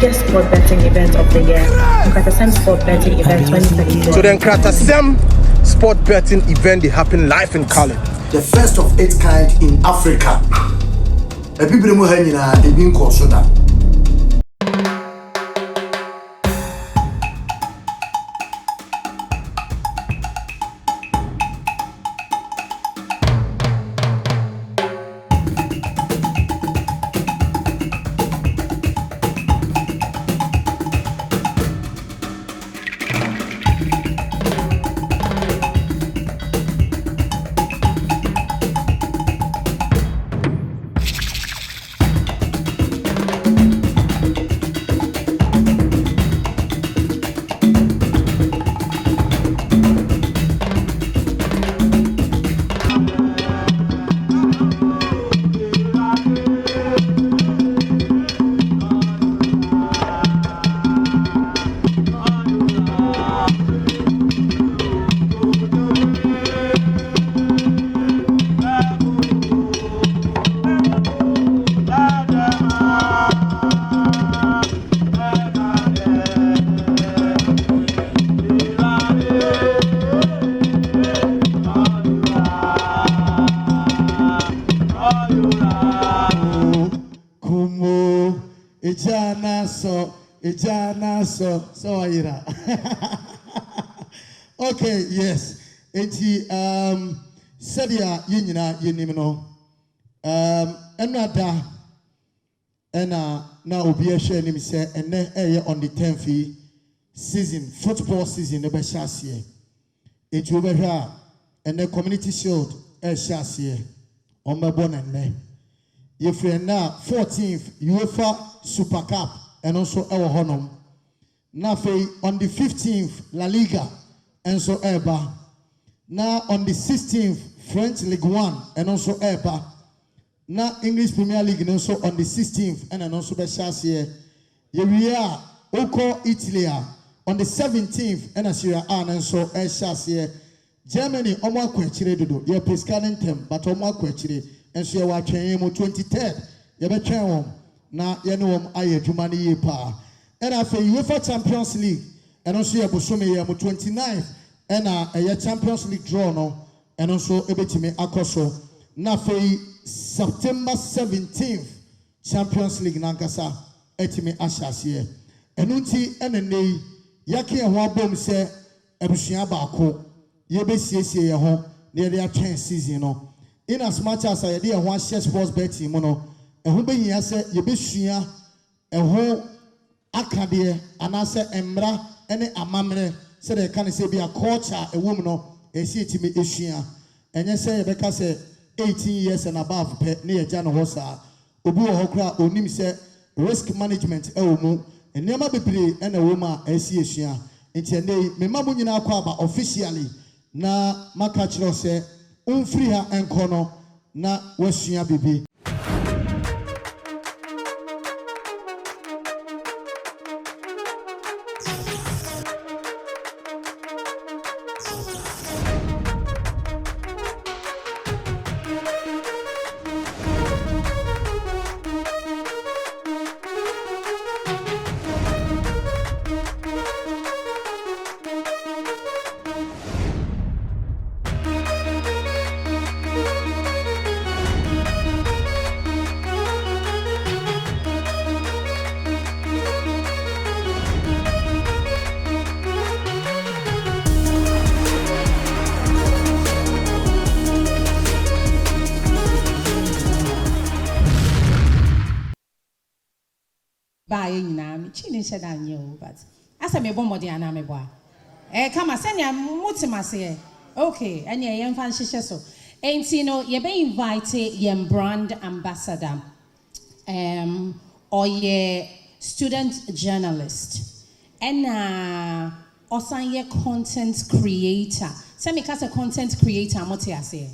biggest sport betting event of the year, Nkrataasem Sports Betting Event 2024. So the Nkrataasem Sports Betting event, they happen live in Cali. The first of its kind in Africa. People who have been considered. So okay, yes. Enti sadia yinyina yenimno enada ena na obi ehwe nim se ene eye on the 10th season, football season ebe hyasie. Enti obehwa ene community shield hyasie omebo nene. Yefre na 14th UEFA Super Cup and also ewo honom. Na on the 15th La Liga and so eba. Now on the 16th French Ligue 1 and also eba. Now English Premier League and also on the 16th and also be here. Yeria Oko Italy on the 17th and as you are and so here. Germany omo kwechire dodo. Ye pescaning tem but omo kwechire and so wa twen mu 23rd. Ye be twen won na ye no won aye dwuma ye pa. And after UEFA Champions League, and also you have 29th, and a Champions League draw no, and also ebetime akoso. Na fe September 17th Champions League nankasa etime ahyase. Enunti enene yake ho abom se ebusua baako ye besiesie ye ho na ye atwen season no. In as much as I dey ho ahye sports betting mo no, ehun behia se ye besua ehun akade anase emra ene amamre se de kan se bia culture ewom no esi etime esua enye se ye beka se 18 years and above pe ne ye ja no ho sa obi wo hokra onim se risk management ewomu enema bebre ene woma esi esua enti ene me mamu nyina akwa aba officially na maka kiro se umfiri ha enkono na wasua bibi. But as I may bomb the aname boy. Come send ya mutimase. Okay, and ye young fan so. Ain't you know, ye be invited ye brand ambassador. Or ye student journalist. And osan ye content creator. Send me cast a content creator, motia say.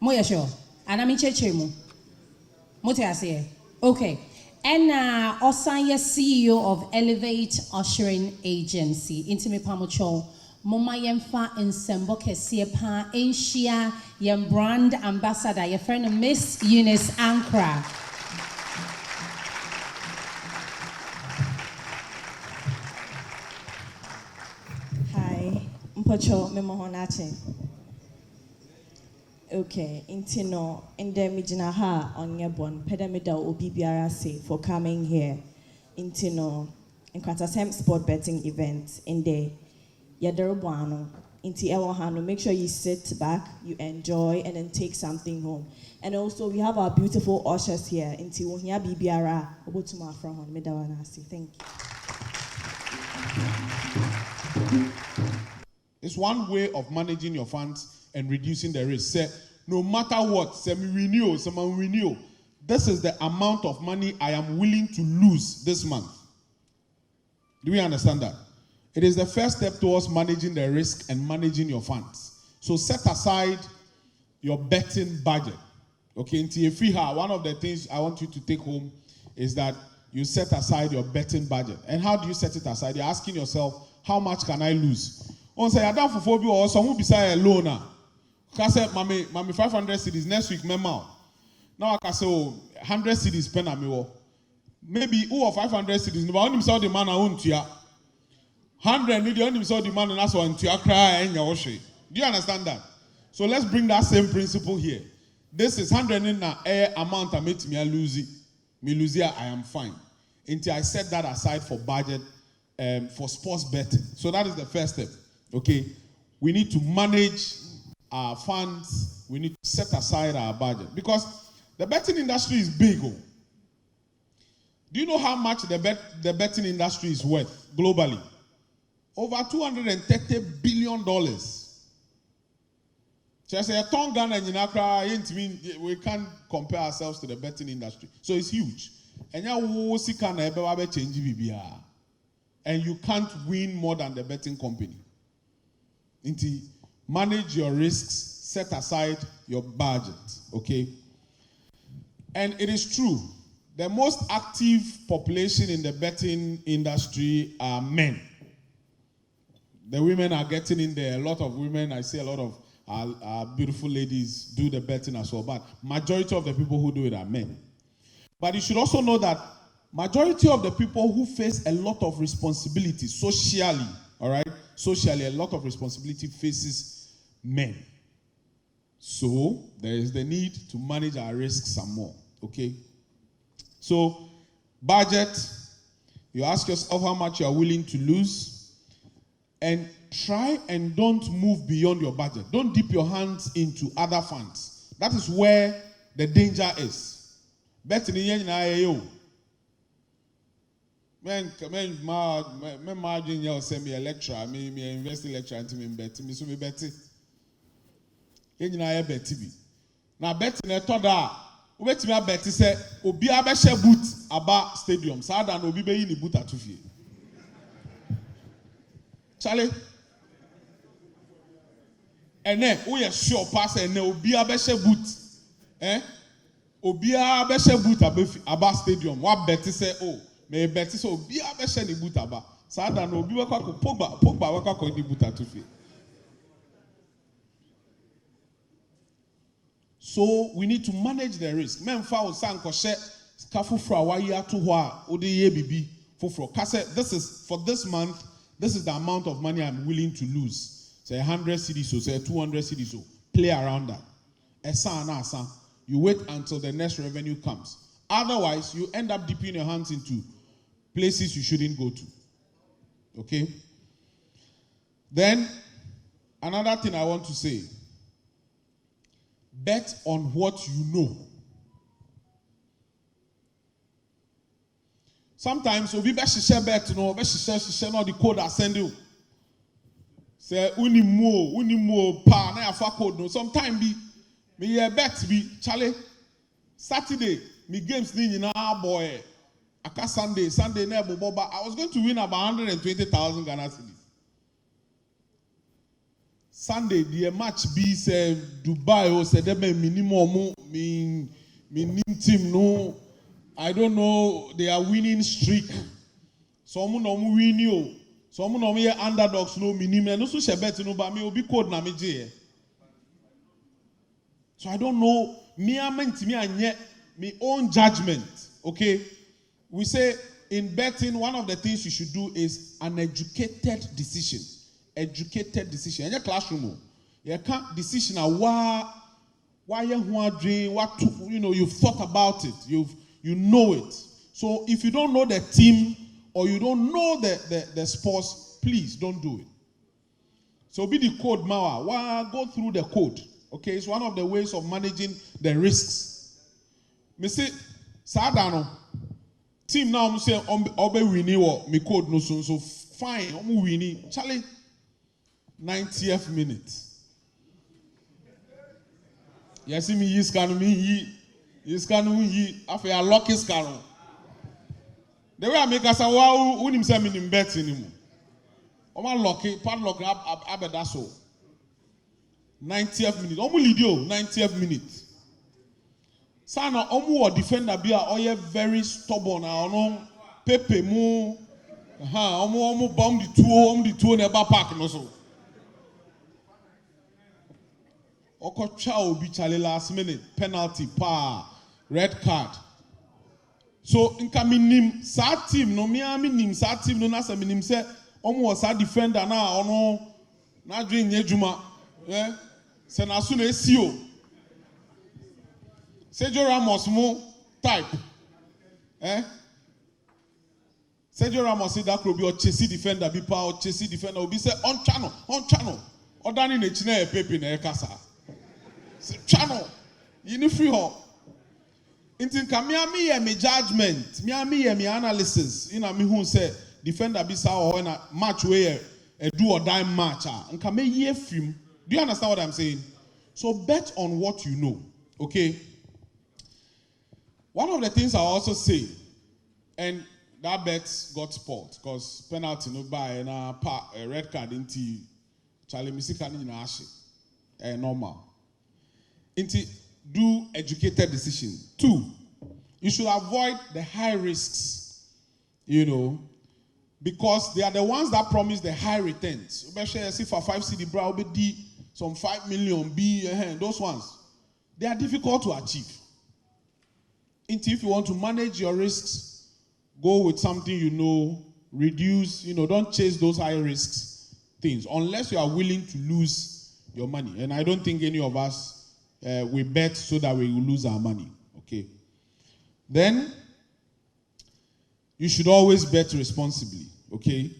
Moya sure. And I'm in chechemu. Motia say. Okay. And Osanya CEO of Elevate Ushering Agency. Intime Pamucho. Moma yemfa in Semboke Siepa Enshia yem brand ambassador. Your friend Miss Eunice Ankrah. Mpocho memohonache. Okay, intino inde mijina ha on your bon pedamida obi biara say for coming here. Intino Nkrataasem Sports Betting event in the Yaderubuano. Inti Ewahano. Make sure you sit back, you enjoy, and then take something home. And also we have our beautiful ushers here. Inti Wohia Bibiara Obotuma from on Medawanasi. Thank you. It's one way of managing your funds and reducing the risk. Say, no matter what, semi-renew, semi-renew, this is the amount of money I am willing to lose this month. Do we understand that? It is the first step towards managing the risk and managing your funds. So set aside your betting budget. Okay, one of the things I want you to take home is that you set aside your betting budget. And how do you set it aside? You're asking yourself, how much can I lose? On say, I don't for phobia or someone beside a loaner. Because mommy 500 cedis next week, memo. Now I can say, 100 cedis pen at me. Maybe who or 500 cedis, no, only saw the man I own to ya. 100 need only saw the man and that's one to Accra and Yaoshi. Do you understand that? So let's bring that same principle here. This is 100 in the amount I made me lose it. Me lose it, I am fine. Until I set that aside for budget for sports betting. So that is the first step. Okay, we need to manage our funds. We need to set aside our budget because the betting industry is big. Oh. Do you know how much the betting industry is worth globally? Over $230 billion. Just a tongue gun and in Accra, we can't compare ourselves to the betting industry. So it's huge. And you can't win more than the betting company. Manage your risks, set aside your budget, okay? And it is true, the most active population in the betting industry are men. The women are getting in there. A lot of women, I see a lot of our beautiful ladies do the betting as well, but majority of the people who do it are men. But you should also know that majority of the people who face a lot of responsibility socially, all right? Socially, a lot of responsibility faces men. So, there is the need to manage our risks some more, okay? So, budget, you ask yourself how much you are willing to lose, and try and don't move beyond your budget. Don't dip your hands into other funds. That is where the danger is. Bet in the men margin you send me a lecturer, me university lecturer and me bet me so me bet. Yenina bet bi. Na bet in a toda. Wait me bet say obi abehye boot aba stadium. Sa da na obi be yi ni boot atufie. Charlie. Ene we are sure pass ene obi abehye boot. Obi abehye boot aba stadium. Wa bet say oh me bet say obi abehye ni boot aba. Sa da na obi we kwa Pogba we kwa ni boot atufie. So we need to manage the risk. Men foul san koshe kafu fra wa ya to ho a ode ye bibi foforo. Kase this is for this month, this is the amount of money I'm willing to lose. Say 100 cedis or say 200 cedis so play around that. Esa. You wait until the next revenue comes. Otherwise, you end up dipping your hands into places you shouldn't go to. Okay? Then another thing I want to say. Bet on what you know. Sometimes we be share bet no, be share no the code I send you. Say unimo pa na afa code no. Sometimes me bet be Charlie Saturday me games ni nyina boy. Aka Sunday na boba. I was going to win about 120,000 Ghana cedis. Sunday, the match be say Dubai or say them minimum mean team no. I don't know. They are winning streak. Some no win you. Some no me underdogs no minimum. No so she bet no, but me will be code na me je. So I don't know. Me meant me and me own judgment. Okay, we say in betting one of the things you should do is an educated decision. educated decision. In your classroom, you can't decision why you dream, you've thought about it, you know it. So if you don't know the team or you don't know the sports, please don't do it. So be the code mawa. Go through the code. Okay, it's one of the ways of managing the risks. Me say, Sadano team now I'm say obe winning or me code no so fine. I'm winning. Charlie, 90th minute. You see me use can me after a lucky scan. The way I make us a wow, unim say me in bet anymore. Oma lucky, padlock abedaso. 90th minute. Omu lidio 90th minute. Sana omu or defender be a very stubborn. Ono pepe mu. Omu bomb the two never park no so. Oko chow be chale last minute penalty red card. So inka minim sa team no minim sa team no na sa minim se omu was a defender na ono na dream nyejuma se na su na esio Sergio Ramos mo type Sergio Ramos say that could be or Chelsea defender be or Chelsea defender will be say on channel or down in the chine pepe na ekasa channel you free ho intin kamiami ye me judgment miami ye me analysis me who say defender be sa or na match where a do or die match nka me ye film. Do you understand what I'm saying? So bet on what you know, okay? One of the things I also say, and that bet got spoiled because penalty no buy and a red card into Charlie Misika in Ashi, normal. Into do educated decision. 2, you should avoid the high risks, because they are the ones that promise the high returns. See for 5 CD brow be some 5 million B, those ones, they are difficult to achieve. If you want to manage your risks, go with something reduce, don't chase those high risks things unless you are willing to lose your money. And I don't think any of us we bet so that we will lose our money. Okay. Then you should always bet responsibly. Okay.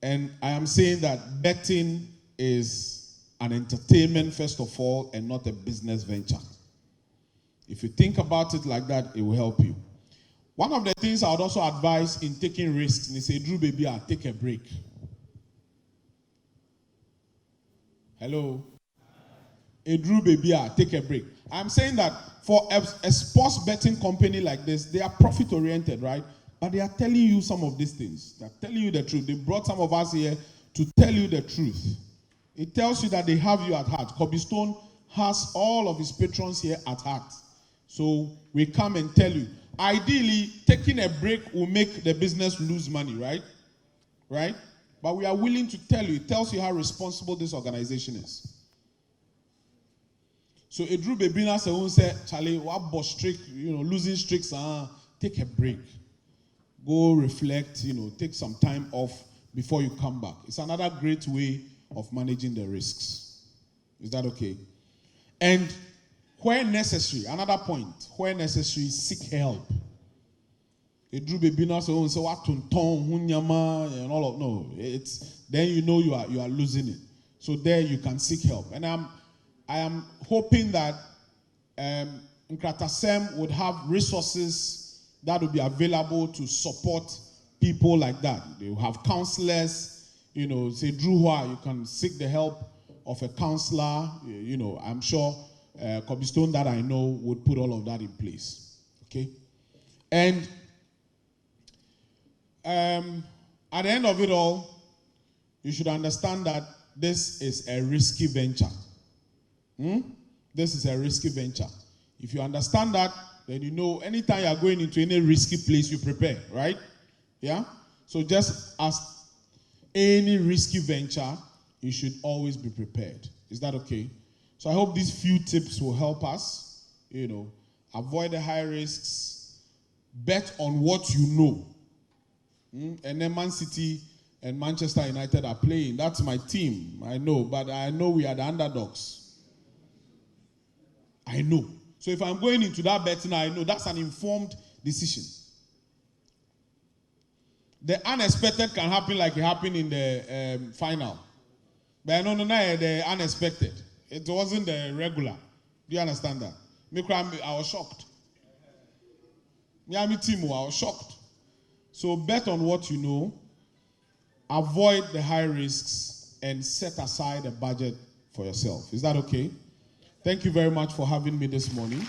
And I am saying that betting is an entertainment first of all and not a business venture. If you think about it like that, it will help you. One of the things I would also advise in taking risks, and they say, Drew baby, take a break. Hello? Drew baby, take a break. I'm saying that for a sports betting company like this, they are profit oriented, right? But they are telling you some of these things. They're telling you the truth. They brought some of us here to tell you the truth. It tells you that they have you at heart. Kobina Stonne has all of his patrons here at heart. So we come and tell you. Ideally, taking a break will make the business lose money, right? Right? But we are willing to tell you. It tells you how responsible this organization is. So Edru Bebina say, Charlie, what boss streak, losing streaks, take a break. Go reflect, take some time off before you come back. It's another great way of managing the risks. Is that okay? And where necessary, another point, where necessary, seek help. Edru Bebina say what and all of no, it's then you are losing it. So there you can seek help. And I am hoping that Nkrataasem would have resources that will be available to support people like that. They will have counselors, say Drew, you can seek the help of a counselor. I'm sure Kobina Stonne that I know would put all of that in place. Okay? And at the end of it all, you should understand that this is a risky venture. This is a risky venture. If you understand that, then anytime you are going into any risky place, you prepare, right? Yeah? So just as any risky venture, you should always be prepared. Is that okay? So I hope these few tips will help us, avoid the high risks, bet on what you know. And then Man City and Manchester United are playing. That's my team, I know, but I know we are the underdogs. I know. So if I'm going into that bet now, I know that's an informed decision. The unexpected can happen like it happened in the final. But no, the unexpected. It wasn't the regular. Do you understand that? I was shocked. Miami team, I was shocked. So bet on what you know, avoid the high risks, and set aside a budget for yourself. Is that okay? Thank you very much for having me this morning.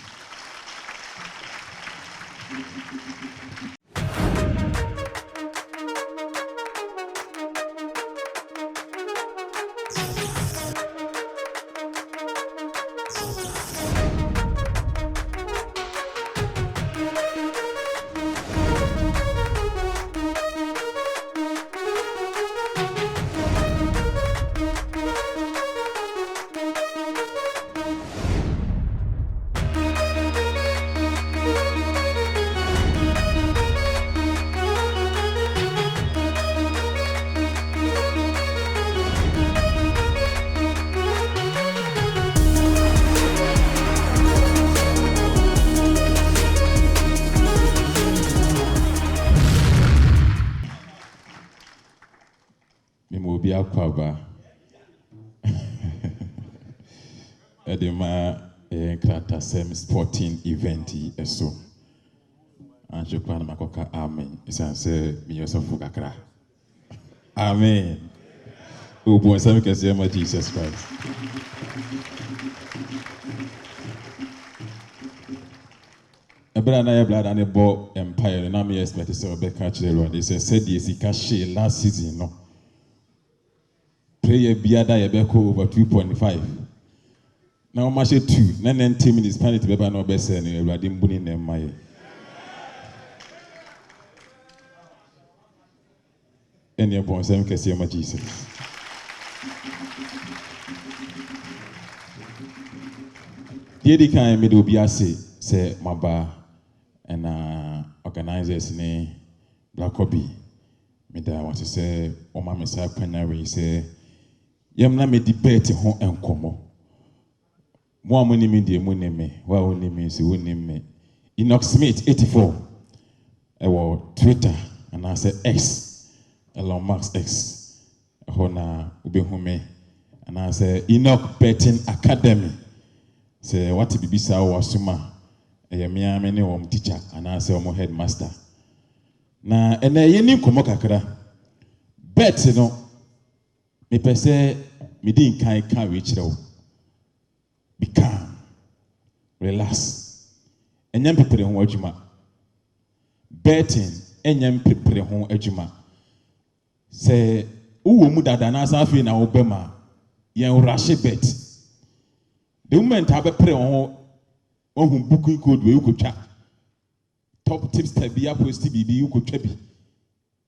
Kwaba Edema Nkrataasem sporting event eso Anjo kwa makoka amen isanse miyosofu kakra amen Ubu nsami kese ma Jesus Christ Ebra na ebra na bo empire na me expect say obeka chire they said the sika she last season no prayer biada yebeko over 2.5 now ma she 2 na 90 minutes penalty beba na obese na ewrade mbuni na maye ene bon sem kese ma Jesus Yedi kan me do bi ase se maba na organizers ni Black Obi me da want to say o ma me say panari say yemna me debate ho enkomo mo amoni me die mo ne me wa oni me se woni me Enoch Smith 84 ewo Twitter and I say X Elon Musk X ho na obehu me and I say Enoch Betting Academy say what bibisa wo asuma eyemia me ne wo teacher and I say wo headmaster na ene yeni komo kakra bet no me pese me din kan we chire be calm relax enyam pepere ho adwuma betting enyam pepere ho adwuma se uwo mu dada na asafi na wo bema yen rush bet the moment I pepere ho ohun booking code we ukotwa top tipster bia post bibi ukotwa bi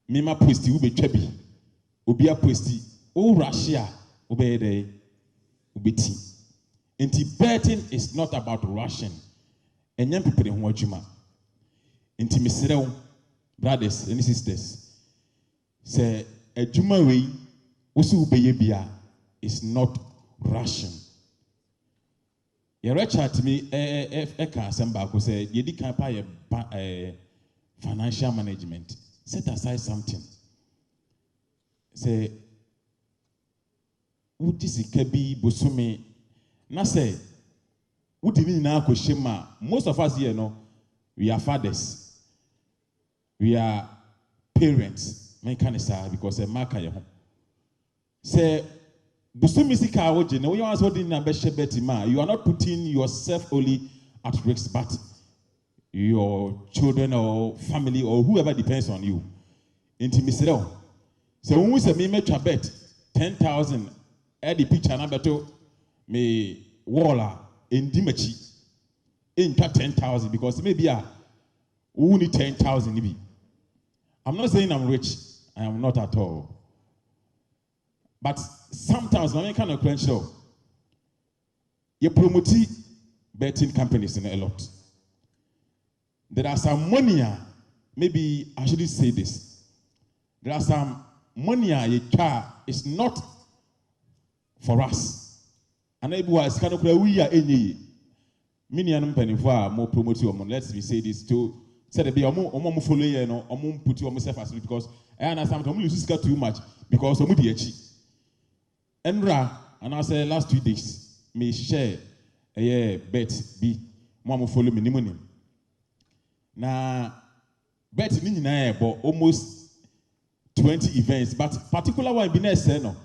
mema post u betwa bi obi a post o Russia obey the ubeti enti betting is not about rushing enyam pepere ho adwuma enti meserew brothers and sisters say adwuma we wosi ubeye bia is not rushing Richard me can send back who say you can pay financial management. Set aside something. Say would this be bosumi na say would even now shema. Most of us here know we are fathers, we are parents, because a marker say you are not putting yourself only at risk, but your children or family or whoever depends on you. Intimacy. So when we say me make a bet 10,000, add the picture number to me walla in Dimachi in 10,000 because maybe I only 10,000 maybe. I'm not saying I'm rich. I am not at all. But sometimes when you kind of crunch though, you promote betting companies in a lot. There are some money, maybe I shouldn't say this. There are some money a yɛtwa is not for us. And ebi wa sika no kura wi a enye yi. Mini anum penifo a mo promote omo. Let's be say this to say the be omo follow here no omo put omo self as because I understand omo lose sika too much because omo di echi. Ankrah and I say last 2 days me share bet bi mo follow me ni na bet ni nyina but almost 20 events but particular one be next no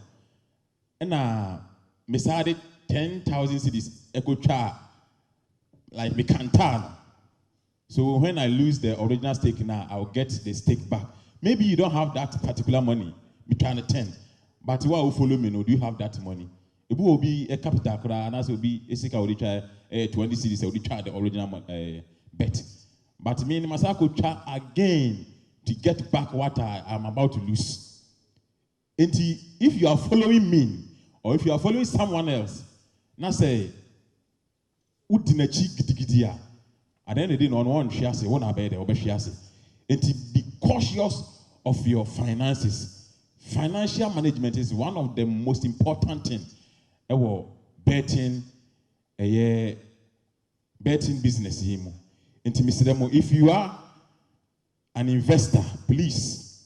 na me started 10,000 cedis echo cha like me can't. So when I lose the original stake now I'll get the stake back. Maybe you don't have that particular money me trying to 10 but why will follow me no do you have that money? It will be a capital and also be a sika will try 20 cedis will try the original bet. But me must could try again to get back what I am about to lose. And if you are following me or if you are following someone else, now say, Udinachi gitigidia. At the end of the day, no one share say, one abed or share say. And be cautious of your finances. Financial management is one of the most important things. Betting, betting business. If you are an investor, please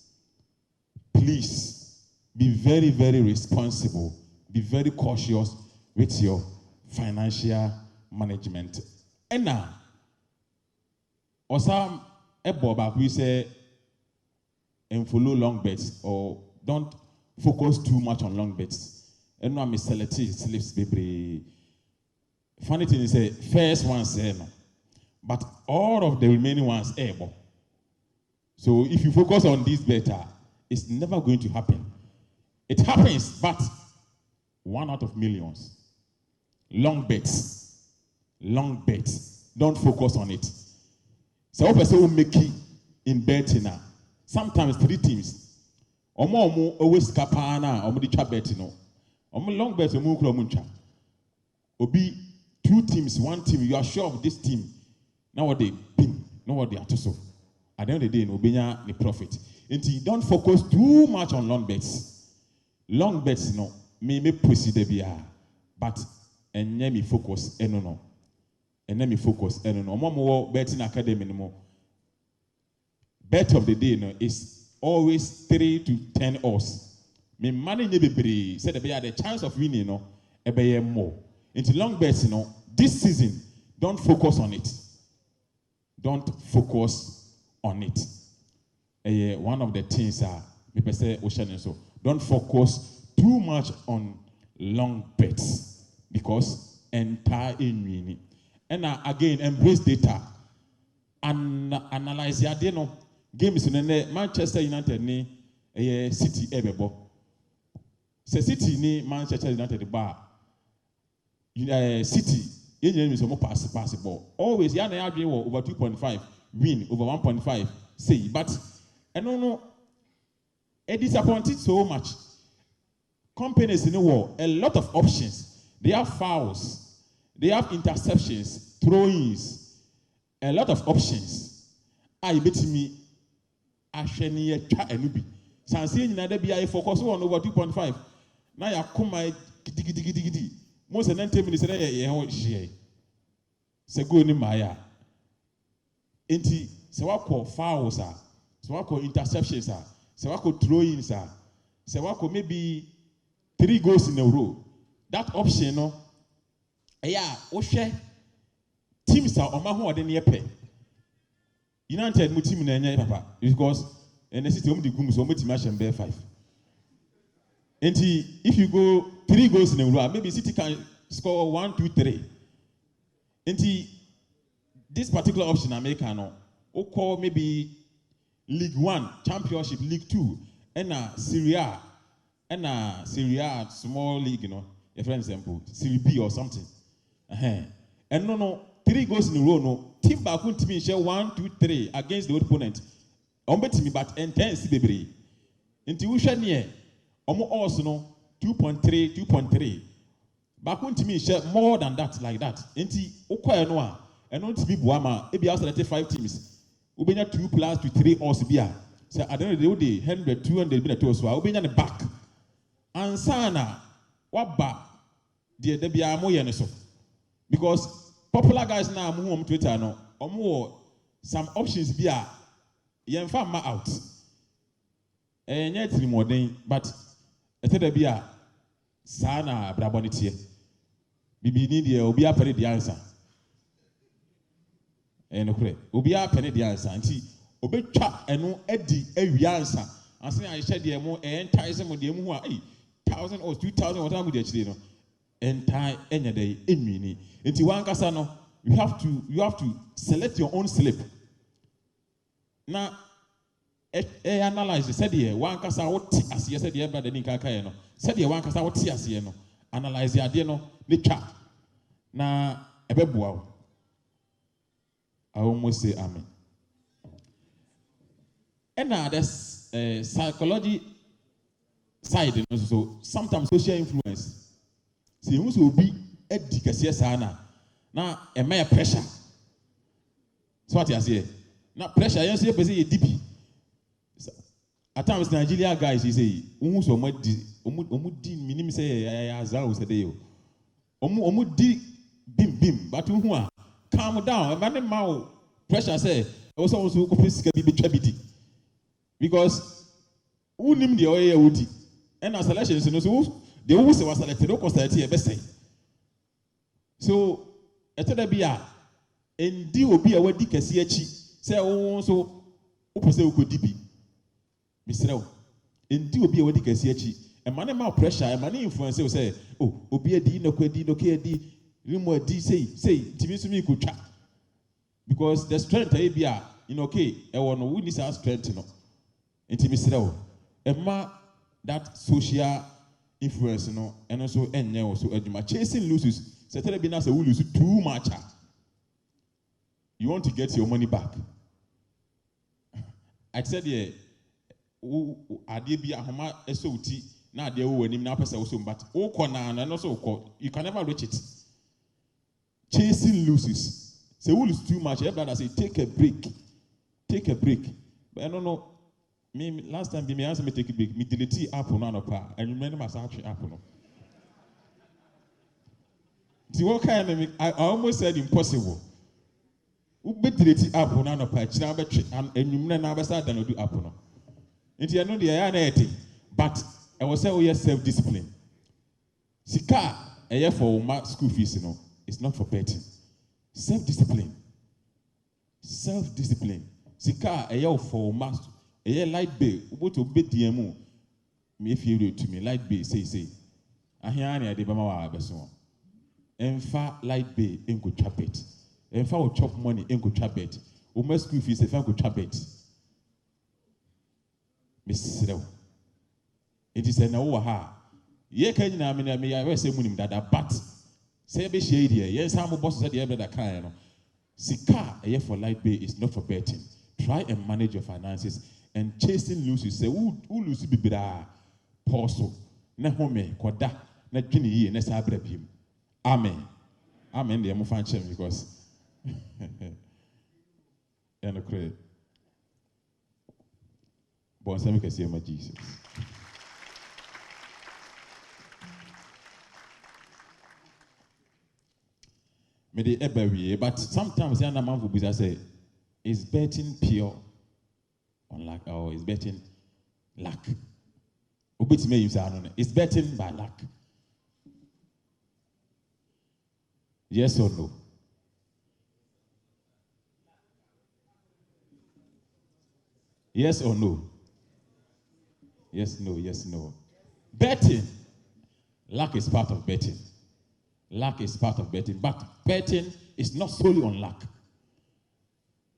be very, very responsible. Be very cautious with your financial management. And now, also, we say, and follow long bets or don't focus too much on long bets. And now, Miss Selective slips baby. Funny thing is, first one say no. But all of the remaining ones able. So if you focus on this better, it's never going to happen. It happens, but 1 out of millions. Long bets. Don't focus on it. So person will make it in betting now. Sometimes 3 teams. Omo always kapana, omo di cha betting no. Omo long bet omo kura muncha. Obi 2 teams, 1 team, you are sure of this team. Now what they ping, know what they are to so. At the end of the day, no benya the profit. And don't focus too much on long bets. Long bets, no, may proceed there, but and let me focus, and no. And let me focus, and no. More betting academy no more. Bet of the day, no, is always 3 to 10 odds. Me money never be said the chance of winning, no, a more. Into long bets, you know, this season, don't focus on it. Don't focus on it. One of the things people say, so don't focus too much on long bets because entire in and again embrace data and analyze your games in Manchester United ni City ebebo. Se City ni Manchester United bar City. Possible. Always, you are over 2.5, win over 1.5. Say, but I don't know. It disappointed so much. Companies in the world, a lot of options. They have fouls, they have interceptions, throw-ins, a lot of options. I bet me, I shall need a nubi. Sansi in another BI focus on over 2.5. Now you come my giddy. Most of the 10 minutes share. Se go ni maya. Enti se wako fouls se wako interceptions se wako throw-ins se wako maybe 3 goals in a row. That option no. Oshe teams are oma ho ode ne yepe. United mu team na enye papa because and City om di gum so meti match and bear 5. Enti if you go 3 goals in a row, maybe City can score 1, 2, 3. And this particular option I make no, call maybe League 1, Championship, League 2, and Serie A, and Serie A small league, you know, for example, Serie B or something. And no, 3 goals in a row, no. Team back to me share 1, 2, 3 against the opponent. Bet me but intense baby. Until we share near, also no 2.3. Back to me share more than that, like that. Until Okoya Noah, and not to be Buama, maybe outside 5 teams. Ubenya 2 plus to 3 odds bia. So I don't know the 100, 200 minutes or so. I'll be in the back. And sana, what ba? Dear Debbie Amoyan so. Because popular guys now move on Twitter no, or more some options be a yen farmer out. And yet more than but a third be a sana brabonitie. Bibi need the Obia penny the answer. And okay, Obia penny the answer. And see, Obecha and no Eddie every answer. And say I said the more and ties them with the more 1,000 or 2,000 or time with the entire any day in mini. Into one casano, you have to select your own slip. Now, analyze. Said here one casa what as you said here, but the Ninkakayano. Said here one casa what as you know. Analyze the idea no nature. Now, a bebua. I almost say amen. And now there's psychology side, so sometimes social influence. See, who will be a dicasiana. Now, a mere pressure. So what you say? Now, pressure, you see, a DP. At times, Nigeria guys, you say, almost Omudi, minimum say, I was a day. Omudi, bim, but who are calm down. A man, mouth pressure say, also can be tragedy. Because who named the oil woody? And our selection, so the always was selected, no cost a best. So, at the beer, and D will be a word dicasiachi, say, oh, so, Opposite could be. Mr. And D will be a word dicasiachi, and money more pressure, and money influence will say, oh, Obi a D, no quid, no KD, rumor D say, Timmy could chat. Because the strength A be in okay, I want to witness our strength, no. Intimate, Emma, that social influence, no, and also and also chasing loses. Certainly, be as a will lose too much. You want to get your money back. I said, yeah, I did be a homa SOT, now they will name now person also, but oh, corner and also you can never reach it. Chasing loses. Say, will lose too much. Everybody say, take a break. Take a break. But I don't know. Me last time, me answer me take a break. Me delete app on no pa, and you remember my search app no. See what kind of I almost said impossible. Who be delete app on no pa? China be and you never start to do app no. Inti I know the aya but I was say we self-discipline. Sika a for my school fees no. It's not for betting. Self-discipline. Self-discipline. Sika a for master. A light bay, what to bet the emu. Me feel to me, light bay, say. I hear any idea about Besson. Enfa light bay, ain't good trap it. Enfa will chop money, ain't good trap it. Almost school fees, if I could trap it. Miss Siddle. It is an overha. Ye can I mean, I will say Munim that, but say a bit shady, yes, I'm a boss at the end of the kind. Sika, a year for light bay is not for betting. Try and manage your finances. And chasing loses, say, who lose be bra, porso, na home, quada, na jini ye, na sabre him. Amen. Amen. The Amufanchen because and a credit. Bon, some can say my Jesus. May they ever be, but sometimes the young man will be say, is betting pure. On luck, or is betting luck. It's betting by luck. Yes or no? Yes or no? Yes, no, yes, no. Betting. Luck is part of betting. Luck is part of betting. But betting is not solely on luck.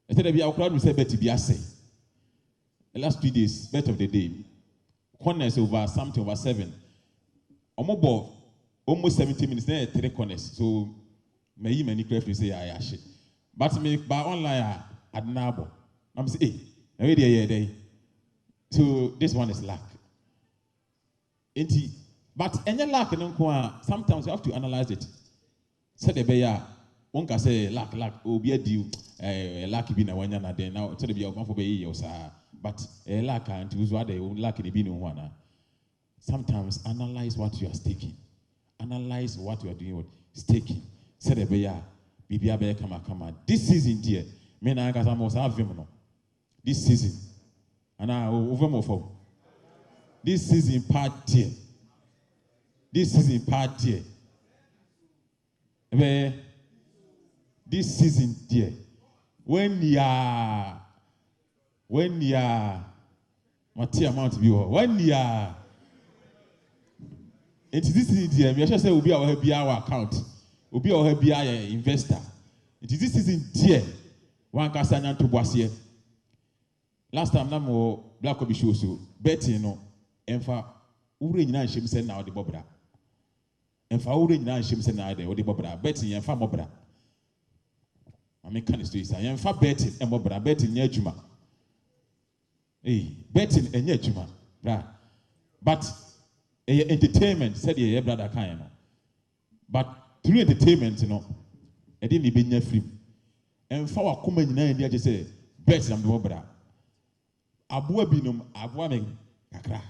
Instead of our crowd, we say bet to be assay. The last 2 days, bet of the day, corners over something over 7. Almost 70 minutes, there 3 corners. So, may many clearly say I actually. But me by online at Nabo. I'm saying, hey, so this one is luck. But any luck, sometimes you have to analyze it. Say the bear, one can say luck, will be a deal, luck be na one yana then now, tell the one for be but lack and use what they lack in the one. Sometimes analyze what you are staking. Analyze what you are doing with staking. Say the beya, Bibia kama. This season, dear, men I got almost have him. This season, and I over more for this season part dear. This season part dear. This season, dear, when ya, Matia amount to be when ya, it is this season, dear. Me say will be our account, will be our investor. It is this season, dear. One kasanya to boisier. Last time, na mo black obi show so betting no. Emfa ure nyina nhyem sɛ na ɔde bɔbra. Emfa ure nyina nhyem sɛ na ɔde bɔbra. Betting emfa mɔbra. American stories. Emfa betting mɔbra. Betting nyɛ adwuma. Betting nyɛ adwuma. Bra. But entertainment said your brother kan no. But through entertainment no, ɛde ne benya free. Emfa wakoma nyina ndi agye sɛ bet na mɔbra. Abua binum abua me kakra.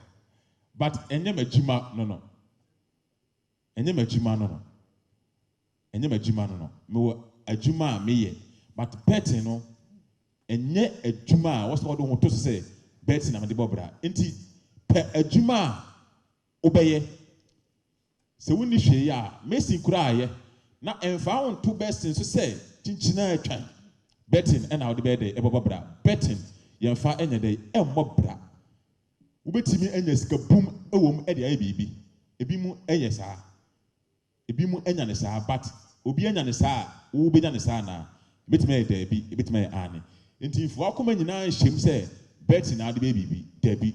But enye majuma no. Enye majuma no. Enye majuma no. Me ajuma meye. But betting no enye ajuma what's what don't to say betting na me bobra. Enti pe ajuma obeye. Se woni hwe ya Messi kura ye na emfa won to betting so say chinchina atwan. Betting and how the bed e bobra. Betting yemfa enye dey emmobra. Ubetimi enye sika boom ewom e de aye bibi ebi mu enye saa ebi mu enya ne saa but obi enya ne saa wo be nya ne saa na betimi e de bi betimi ane enti ifo akoma nyina hyem se bet na de bibi de bi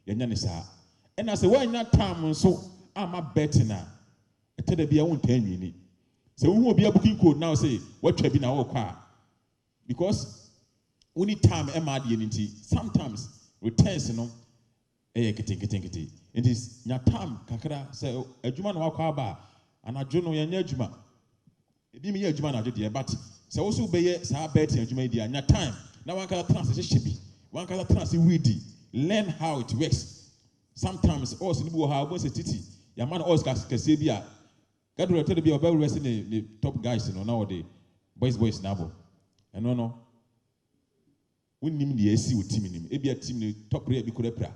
yenya ne saa ena se wanya tam nso ama bet na etede bia won tan nwini se wo hu obi booking code now say watwa bi na wo kwa because we need time ema de nti sometimes returns no kete. It is nyatam kakra say adwuma na wakwa aba anadwo no yenya adwuma ebi me ye adwuma na adwo de but say also beye sa bet adwuma di anya time na wan kala trans hyebi wan kala trans ready learn how it works. Sometimes also nibu ha bo say titi ya man also kase bia gadro tell bia oba rest the top guys no now the boys na bo eno no wonnim the AC with team nim ebia team the top player bi korapra.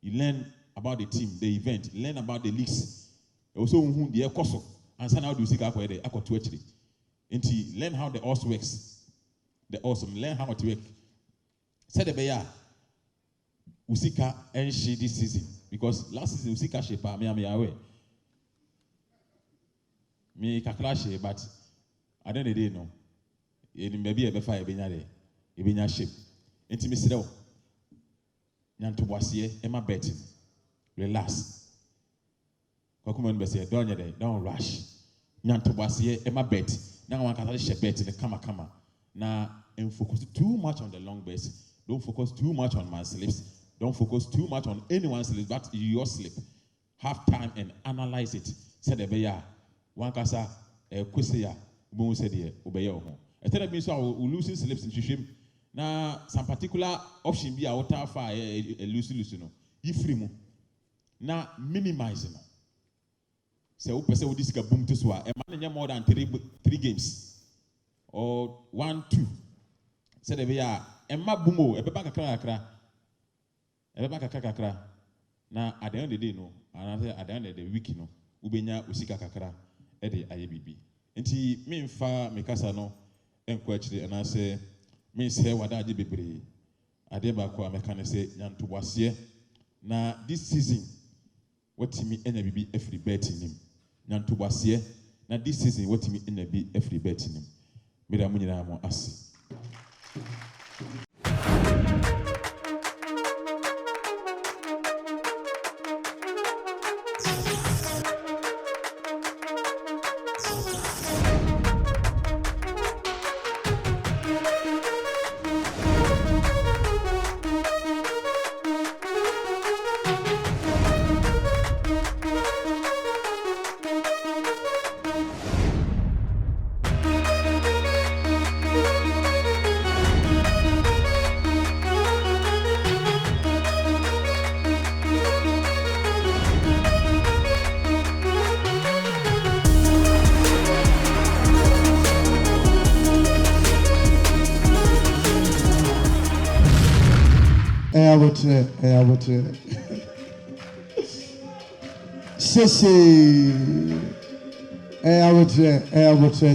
You learn about the team, the event, learn about the leagues. Also, who the ekoso, and so now do you see akwa to actually. Until learn how the odds works. The awesome, learn how it works. Said the beya, Usika and she this season because last season Usika she pa me away. Me kaklashe, but I don't know no. Maybe a befa ebenya shape. Until me sit down. Nyanto boisier ema betting relax kokuma no be say don't rush nyanto boisier ema bet na wan kata she bet ne kama na focus too much on the long bets. Don't focus too much on my slips, don't focus too much on anyone's slips but your slip. Have time and analyze it. Say the beya wan kasa kwese ya bo say de obeye ho etena bi so losing slips in hwehwem. Na some particular option be a water fire a loosey no free mu na minimize no say we person we this boom to so a man more than three games or 1-2 say the be a ma boom o e be bank kakra na at the end of the day no and at the end of the week no we benya osika kakra e de aye bibi enti me mfa me kasa no enko akire and I say means here what I did bebre adeba ko ameka ne say nyanto boase na this season what me enya bibi every bet nim nyanto boase na this season what me enya bi every bet nim me da munyina mo ase.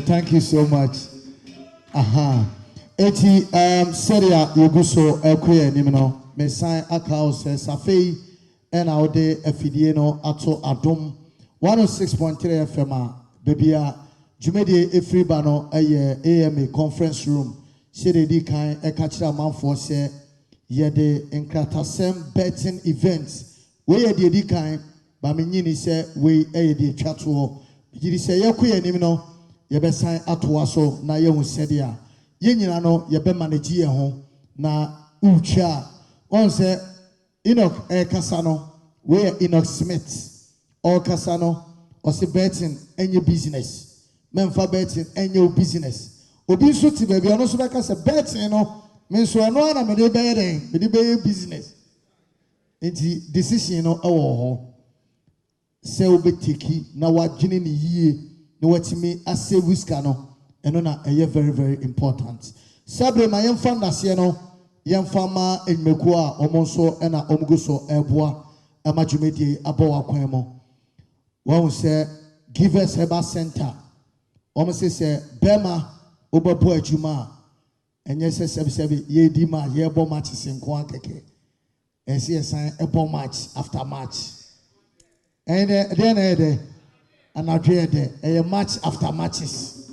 Thank you so much. Eti seria yeguso ekwe nimno me sign aka ose safei and ode afidie no ato adom 106.3 FM a bebia jumede efriba no eye AMA conference room shede di kan ekachira manfo se yede Nkrataasem betting events we ye di kan ba menyini se we eye di twato gidi se yakwe nimno ye be sign ato so na ye hu sede a yenyina no ye be manage ye ho na ucha on se Enoch kasano we Enoch Smith or kasano or se betting any business memfa betting any business obi so ti baby ono so beka se betting no me so no na me de be den me de be business enti decision no ewo ho se obetiki na wadwene ne yie na watimi ase whisker no eno na eye very very important sabre ma yemfa ndase no yemfa ma enmeku a omonso na omguso eboa amajumedi abawa kwan mo won say give us heba center omo say bema obabo adwuma enye se sebi ye di ma ye bo match senko akeke ense san ebo match after match and then anadwe de a match after matches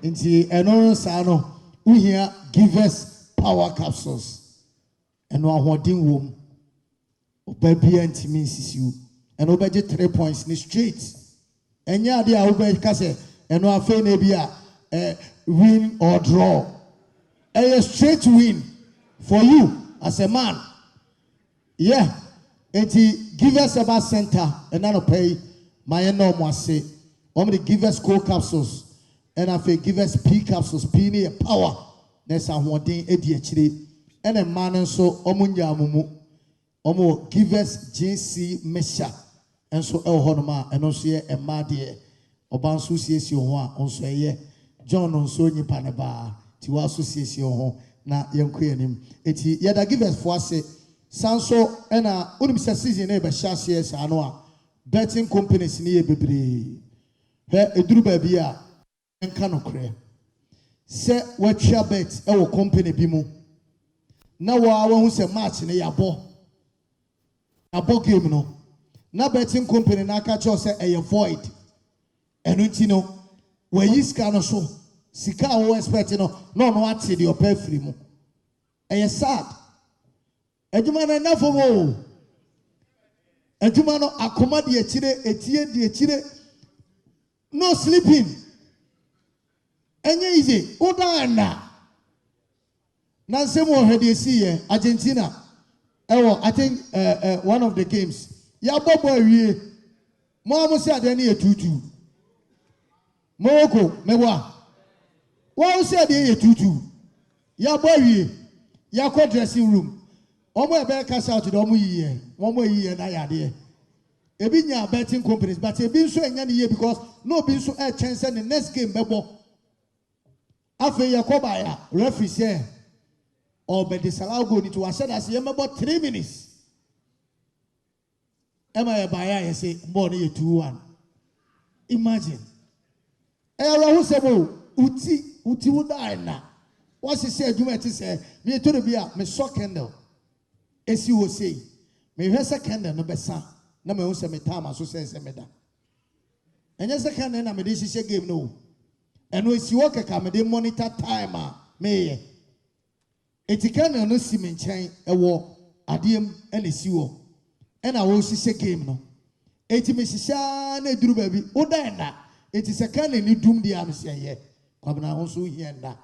inti eno sa no we here give us power capsules eno ahodin wom obabi antimi sisiu eno obeje 3 points ni straight enya ade a obeje kase eno afa na bia win or draw a straight win for you as a man yeah enti give us about center and not pay my normal say only give us cold capsules and I say give us P capsules P ni power nessa hoden edi akire and a man so omunya mumu omo give us JC mesha and so el honoma and also ye a madie obansu siesi ho a onso ye John onso nyipa ne ba ti waso siesi ho na yenko anim eti yada give us for say sanso ena unim season e be hyase sa no a betting companies ni e bebre he eduru ba bi a enka no kre se watwa bet e wo company bi mu na wa hu se match ne yabo game no na betting company na aka cho se e void enu nti no wa yiska no so sika wo expect no ate de opa free mu e sad Ejuma na nafo mo. Ejuma no akoma de akire etie de akire. No sleeping. Enye easy. Oda na. Na nsem wo hwede si ye Argentina. Ewo I think one of the games. Ya bobo awie. Mo amusi ade na etutu. Morocco mewa. Wo si ade ye tutu. Ya bo awie. Ya ko dressing room. Omo ebe cash out do omo yiye omo yiye na yade ebi nya betting companies but ebi nso enya ne ye because no bi nso e chance the next game bebo afi yakoba ya referee say obe disallow goal ni to wa said as ye mebo 3 minutes ema ye baya ye say ball na ye 2-1 imagine era hu sebo uti wuda na what she say adwuma ti say me to bia me shock candle esi wo sei me hwe second no besa na me hu se me time aso se me da enye second na me de hihye game no eno esi wo keka me de monitor time a me ye etikana no si me nchen ewo adiem ena esi wo ena wo hihye game no eti me hihya na eduru ba bi oda na eti second ni dum dia me se ye kwabna ho so hie nda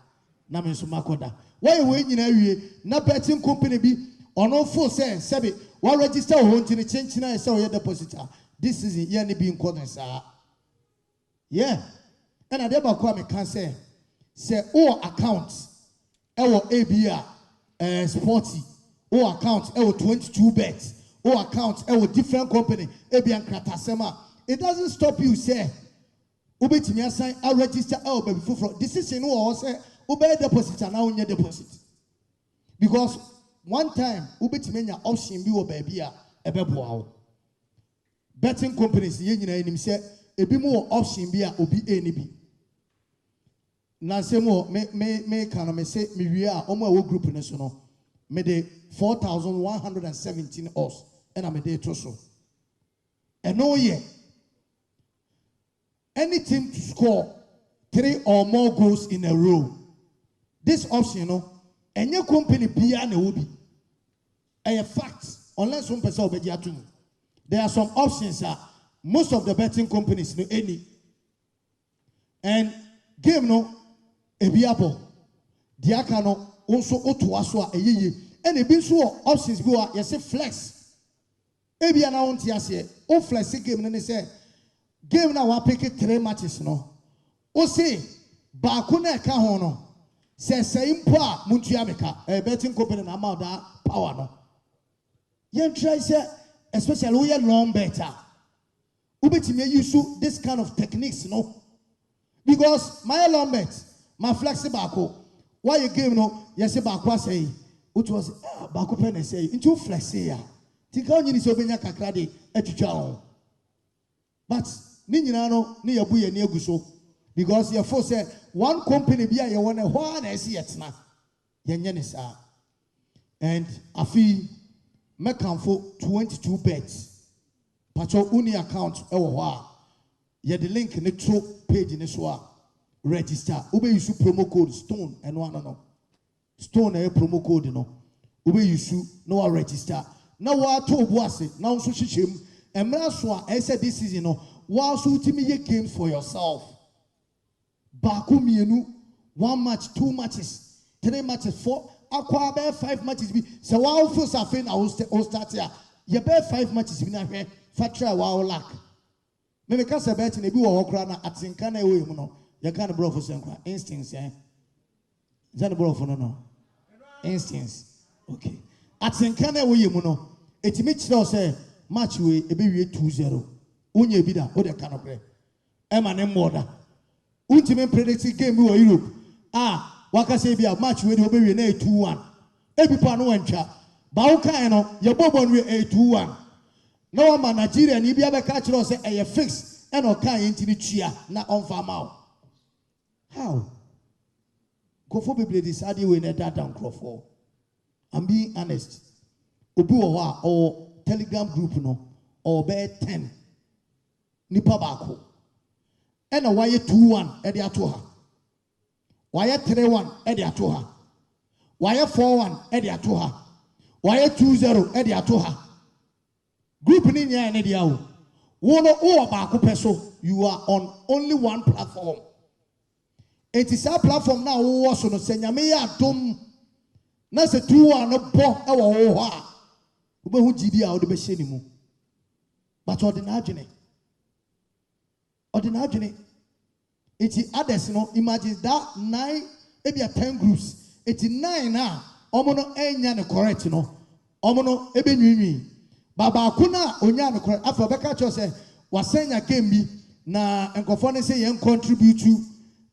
na me so makoda why we nyina wie na betting company bi ono fo say sebe wa register ho ntini chenchina say o depositor this is ye ne bi nkodon sa yeah and ade ba kwa me kan say o account e wo ABA sporty o account e wo 22 bets o account e wo different company ABA Nkrataasem it doesn't stop you say obetimi assign a register e wo ba before decision wo say o be depositor na onye deposit because one time ubetime nya option bi wo baabi a ebeboa wo. Betting companies ye nyina enim se ebi mo option bi a obi eni bi. Na se mo me kan me se me wie a omo a wo group ne so no me de 4,117 odds and I'm a day to so. And no ye any team to score 3 or more goals in a row. This option, you know, and your company bia na obi. A fact, unless one person obey you. There are some options most of the betting companies no any. And game no ebiabo. Diaka no also otuaso a yeye. And a bit so options go you say flex. Ebi ana won tiase o flex game no say game na wa pick 3 matches no. O say ba ko na ka ho no. Say impo a muntua meka a betting company na amount that power no. Yen try say especially we long better. Ubetime use this kind of techniques no. Because my long bet, my flexible why you game no yes ba kwa say it was baako pɛ na say into flex ya tika onyi ni so benya kakra de atwitwa on but ni nyina no ne yabu ye ne aguso because your force say one company bia ye won e ho na ese yetena yenye ne sa and afi mekanfo 22 bets pacho uni account e wo ho a ye the link ne to page ne so a register ube use promo code stone and one no stone a promo code no ube use no register na wa to obuase na nso hihiem emra so a ese this season no wa so ultimate ye games for yourself baako mienu 1 match 2 matches 3 matches 4 akwa be 5 matches bi se wa feel safe na o start here ye be 5 matches bi na hwe fa try wa lack me me ka se bet na bi wo hokra na atenka na ewe mu no you can't bro for Sankra. Instincts, eh? Is that the bro for no? Instincts. Okay. At Sankana, we mono. It makes no say match we a baby 2-0. Unye bida, or the can of bread. Emma name order. Ultimate predicted game we Europe. Waka say be a match with baby 2-1. Every pan one chat. Baukano, your bobon we 2-1. No man Nigeria, and you be able to catch us a fix and okay into the chia, not on farm out. How? Go for people decide you in a data Ankrah. I'm being honest. Obu or Telegram group no or bear 10. Nipa bako. And a wire 2-1 at the atoha. Wire 3-1 at the atoha. Wire 4-1 at the atoha. Wire 2-0 at the atoha. Group in ya and the out. One or bako peso. You are on only one platform. It is our platform now. Also, no senyame ya dom. Na se 2-1 no bo ewo ho a. Ube hu gidi a ode be hyeni mu. But ordinary. Iti others no imagine that 9 maybe 10 groups. Iti 9 na omo no enya ne correct no. Omo no ebe nwinwi. Baba kuna onya ne correct. Afa beka cho say wasenya game bi na enkofo ne say yen contribute to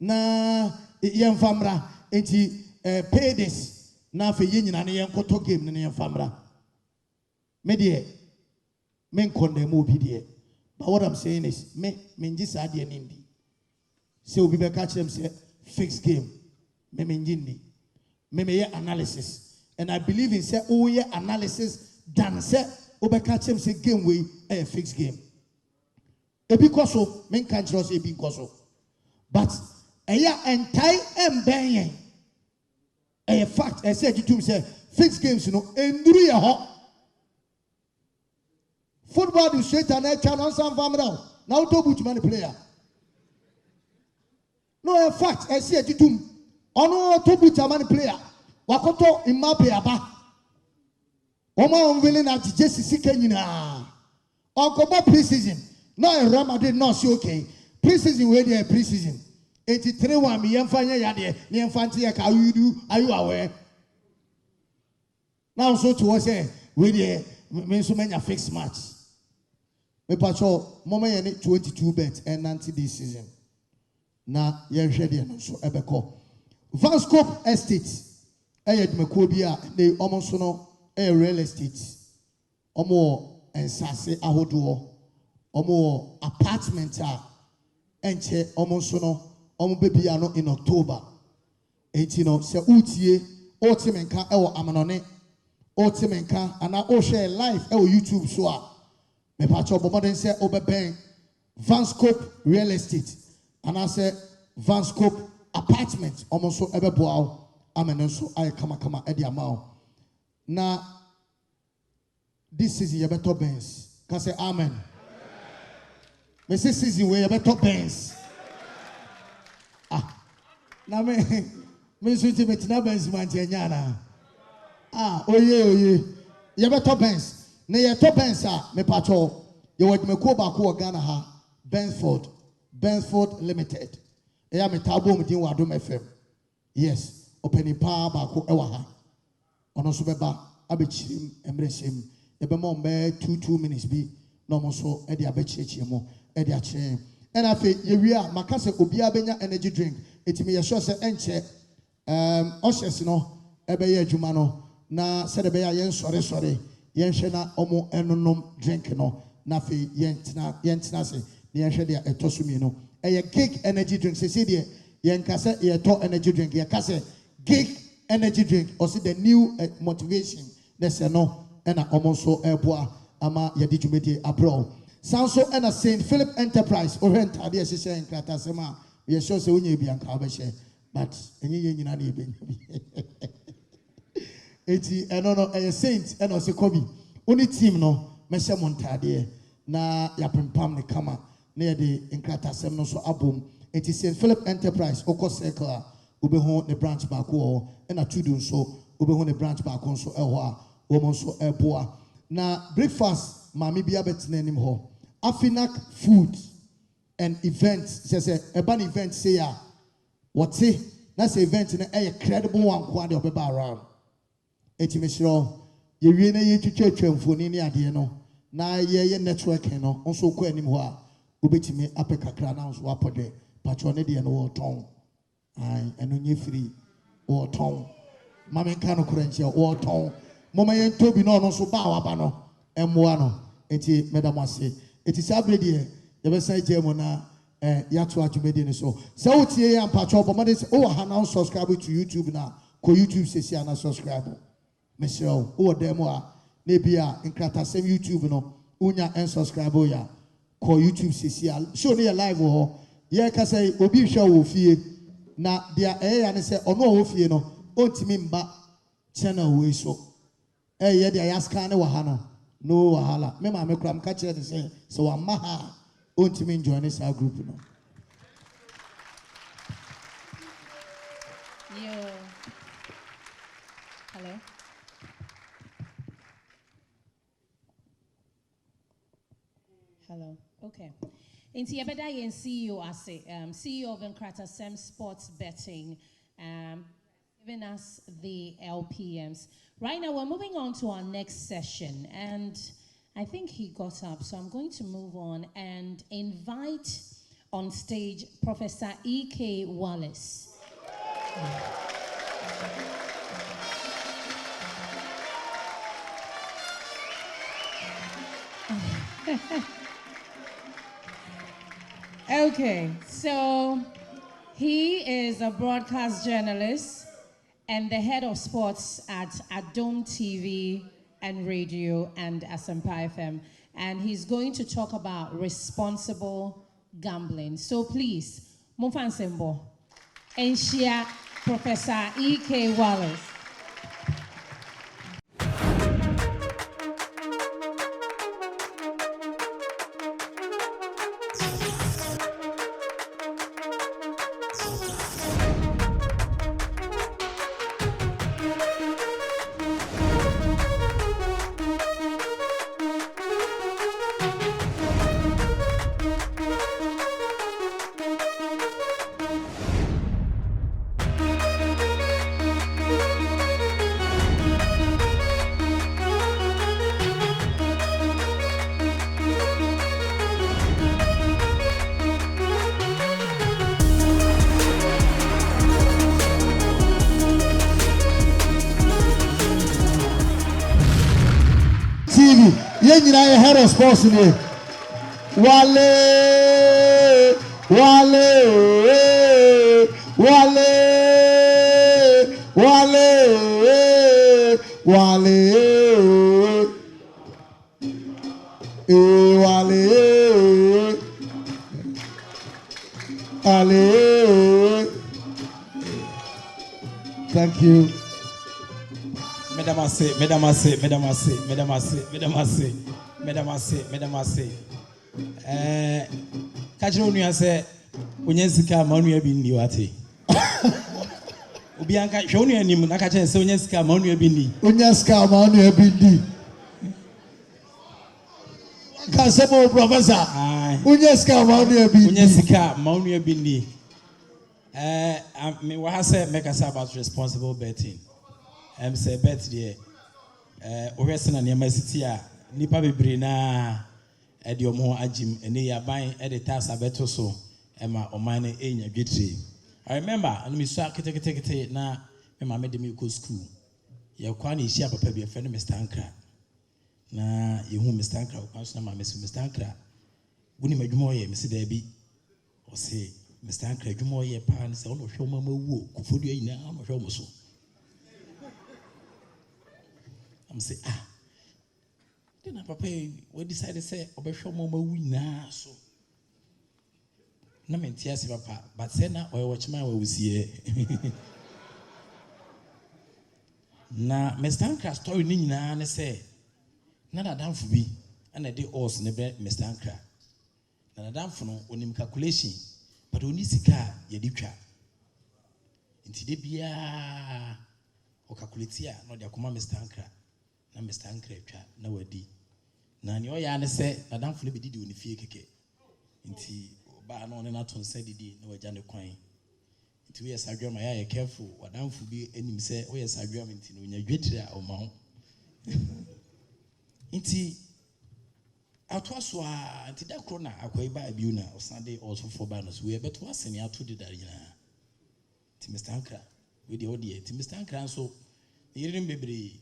na yen famra enti pay this na fe yen nyina ne yen koto game ne yen famra me de men condemn obi de but what I'm saying is me nji sa de nindi say obi be catch them say fixed game me nji ndi me analysis and I believe in say oh yeah analysis than say obi catch them say game we a fixed game e because so men can trust e because so but eya entai emben a fact I said you say fixed games you know enduru ye ho football is straight and I channel some family now to boot man player no a fact I said you ono to boot man player wakoto imape aba omo unveiling at Jesse sika nyina onkobo pre-season no a Real Madrid no see okay pre-season we dey pre-season 83-1 me yemfanya yade ne yemfanti ya ka are you aware now so to say we dey me so many fixed match me pacho mama ye 22 bet and anti this season na ye hwede no so ebeko Vanscope Estate dwumakuo bi a ne ɔmo nso no real estate ɔmo nsase ahodoɔ ɔmo apartment a ɛnkyɛ ɔmo nso no ɔmo bɛbi ano in October enti no sɛ utie ɔte menka ɛwɔ amanɔne ɔte menka ana ɔhwɛ live ɛwɔ YouTube so a mepakyɛ ɔbɔmɔden sɛ ɔbɛbɛn Vanscope real estate anaasɛ Vanscope apartment ɔmo nso ɛbɛboa wo amene nso ayɛ kamakama ɛde ama wo na this season yɛbɛtɔ Benz ka sɛ amen mese season wei yɛbɛtɔ Benz na me nso ti metina Benz mankyɛ nya na oye yɛbɛtɔ Benz na yɛtɔ Benz a mepakyɛ yɛwɔ dwumakuo baako wɔ Ghana ha Benford Limited ɛyɛ metabo mu din wɔ Adom FM yes ɔpɛni paa baako ɛwɔ ha ɔno nso bɛba abɛkyirim mmerɛhyɛm yɛbɛma ɔmbɛɛ 2 minutes bi na ɔmo nso ɛde abɛkyerɛkyerɛ mu ɛde akyerɛ ɛna afei yɛwie a maka sɛ obiara bɛnya energy drink ɛtumi yɛhyɛ sɛ ɛnkyɛ ɔhyɛs no ɛbɛyɛ adwuma no na sɛde bɛyɛ a yɛnsɔresɔre yɛnhwɛ na ɔmo ɛnonom drink no na afei yɛntena ase na yɛnhwɛ deɛ ɛtɔ so mmienu ɛyɛ gig energy drink sɛsɛ deɛ yɛnka sɛ yɛtɔ energy drink yɛka sɛ gig energy drink ɔsi the new motivation na sɛ no ɛna ɔmo nso ɛboa ama yɛde dwumadie abrɛw san so ɛna St. Philip Enterprise ɔhwɛ ntaade ɛhyehyɛ nkrataasɛm a yɛhyɛ sɛ wonya bi anka wobɛhyɛ but ɛnyɛ yɛn nyinaa na yɛbɛnya bi eti ɛno no ɛyɛ Saint ɛna ɔsi kɔbi oni team no mɛhyɛ mo ntaadeɛ na yɛapempam ne kama na yɛde nkrataasɛm no nso abom eti St. Philip Enterprise ɔkɔ circle a wobɛhu ne branch baako wɔ hɔ ɛna tudu nso wobɛhu ne branch baako nso ɛwɔ a wɔn nso ɛboa na breakfast maame bi abɛtena anim hɔ Afinac food and events sɛ ɛba ne event say a wɔte na sɛ event no ɛyɛ credible one kwa de ɔbɛba around eti mehyerɛ yɛwie na yɛtwitwa mfoni ne adeɛ no na yɛyɛ networking no nso kɔ anim hɔ a wobɛtumi apɛ kakra na nso apɔdwe patro ne deɛ no wɔtɔn ɛno nye free wɔtɔn maame nka no korɛ nkyɛ wɔtɔn mama yɛn tobi na ɔno nso ba waba no ɛmmoa no eti mɛda mo ase eti saa bere deɛ yɛbɛsan gye mu na yɛato adwumadi no so sɛ wotie yɛ mpatwɔ bɔmmɔden sɛ wowɔ ha na subscribe to YouTube na kɔ YouTube sesi ana subscribe mesrɛ wo wowɔ dan mu a na ebi a nkrataasɛm YouTube no wonya unsubscribe yɛ kɔ YouTube sesi a show no yɛ live wɔ hɔ yɛka sɛ obi hwɛ wɔ fie na deɛ ɛyɛ ya ne sɛ ɔno a wɔ fie no ɔntumi mba channel wei so ɛyɛ deɛ yɛascan ne wɔ ha no no wahala me maame kura mka kyerɛ ne sɛ sɛ wamma ha a ɔntumi enjoy ne saa group no Hello. Hello. Okay. Inti yebeda yen CEO ase, CEO of Nkrataasem Sports Betting, giving us the LPMs. Right now, we're moving on to our next session, and I think he got up, so I'm going to move on and invite on stage Professor E.K. Wallace. Okay, so he is a broadcast journalist and the head of sports at Adom TV and Radio and Asempa FM. And he's going to talk about responsible gambling. So please, Mufan Sembo, and share Professor E.K. Wallace. nyina yɛ head of sports ni. Wale. Thank you. Mesdames, Kachiro nu ase onyesika ma nu abi ni wate. Obi anka hwe nu anim na kache se onyesika ma nu abi ni. Onyesika ma nu abi ni. Ka se mo professor. Onyesika ma nu abi ni. Onyesika ma nu abi ni. Me wa say make us about responsible betting. Say bet there. Ohwese na niam city a nipa bebre na ede omo agim ene yaban ede tax abeto so ema oman na enya dwetire. I remember and me so kete na me mama de me go school. Ye kwa na isi papa bi efe no Mr. Ankrah. Na ye hu Mr. Ankrah kwa so na mama so Mr. Ankrah. Woni madwuma ye me se da bi. O se Mr. Ankrah dwuma ye pa na se ono hwe mama wuo kufodu ayina ono hwe mo so. I'm say then papa we decided say obehwe mama wu na so na mentia se papa but say na oy watchman we wusie na Mr. Ankrah story ni nyina na say na dadamfo bi na de us ne be Mr. Ankrah na dadamfo no onim calculation but oni sika ye di twa nti de bia o calculate a no de akoma Mr. Ankrah na Mr. Ankrah twa na wadi na ni oya ne se na danfo le bididi oni fie keke nti ba na one na ton se didi na waja ne kwan nti we sadwam ya ye careful wadanfo bi anim se we sadwam nti no nya dwetire a o ma ho nti atwaso a nti da kro na akwai ba bi una osande also for banos we beto aseni ato de dare nyina nti Mr. Ankrah we de odie nti Mr. Ankrah so yirim bebre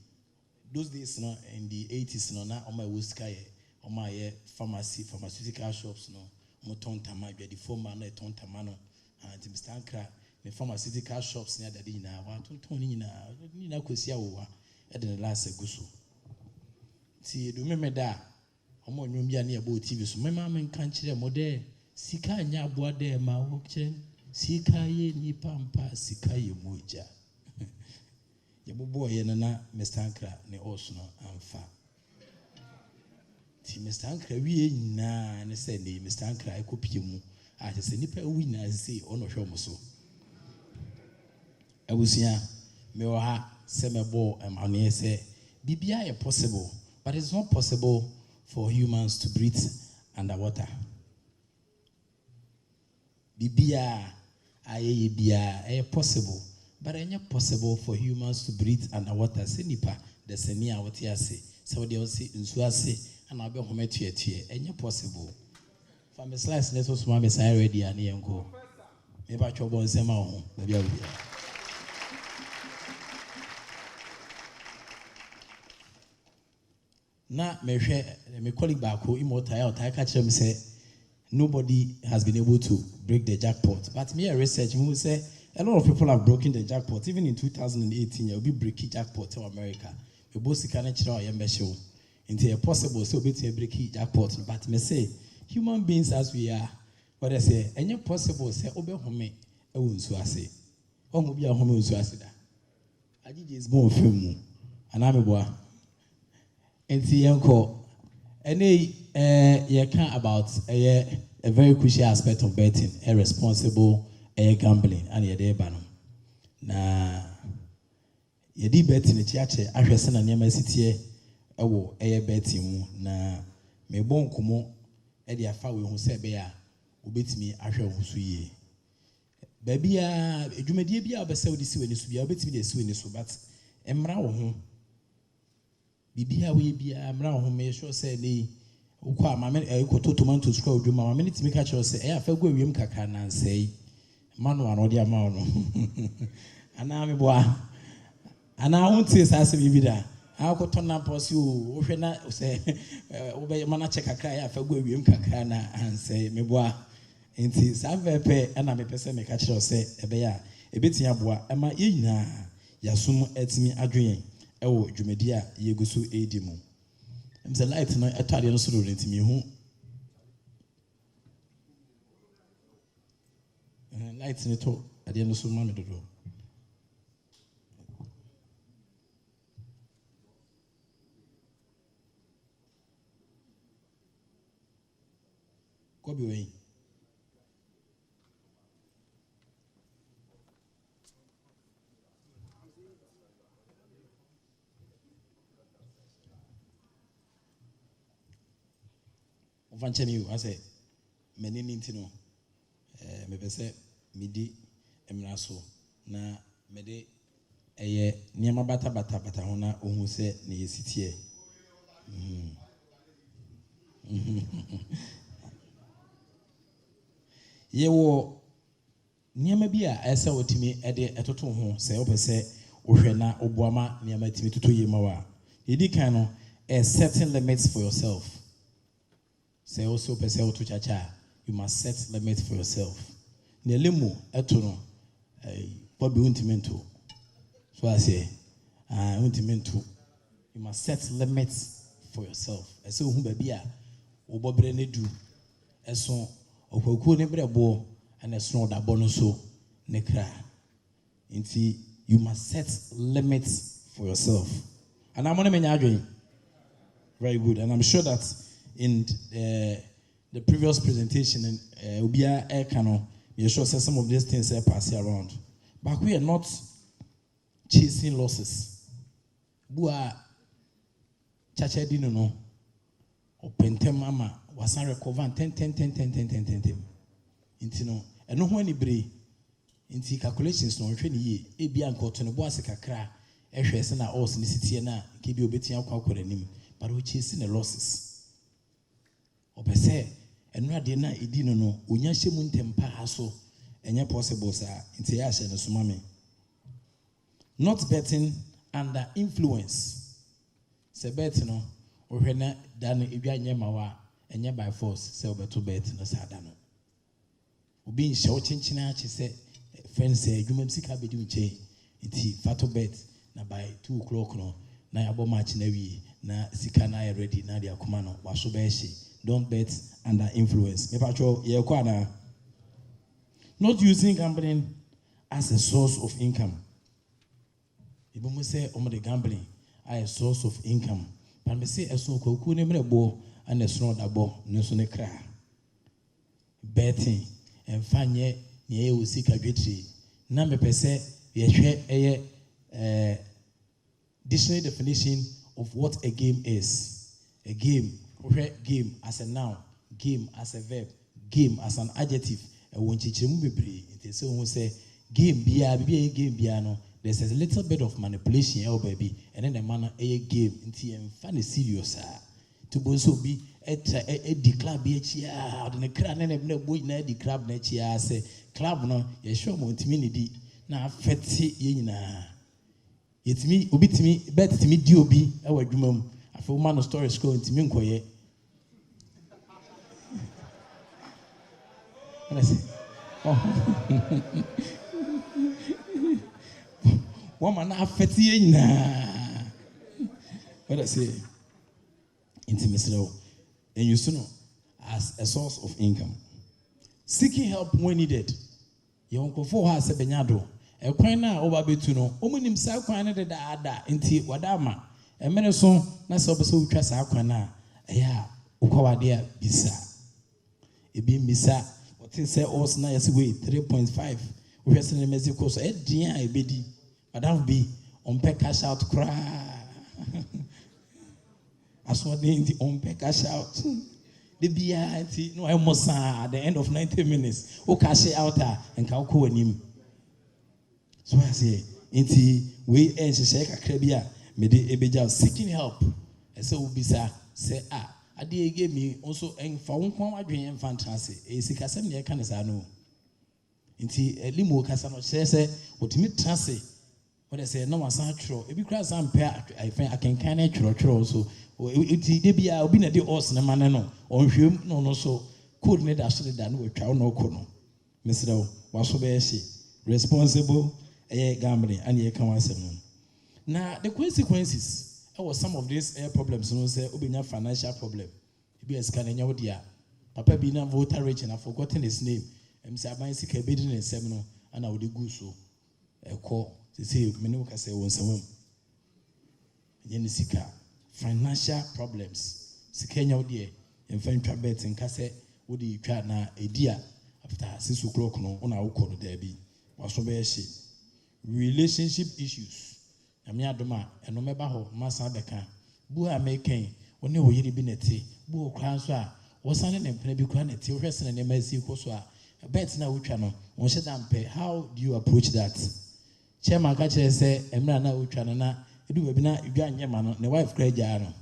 those days no in the 80s no na oma wosika ye oma ye pharmaceutical shops no mo tontama dwadi forma na tontama no anti Mr. Ankrah me pharmaceutical shops na dade nyina wa tonton nyina kosia wo e de last eguso ti do me da omo nwom bia na ye bo TV so me ma men kan kire mo de sika anya aboa de ma wo kire sika ye ni pampa sika ye moja Yabubo ye na Mr. Ankrah ne also no amfa. Ti Mr. Ankrah wie nyina ne se ne Mr. Ankrah ekopie mu a se nipa wi na se ono hwe mo so. Abusia me wo ha se mebo amane se bibia ye possible but it's not possible for humans to breathe underwater. Bibia aye bia possible but it's not possible for humans to breathe underwater. Se nipa the senia what you say. So they will say nsu ase and I'll be home to it's not possible. From the slice let us mama say ready and here go. Maybe I trouble and say my home. Maybe I will be. Na me colleague back who immortal I catch him say nobody has been able to break the jackpot. But me a research who say a lot of people have broken the jackpot. Even in 2018, you'll be breaking jackpot in America. We both can actually show. It's possible so be to break jackpot. But me say human beings as we are, what I say, and you possible say obe home e wonsu ase. O mo bia home wonsu ase da. Agiji is more film and I'm boy. Enti yanko ene you can about a very crucial aspect of betting, a responsible gambling and ye dey ba no na ye di bet ni chiache ahwese na niam asitie ewo betting mu na me bon komo e dey afa we hu se be ya obetimi ahwe hu so yie ba bia edwumadie bia obese odi si we ni so bia obetimi dey si we ni so but emra wo ho bibia we bia emra wo ho me sure say ni ukwa mama ekoto tomato scroll dwuma mama ni timi ka che say e afa go awiem kaka na nsei Manu and Odia Mano. And I'm a boy. And I won't say Sassy Vida. How could turn up was you? Say, obey mana check a cry. I forgot you and say, me boy. Inti Savepe and I'm a person make a say, a bear, a bit yabwa, and my ina Yasum etimi adwin. Ewo dwumedia yegusu edimu. Mse light no atade no soro ntimi hu. Light ni to ade no so ma me dodo. Ko bi we. Vanchemi, I say, many nintino, me pese, midi, emraso, na mede, niama bata hona, se ni sitie. Yewo, niama bia, esa otimi, ede, etoto ho, se opese, na obuama, niama timi tutu yemawa. Yedi kano, setting limits for yourself. Say also person to chacha, you must set limits for yourself. Nelemo etono, Bobby untimento. So I say, untimento. You must set limits for yourself. I say who baby o Bobby ne do. Eson okwaku ne brebo and eson da bonuso nekra. Inti you must set limits for yourself. And I'm gonna mention very good, and I'm sure that in the previous presentation, and Ubia Ekano, you sure said some of these things are passing around. But we are not chasing losses. Bua Chacha didn't know. Or Pentem Mama was not recovering 10. Intino, and no one ibre. Inti calculations no training ye, Ebian cotton, Boas Accra, Eshes and our city na, keep you betting out but we're chasing the losses. Opese enra de na edino no onya hyemu ntempa aso enye possible sa nti ya hye no soma me not betting under influence se bet no ohwe na da no edwa nye mawa enye by force se obeto bet no sa da no obi nhye o chenchina ache se friends say adwuma sika bedi nche nti fato bet na by 2 o'clock no na yabo match na wi na sika na ready na dia akoma no waso be hye. Don't bet under influence. Not using gambling as a source of income. If we say the gambling as a source of income, but we say a so called and a snort abo no sonekra. Betting and fanye ye will seek a great number per se, a dictionary definition of what a game is. A game. Game as a noun, game as a verb, game as an adjective. And when chichemu bebre, it is so who say game be a game piano. There's a little bit of manipulation, oh baby, and then the man a game into and funny serious. To boso be a declare be a chia, and a cran and a boy na the club nature say club no, ye show montimini na fetty yina. It's me, ubit me, bet to me, diobi, our jumum. I feel man of story school into Minkoye. And I say, woman, I fetty na. What I say, intimacy, and you know, as a source of income. Seeking help when needed. Your uncle for her sebenado. A quina over betuno, omunim sa quina de ada, inti wadama. A menason, na so trust our quina. Ya, Ukawadia bisa. It be missa. What is say also nice way 3.5. We have seen a message course. Dia a bedi. Madam be on pay cash out cry. As what they on pay cash out. The BIT no almost at the end of 90 minutes. O cash out and calco and him. So I say, inti we and shake a crabia, made a beja seeking help. And so be say I did give me also and found one dream fantasy. A sick as some can as I know. Inti a limo casano says what me transit What I say, no one's not true. If you cross some pair, I think I can kind of true. So it be a been a day or some man or him, no, so could not actually done with cow no corner. Mr. Was responsible gambling and ye can answer. Now, the consequences was some of these problems, no say, Obinia financial problem. It be a scanning your dear. Papa being a voter rich and I've forgotten his name. I'm saying, I'm sick a bidding in seminal and I would do so. A call. They say, Menuka say, once a woman. Yenisika, financial problems. Sikenya, dear, and find trabets and cassette, would you try now a dear after 6 o'clock no on our call there be. Was so relationship issues. Amiadoma, and no matter how, Massa Beca, Bua making, when you were binety, Bua Kranswa, was an and Penny Quanity, wrestling and MSC Koswa. A bet now, channel, on Shadampe. How do you approach that? Chairman Catcher say, Emra na Uchanana, you do webinar, you got your man, the wife cried Jano.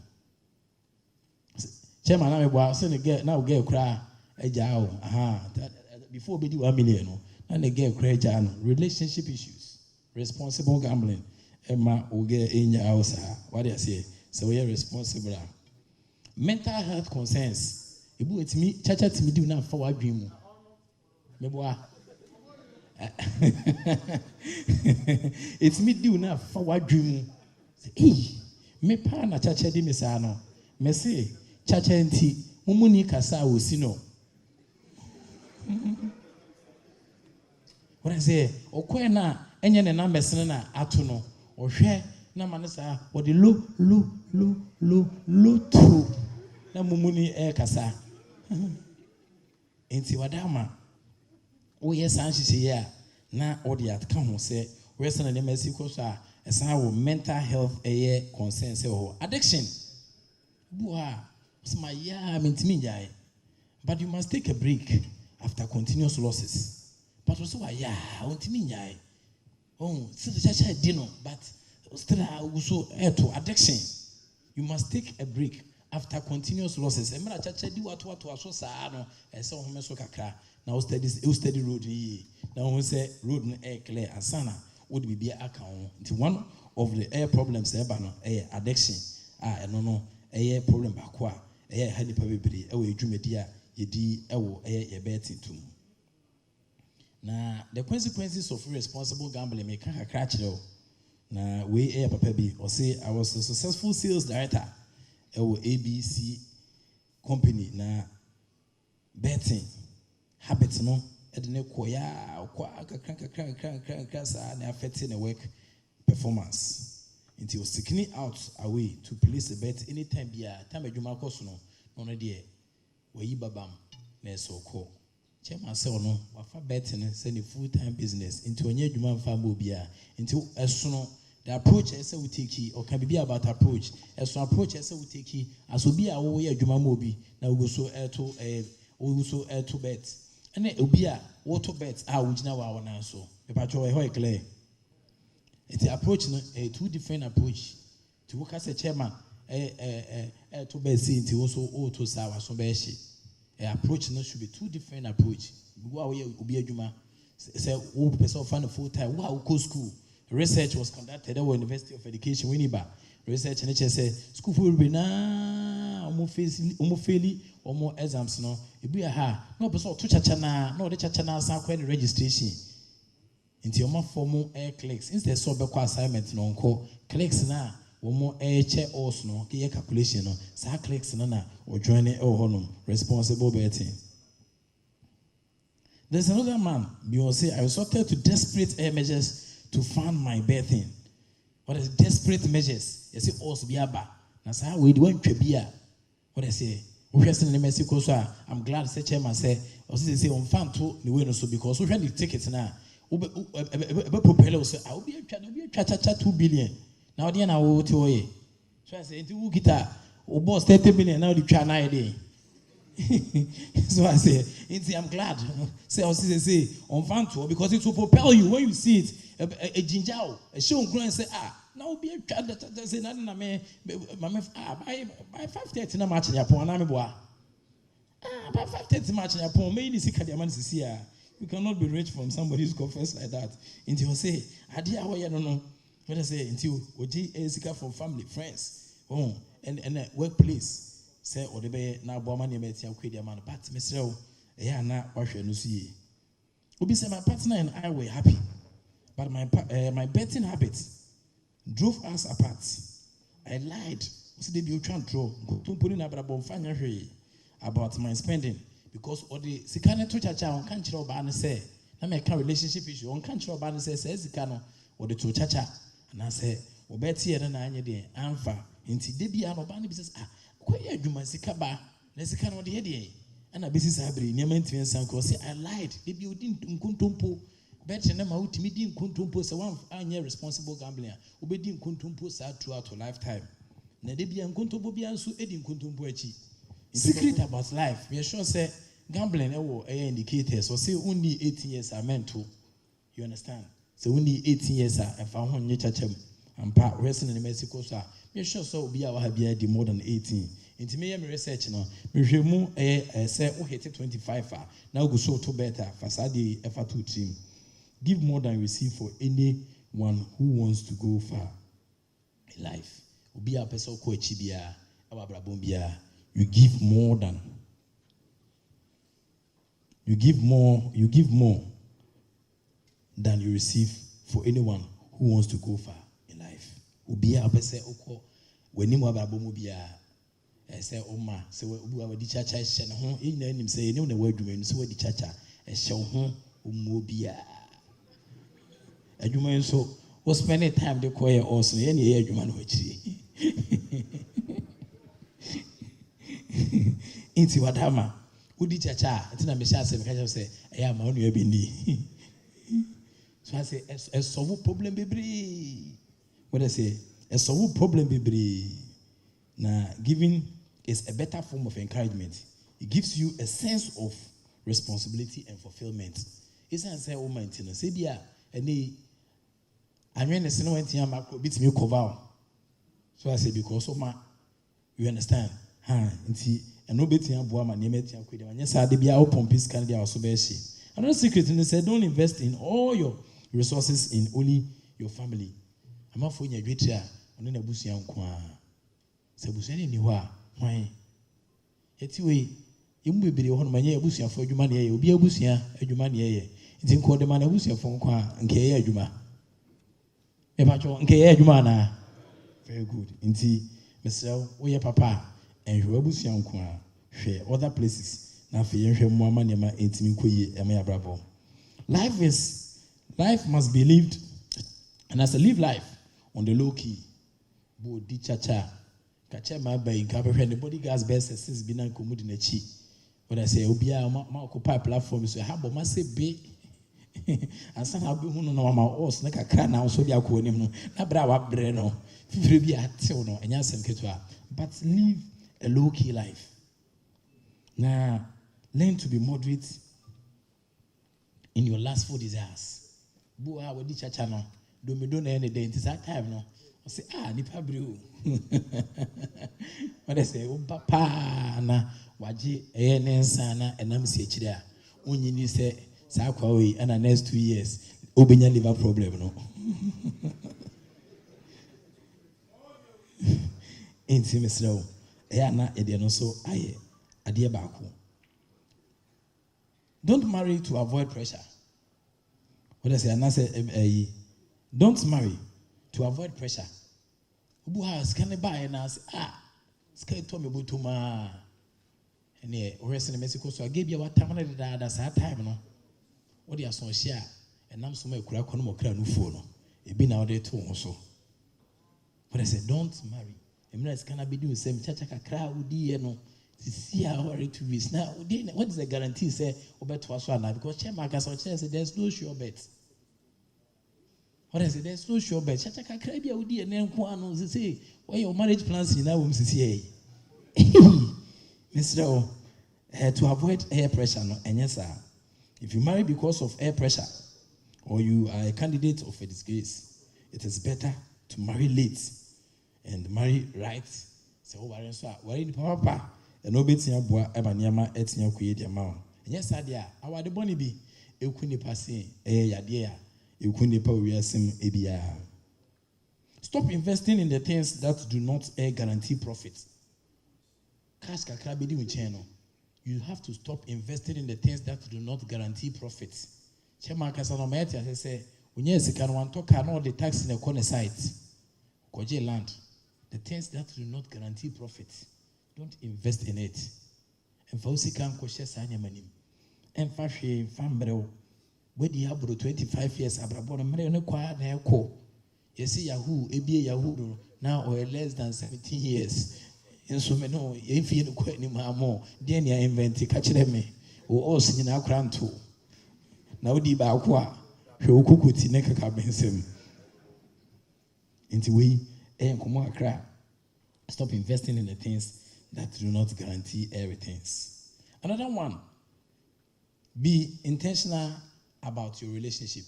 Chairman, I was send a girl now girl cry a jow, before we do 1 million, and a girl cry Jano. Relationship issues, responsible gambling, Emma will get in your house. What do you say? So we are responsible. Mental health concerns. If it's me, Chacha to me do not forward dream. It's me do now forward dream. Hey, me pa na chacha di misano. Me say chacha enti mumuni kasa osino. What I say? Okwe na enye ne na mesene na atono. Ohwe na manesa o de lo to na mumuni kasa. Enti wadama. Oh yes, and she say yeah. Now all the come say we're sending them a sequence. As our mental health concerns addiction. Boah, my yeah, but you must take a break after continuous losses. But also yeah, oh, still the dinner, but still also to addiction. You must take a break after continuous losses. And when chacha do what was so sad, I saw him so kakra. Now steady road ye. Now we say road no air clear and sana would be account. One of the air problems air addiction. No air problem bakwa. Air honey pabibri, air jumedia, ye air betting too. Now the consequences of irresponsible gambling make a crash though. Now we air papabi or say I was a successful sales director. ABC company na betting habits no edne koya na affecting the work performance until sticking out away to place a bet anytime bia time adwuma koso no de we babam na so ko chairman say no wafa betting say full time business into onye adwuma mfa mo bia into esono. The approach I say we take or can be about approach. As so approach I say we take as will be our way Juma Mobi. Now we go so air to bet. And it will be a auto bet which now our answer. The patrol a clear. It's the approach a two different approach. To work as a chairman to bet into also auto sour so beshi. A approach should be two different approach. Go away will be a Juma. Say who person find a full time, wow, go school. Research was conducted at the University of Education, UNIMAC. Research and say school will be now more exams. No, it be a ha. No, but so to chachana, no, the chachana sound registration. Into your more formal air clicks. Instead, so be assignment no call clicks na one more air chair also no key calculation no. Sa clicks na or joining honum responsible betting. There's another man. Beyonce, I resorted to desperate air measures to fund my betting. What is desperate measures? You see, also be aba. Now, sir, we went to be a. What I say? We have seen the Mexico, so I'm glad to say, chairman say, or say on fan to the window, so because we have the tickets now. Propeller say, I will be a 2 billion. Now, the end I will tell you. So I say, into guitar, or boss 30 million, now the China idea. So I say, I'm glad. Say, I say, on fan tour because it will propel you when you see it. A ginger, a show and say, now be a child that say, nothing. By 5:30 na match in your phone. I'm by 5:30 match in your phone. Maybe see Kadiaman here. You cannot be rich from somebody who's confessed like that. And you say, I don't know. What I say until oji esika from family, friends, and workplace. Say or the be na bo man yemeti akwedi man, but mesrel na wahwe no see. Obi say my partner and I were happy, but my betting habits drove us apart. I lied. So they be trying to draw. About my spending because all the sikana to chacha on can't show ban say. Na me can relationship issue on can't show ban say says sikano or the to chacha and I say obeti and na anye de amfa inti debi an obani business kwaya adwuma sikaba na sikano de de and a business abri nyama ntwen san ko say I lied debi odin nkuntompo bet na ma utimi din nkuntompo say one anye responsible gambling obedi nkuntompo sa throughout your lifetime na debi nkuntompo bia nso edi nkuntompo achi. Secret about life. We are sure say gambling indicators. So say only 18 years are meant to. You understand? So only 18 years are if I want you to and part wrestling in Mexico. So we are sure so be our happy more than 18. Into me research now. We remove say who hit 25 now go so to better facade F2 team. Give more than receive for anyone who wants to go far in life. Ubi a person ko chibia ababrabombia. You give more than than you receive for anyone who wants to go far in life. Ubia opese oko weni mo ababo mo bia say oma say obu awadi chacha hye na ho ina nim say eni na wadwuma ni say wadi chacha hye ho omo bia adwuma nso we spend time dey call your also ye na ye adwuma na wachiri inti wadama udi chacha ntina me sha se me ka say eya ma onu abindi so I say a solve problem bebre what I say a solve problem bebre na giving is a better form of encouragement. It gives you a sense of responsibility and fulfillment. It's an say o maintenance say bia ene anwen se no wantia macro bit me cover so I say because of my you understand nti and no betia boa ma ne metia kwede anya sa de bia open peace can dia so be hye. Another secret in say don't invest in all your resources in only your family. Amafo nya dwetri a ono na busua nko a. Se busua ni ho a hwan. Eti we yemu bebere ho no manya busua fo adwuma ne ye obi abusua adwuma ne ye. Nti nko de ma na busua fo nko a nke ye adwuma. E ba cho nke ye adwuma na. Very good. Nti mesel wo ye papa and you abusua nko a hwe other places. Na fe yenhwe mo ama ne ma entimi koyi e ma brabo. Life must be lived, and as I live life on the low key, bo di chacha, kacha ma ba in kabe hwe the bodyguards best since bi na komudi na chi. What I say obia ma occupy platform so ha bo ma se be ansa na bi hu no ma os na kakra na so dia ko anim no na bra wa bre no fifire bi atew no enya asem ketwa, but live a low key life. Now learn to be moderate in your lustful desires. Boa wadi chacha no do me do na any day into that time no I say nipa brio what I say o papa na waje eye ne nsa na enam si akire a onyi ni say sa kwa we and next 2 years obenya liver problem no enti mesrew na ede no so aye ade ba ko. Don't marry to avoid pressure. What I say, and I say, don't marry to avoid pressure. Ubu has can I buy and I say, sky told me about ma. And yeah, rest in Mexico, so I gave you what time that's our time, no. What you are so share, and I'm so much crack on more crown phone. It been out there too also. But I said, don't marry. I mean, can I be doing same chachaka crowd, you know. See how worried to be now. What is the guarantee? Say, bet to us now because Chairman said there's no sure bet. What I say, there's no sure bet. Chachaka crabby, I would and then one say, why your marriage plans in now, Mrs. Mr. To avoid air pressure, no, and yes, sir. If you marry because of air pressure or you are a candidate of a disgrace, it is better to marry late and marry right. So, why in papa? And no betia boa ebaniama etia koye dia ma. Enye sadia awade boni bi ekuni pase yade a ekuni pa wiasem ebia. Stop investing in the things that do not guarantee profit. Cash kakra bedi uncheno. You have to stop investing in the things that do not guarantee profit. Chairman Kasanomatia say, when you can one talk all the tax in the corner site, Koje land, the things that do not guarantee profit, don't invest in it. And Fauci can question Sanya Manim. And Fashi, Fambrel, where the Abro 25 years, Abrabon, Marion acquired their co. You see Yahoo, ABA Yahoo, now or less than 17 years. And so, no, if you don't quite more, then you invent a catch them, or also in Accra too. Now, the Bakwa, who could see Nekaka Bensem. Into we, and Accra. Stop investing in the things that do not guarantee everything. Another one, be intentional about your relationship.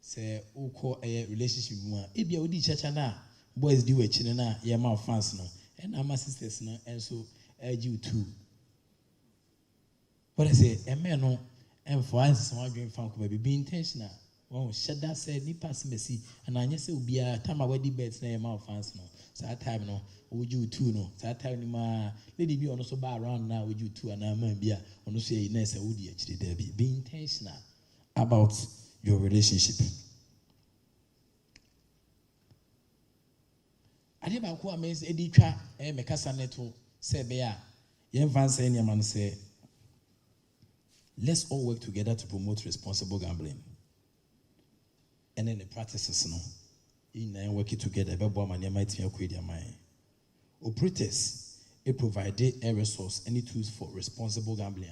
Say, call a relationship one. If you do church na boys do it, na your mouth fans no, and our sisters no, and so urge you too. What I say, a man no, and for instance, someone doing fun could be intentional. Oh, shut that said, ni pass messy, and I just will be a time I wedding beds na your mouth fans no. So that time no, would you too no? So that time ma lady be on so bar around now with you too, and I might be on the say Eunice would actually there be intentional about your relationship. Adiba ko amazed editwa mekasa neto say be a yemfa say nyama no say let's all work together to promote responsible gambling. And then the practices no in working together be bo amane might me akwa dia man. Operators it provided a resource any tools for responsible gambling.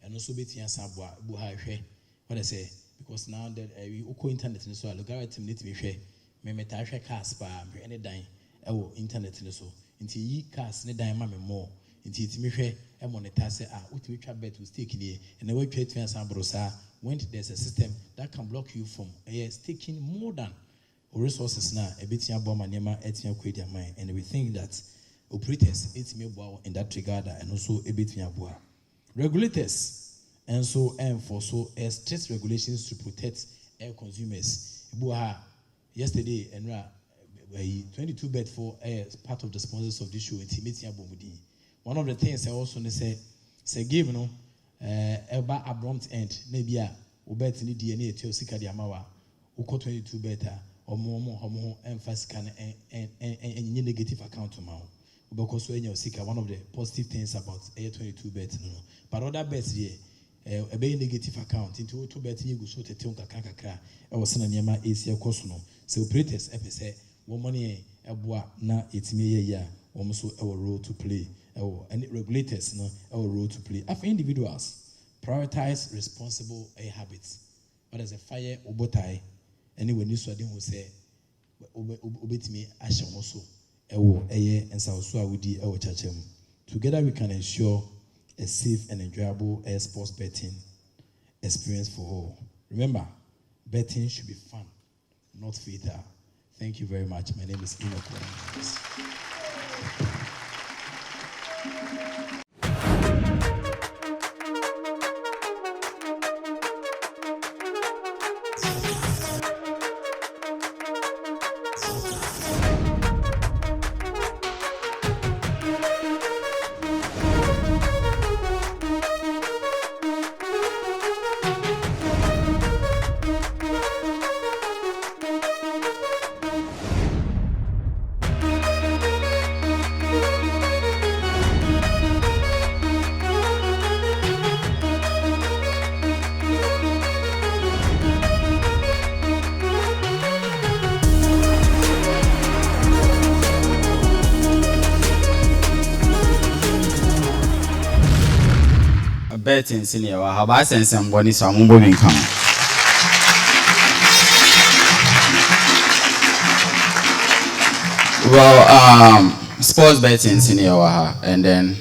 And also betia sabwa bu ha hwe what I say because now that we go internet so algorithm need to be hwe me meta hwe cars pa any dan ewo internet so nti yi cars ne dan ma me more nti itimi hwe e monitor say utimi twa bet with stake nie and we twa twa sabro sa when there's a system that can block you from staking more than resources na e betia bo manema etia kwedi amai and we think that operators itimi bo in that regard and also e betia bo regulators and so enforce so strict regulations to protect consumers. Yesterday, Ankrah 22 bet for part of the sponsors of this show. One of the things I also say give no about abrupt end. Maybe a bet ni DNA to sika di amawa. Uko 22 better or more emphasis can and negative account amount. Because when you sika one of the positive things about 22 bet no. But other bets here. A very negative account into 2 bet you go so te unka kakra e wo sena niema esi ekoso no so operators say wo money eboa na etime ye ya wo so e role to play and regulators no role to play af individuals prioritize responsible habits. What is a fire obotai any when you so dey who say obetime ahye wo so ensa so awudi e wo chachem. Together we can ensure a safe and enjoyable sports betting experience for all. Remember, betting should be fun, not fatal. Thank you very much. My name is Eunice. Betting senior, how about sense and body some moving come. Well, sports betting senior, and then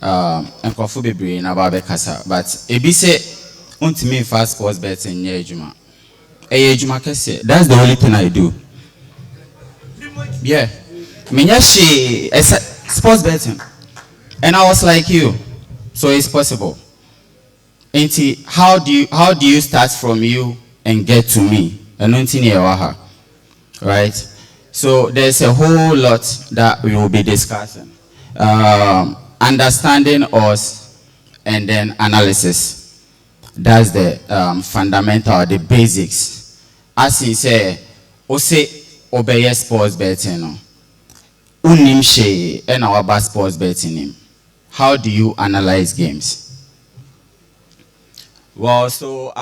Ankrah be brain about the casa, but ebi say me fast sports betting near Juma. Juma kese, that's the only thing I do. Yeah, she sports betting, and I was like you, so it's possible. Auntie, how do you start from you and get to me? And right? So there's a whole lot that we will be discussing. Understanding us and then analysis. That's the fundamental, the basics. As he say, obey sports betting. Unim she and our bad sports betting. How do you analyze games? Well, so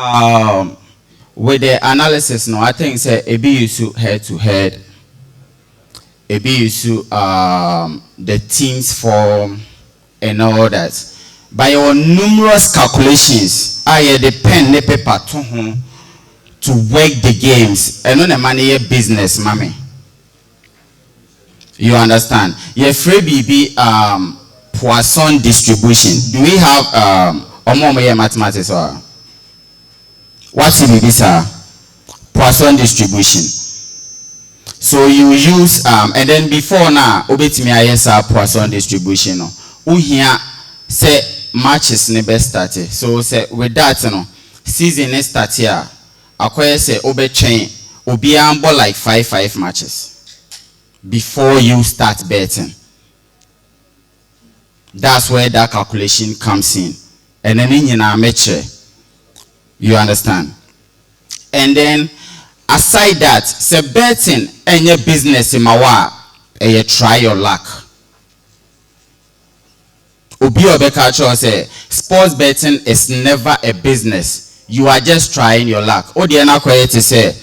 with the analysis, I think say a be issue head to head. A be issue the teams form and all that. By your numerous calculations, I depend the paper to work the games and on the money business, mommy. You understand? Your free BB Poisson distribution. Do we have mathematics or what's it BB, sir? Poisson distribution. So you use and then before now obet me yes Poisson distribution. Here say matches never started. So say with that season is start here. Acquire say obet chain obi ambo like 5 matches before you start betting. That's where that calculation comes in. And then in our measure, you understand? And then aside that, say betting any business in Mawa, you try your luck. Obi Obeka say sports betting is never a business. You are just trying your luck. Oh, the other to say,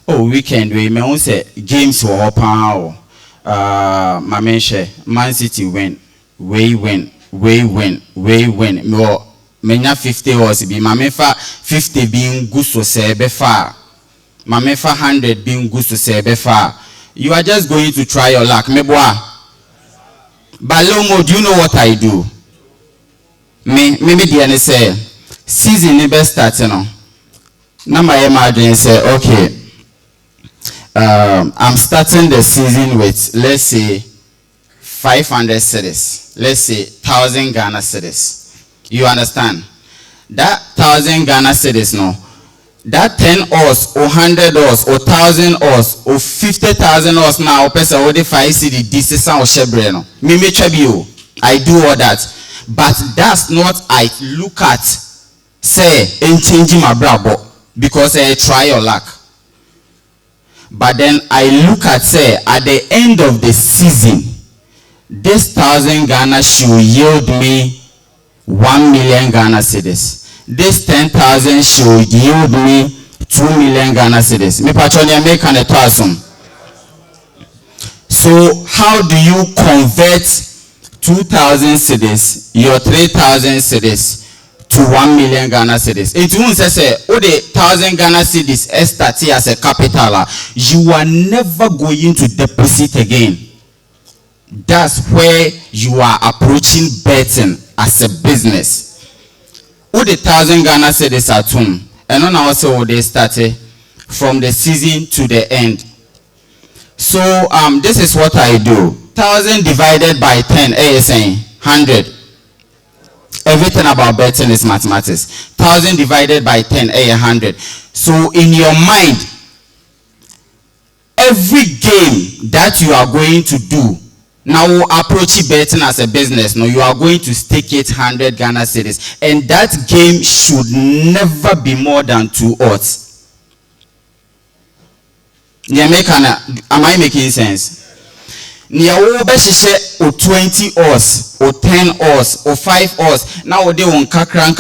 oh, weekend we may say games will open. Man City win, we win. Menya 50 was be mamefa 50 being good so say befa. Mamefa 100 being good so say befa. You are just going to try your luck. Meboa. Balomo, do you know what I do? Maybe the say season never starts, Now my imagine say, okay. I'm starting the season with, let's say, 500 cedis. Let's say 1,000 Ghana cedis. You understand? That 1,000 Ghana cedis, that 10 us, or 100 us, or 1,000 us, or 50,000 us now, person already 5 cedi, this is our shebreno. I do all that. But that's not I look at, say, in changing my brabo, because I try your luck. But then I look at, say, at the end of the season, this 1,000 Ghana should yield me 1 million Ghana cedis. This 10,000 should yield me 2 million Ghana cedis. Me patronia make an etwasum. So how do you convert 2,000 cedis, your 3,000 cedis, to 1 million Ghana cedis? It won't say, oh, the 1,000 Ghana cedis start as a capital. You are never going to deposit again. That's where you are approaching betting as a business. Oh, the 1,000 Ghana cedis at home. And then also they started from the season to the end. So this is what I do. 1,000 divided by 10, saying 100. Everything about betting is mathematics. 1,000 divided by 10, 100. So in your mind, every game that you are going to do, now approach betting as a business, you are going to stake it 100 Ghana cedis. And that game should never be more than 2 odds. Am I making sense? Nia wo be hye o 20 odds or 10 odds or 5 odds now they won kakran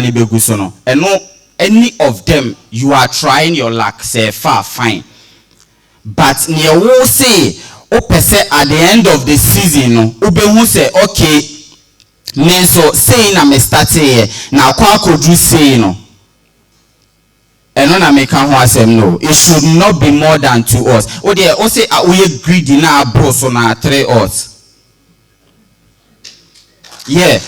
ni begu so no and no any of them you are trying your luck say far fine, but nia wo say o pese at the end of the season no ubehu say okay me so say na me start here na kwa akodu say no. And when I make no, it should not be more than 2 odds. Oh, dear, say we greedy now, bro, so now 3 odds. Yeah.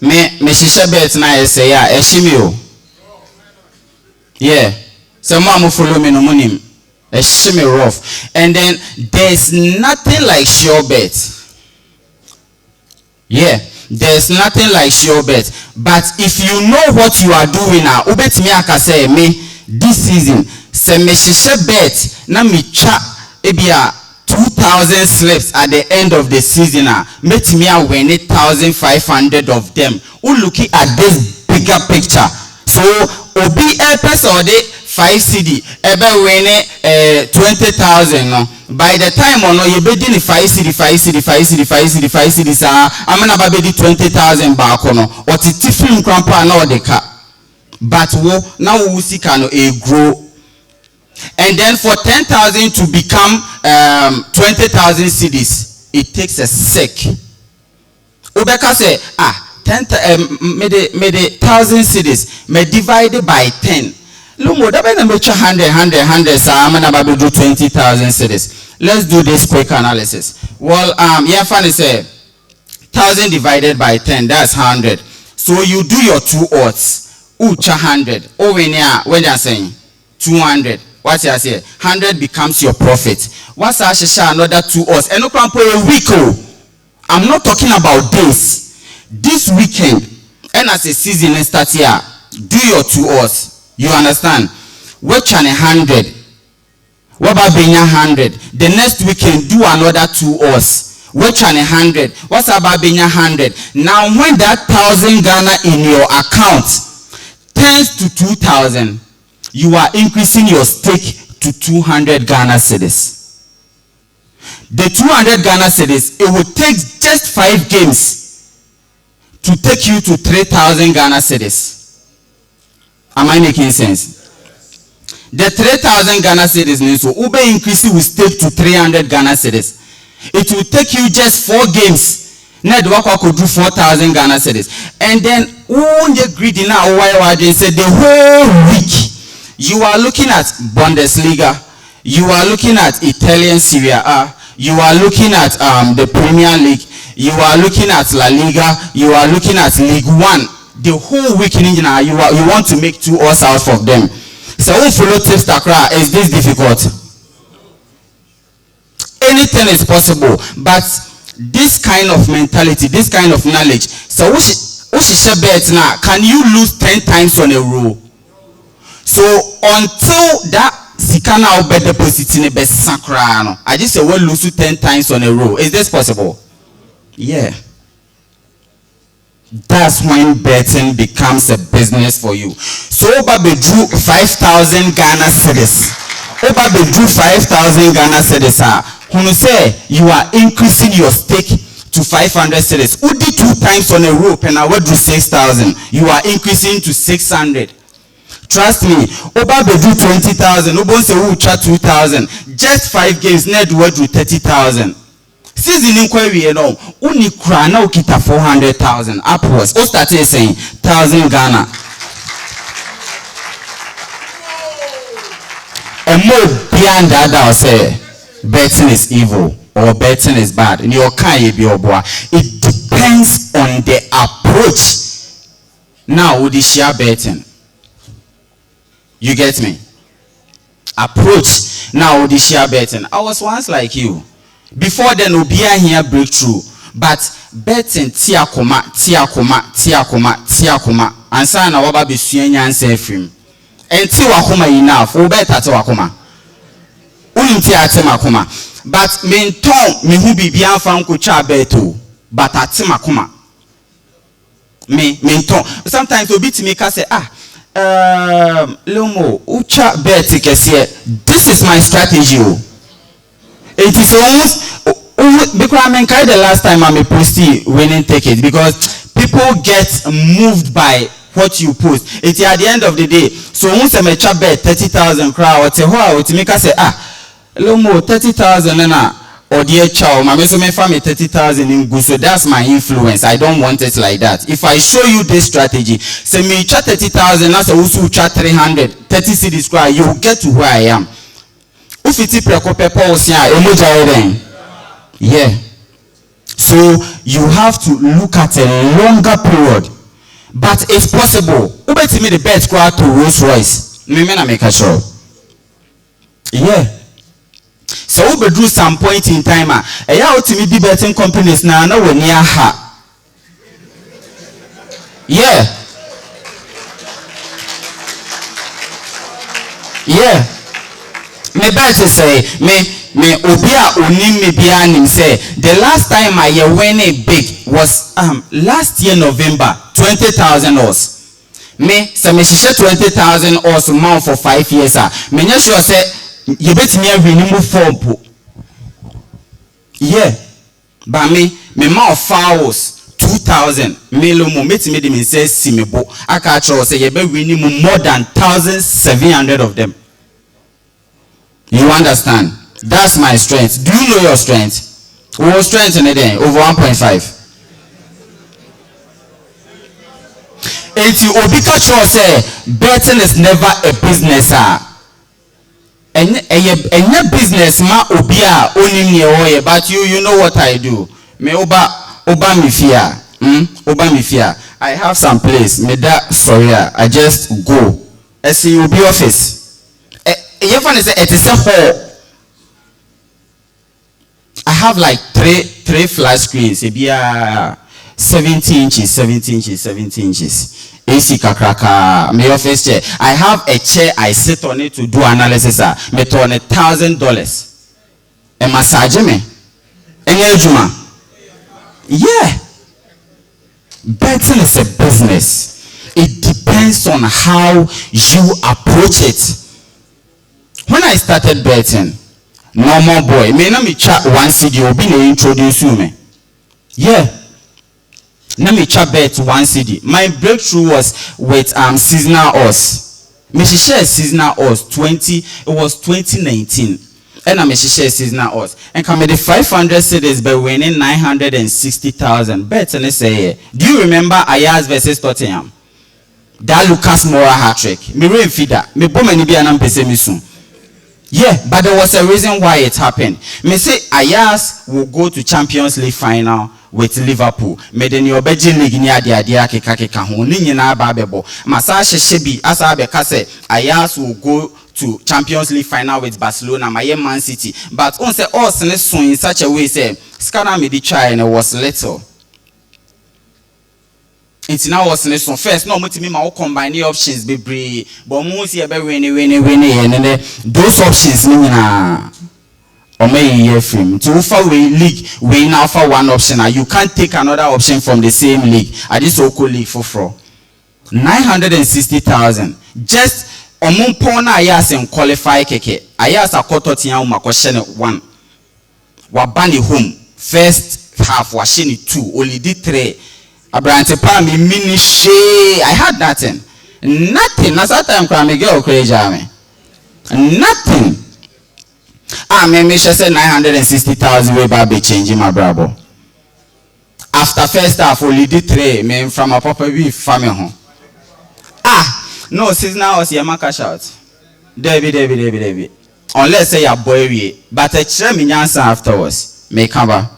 Me shisha bet na say ya eshimio. Yeah. So mama follow me no money. Eshimi rough. And then there's nothing like sure bet. Yeah. There's nothing like sure bet. But if you know what you are doing now, ubet me aka say me this season se me hyehyɛ bet na me twa ebia 2,000 slips at the end of the season metimi a win 1,500 of them. We looking at this bigger picture. So obi person or the 5 CD ebe win 20,000 no. By the time no you be doing 5 CD amena ba be di 20,000 back no or titifim krampa na odeka. But wo now we see can grow. And then for 10,000 to become 20,000 CDs, it takes a sec. Ubeka say, 10 made 1,000 CDs, may divided by 10. Lumo, that be make 100, so I'm gonna do 20,000 CDs. Let's do this quick analysis. Well, yeah, funny say 1,000 divided by 10, that's 100. So you do your 2 odds. Ucha 100. Oh, when you're saying 200. What you say? 100 becomes your profit. What's another 2 odds? And look, a week. I'm not talking about this. This weekend, and as a season starts here, do your 2 odds. You understand? Which an 100? What about being 100? The next weekend, do another 2 odds. Which an 100? What's about being 100? Now, when that 1,000 Ghana in your account turns to 2,000. You are increasing your stake to 200 Ghana cedis. The 200 Ghana cedis, it will take just 5 games to take you to 3,000 Ghana cedis. Am I making sense? The 3,000 Ghana cedis means so Uber increasing will stake to 300 Ghana cedis. It will take you just 4 games. Ned Wako could do 4,000 Ghana cedis. And then, greedy now, why they said the whole week. You are looking at Bundesliga, you are looking at Italian Serie A, you are looking at the Premier League, you are looking at La Liga, you are looking at League 1. The whole week in India, you want to make 2 odds out of them. So if you follow tips Accra, is this difficult? Anything is possible, but this kind of mentality, this kind of knowledge. So can you lose 10 times on a row? So until that Sikana will bet deposit in a best sacrano, I just say we'll lose 10 times on a row. Is this possible? Yeah. That's when betting becomes a business for you. So Obabe drew 5,000 Ghana cedis. Obabe drew 5,000 Ghana cedis. When you say you are increasing your stake to 500 cedis, Udi 2 times on a row, and I will do 6,000. You are increasing to 600. Trust me, Obabe do 20,000, Obon say who chat 2,000. Just 5 games, Ned will do 30,000. Season inquiry, you know, Unikra now kita 400,000 upwards. O started saying 1,000 Ghana. And more beyond that, I'll say betting is evil or betting is bad. In your it depends on the approach. Now, would you share betting? You get me? Approach. Now the share betting. I was once like you. Before then, Obia here breakthrough. But betting tia koma. And so na waba be suenya and film. And tiwa koma enough. Obeta tiwa koma. Untia tema koma. But men ton me hu bibian fan kucha beto. But atima koma. Me ton. Sometimes obiti me ka say Lomo, ucha bet this is my strategy. It is almost because I mean the last time I'm a postie winning ticket because people get moved by what you post. It's at the end of the day. So once I chat bet 30,000 crowd, or say wow, to make us say Lomo 30,000 and or dear child, my so family 30,000 in good. So that's my influence. I don't want it like that. If I show you this strategy, say me chat 30,000, that's also chat 300, 30 cities cry, you get to where I am. If it's yeah. So you have to look at a longer period. But it's possible. Who bet me the bet cry to Rolls Royce? Me make a show. Yeah. So we do some point in time. Yeah, ultimately betting companies now we're near her. Yeah. Yeah. Me better say me obia onim me bia nim say the last time I win it big was last year November 20,000 Aus. Me say me share 20,000 Aus month for 5 years me nya sure say you bet me renew form po. Yeah. But me ma fouls 2,000 melo mo metimi de me say simebo aka cho say you be renew more than 1,700 of them. You understand? That's my strength. Do you know your strength? What strength in it then? Over 1.5. If you obika sure say betting is never a business. And your business ma obia only me oye, but you know what I do. Me oba mi fear. Oba mi fear. I have some place. Me that sorry, I just go. I see you be office. It is a hall. I have like three flat screens. It be 70 inches, 70 inches, 70 inches. AC kakraka. My office chair. I have a chair. I sit on it to do analysis. Me turn $1,000. A massage me. Juma. Yeah. Betting is a business. It depends on how you approach it. When I started betting, normal boy, me na me chat one CD, obi na introduce me. Yeah. Na me chat bet one CD. My breakthrough was with seasonal odds. Me share seasonal odds 2019. And I me share seasonal odds. And come the 500 cities by winning 960,000 bets and they say, do you remember Ayaz versus Tottenham? That Lucas Moura hat trick. Me rain feeder. Me bomb any be an pese me soon. Yeah, but there was a reason why it happened. Me say Ayaz will go to Champions League final with Liverpool. Maiden your Belgian league ni adia keka ho ni nyina ba bebo. Masa shebi asa be ka say Ayaz will go to Champions League final with Barcelona, Man City. But on say all so in such a way say scanner me the try and it was little. It's now was so first no mutimi ma combine the options be brave but mo see be win and those options ni na o may hear from to offer we league we now for one option and you can't take another option from the same league at this local league for 960,000 just omon pon na Ayaz en qualify keke Ayaz akototia o makohye ne 1 wa ban home first half wa she ne 2 only did 3 Abrante pa me mini she I had nothing. As that time cry me girl crazy me. Nothing. Me say 960,000 way back be changing my brabo. After first half only did 3 me from a papa we family home. No seasonal was your cash out. Debbie. Unless say your boy we but a chere me nyansa afterwards. Me cover.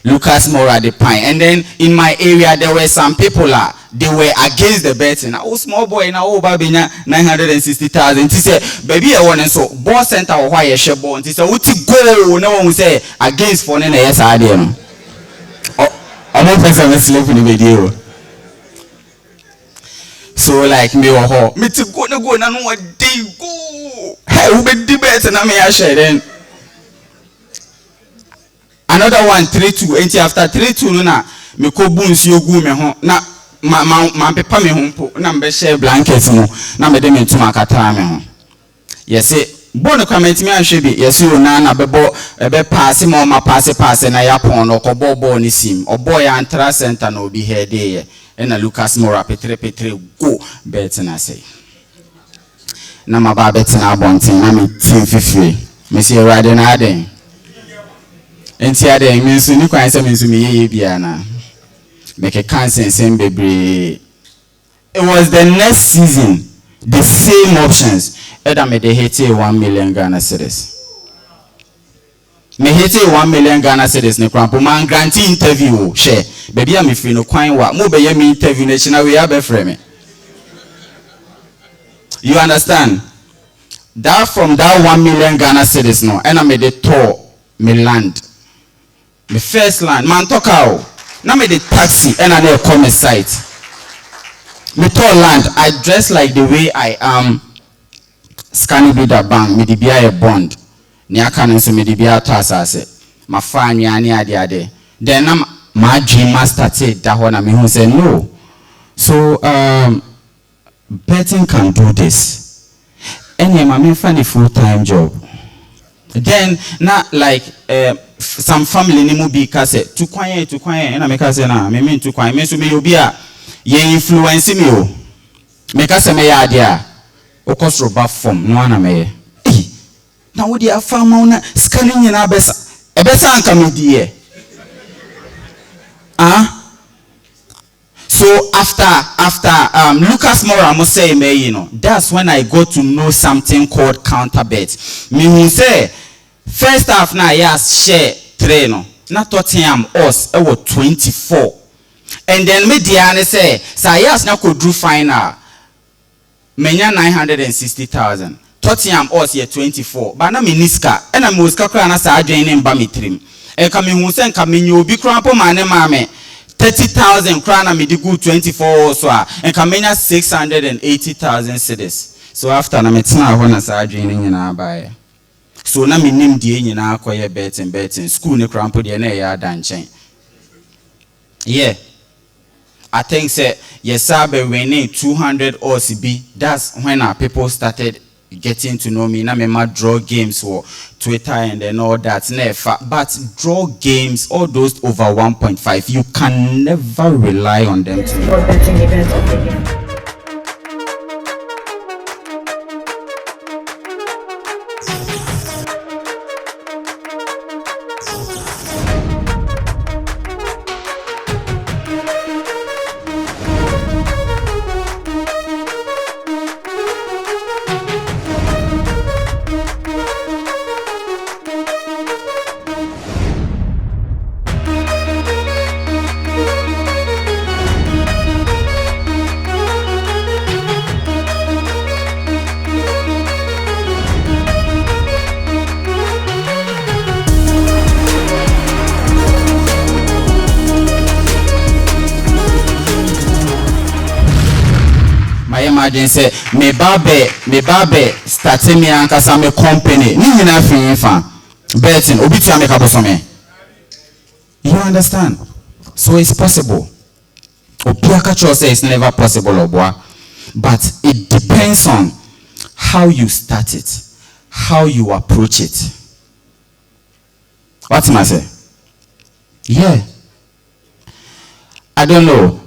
Lucas Moura the pine, and then in my area there were some people they were against the betting. Oh small boy now over 960,000. He said, baby I want so ball center or why a share ball. He said, what go? No one will say against for an yes I did. I'm not sleep in the video. So like me or her, me to go no what they go. Hey, who be debate and I may I share then. Another one 3-2 enti after 3-2 na me ko bunsi ogu me ho na ma pepa me ho po na mbe share blanket mo na me de me ntuma kata me ho yes bon comment me ahwe bi yes o na bebo ebe pass mo ma pass na ya pon no ko bobo ni sim obo ya Ankrah center na obi head e na Lucas Moura petre go bet na say na ma ba bet na abontin na me team fifiri me say rade na aden enti ade me nso ni kwan se me nso me yeye bia na make a cancer bebre. It was the next season the same options either me they hit 1 million Ghana cedis me hit 1 million Ghana cedis ne krampo man grant interview share baby am free no kwan wa mo be me interview na china we have frame me. You understand that from that 1 million Ghana cedis no and I made the tour me land. My first land, man talk out. Now me the taxi and I never come site. Me tour land, I dress like the way I am scanning be the bank, me be a bond. Ni aka nso me be a to asase. Ma fa anwane ade. Then my dream master said that one me who said no. So betting can do this. And yeah, find a full-time job. Then not like some family ni be kase to quiet and I make us na me mean to quiet me so me obi a ye influence me o. Make us me ya dia. Okosro ba form no ana me. Na wo dia farm na scanning nyina besa. Ebesa anka me die. So after Lucas Moura must say me, you know, that's when I got to know something called counterbet. Me who say first half na yes share train na Tottenham us I was 24. And then me Diane say yes na could do final. Menya 960,000. Tottenham us here 24. But na me niska and I must kakra na sa adwen in ba me trim. E ka me hu say nka me nyo bi kra po mane mame 30,000 krana me di good 24 so and kamenya 680,000 cedis. So after na metina ho na sa adwen nyina bae. So na me nim die nyina akoye betting school ne krampo de na ya danchen. Yeah. I think say yes be winning 200 OCB. That's when our people started getting to know me. Na me ma draw games for Twitter and then all that. But draw games, all those over 1.5, you can never rely on them. Sport betting event of the year. Imagine say me babe starting me ankasa me company ni nyina fi fa betting obi tua me ka boso me. You understand? So it's possible. Obi aka cho say it's never possible oboa, but it depends on how you start it, how you approach it. What am I say? Yeah, I don't know.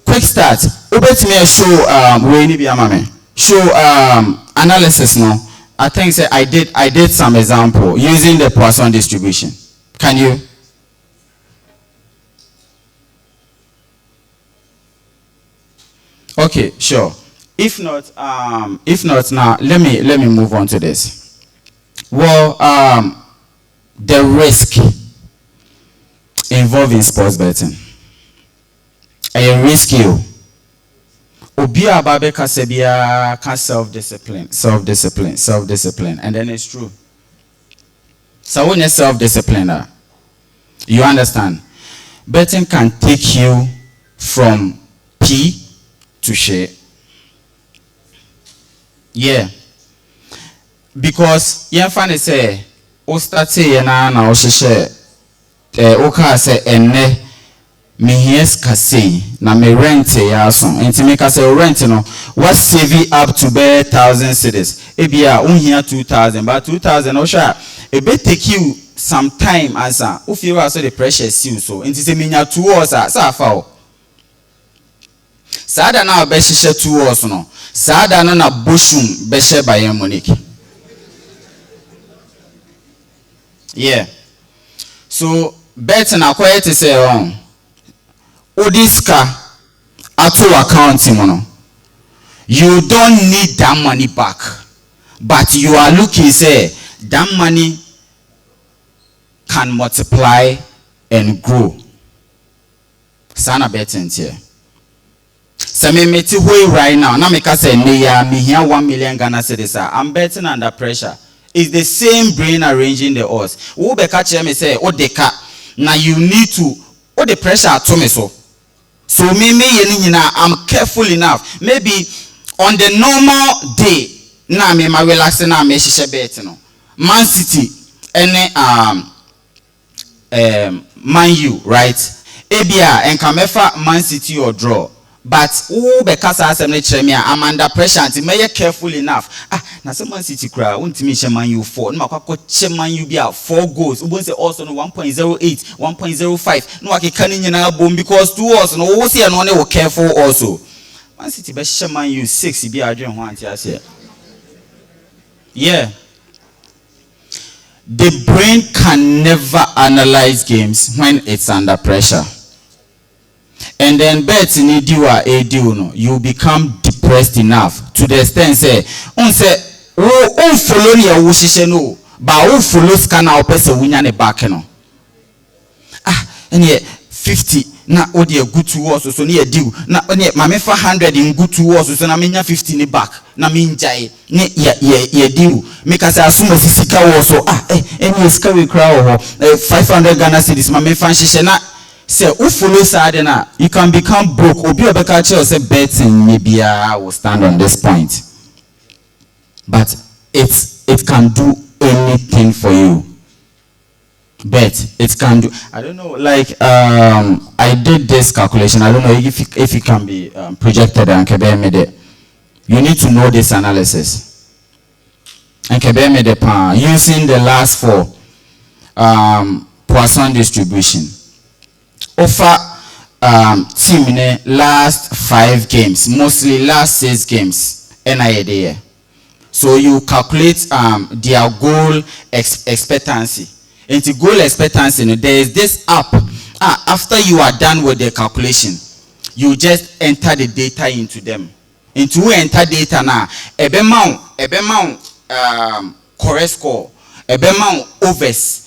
Quick start. Ubet me show we ni bia mame. Show analysis no. I think say I did some example using the Poisson distribution. Can you? Okay, sure. If not now let me move on to this. Well, the risk involved in sports betting. A risky. Obi ababe kasebia can self-discipline, and then it's true. So when you self-discipline, you understand, betting can take you from P to share. Yeah, because you find say, o start say na o share, o ka say ene. Me yes kase na me rent ya so enti me kase rent no what save up to be 1,000 cedis e bia unhia 2,000 but 2,000 o sha e be take you some time answer o feel also the pressure see so enti se menya 2 hours sa fa o sada na be hihye 2 hours no sada no na boshum be she Bayern Munich. Yeah, so bet na quiet say Odiska ato accounting mono. You don't need that money back, but you are looking say that money can multiply and grow. Sana betting here. So me meti way right now. Now me ka say me here 1 million Ghana cedis. I'm betting under pressure. It's the same brain arranging the odds. Who be catch me say odeka. Now you need to the pressure to me so. So I'm careful enough. Maybe on the normal day, na me ma relax na me hihye bet no. Man City any Man U, right? Ebia enka mefa Man City or draw. But because I'm under pressure and may careful enough. Now some Man City cry, won't me Man U 4. No, I Man U be 4 goals. We say also no 1.08, 1.05. No, I can't in boom because 2 also no we see and one will careful also. Man City be Man U 6 be a dream one here. Yeah. The brain can never analyze games when it's under pressure. And then bet in you become depressed enough to the extent say follow your wishes no but follow scanner person win the back no. And 50 na odi good to us so near deal na mame for 100 in good to us so na menya 50 in the back na me njai ne ye deal make us assume sika was so any sika we crowd 500 Ghana cedis mame fan hihye na say who follow side na you can become broke obi obeka che say betting maybe I will stand on this point, but it can do anything for you. Bet it can do. I don't know, like I did this calculation. I don't know if it can be projected and kebe made it. You need to know this analysis. And kebe made it using the last 4 Poisson distribution. Offer team in the last 5 games, mostly last 6 games. NIA. So you calculate their goal expectancy. Into goal expectancy, there is this app. After you are done with the calculation, you just enter the data into them. Into who enter data now, ebemount correct score, ebemount overs.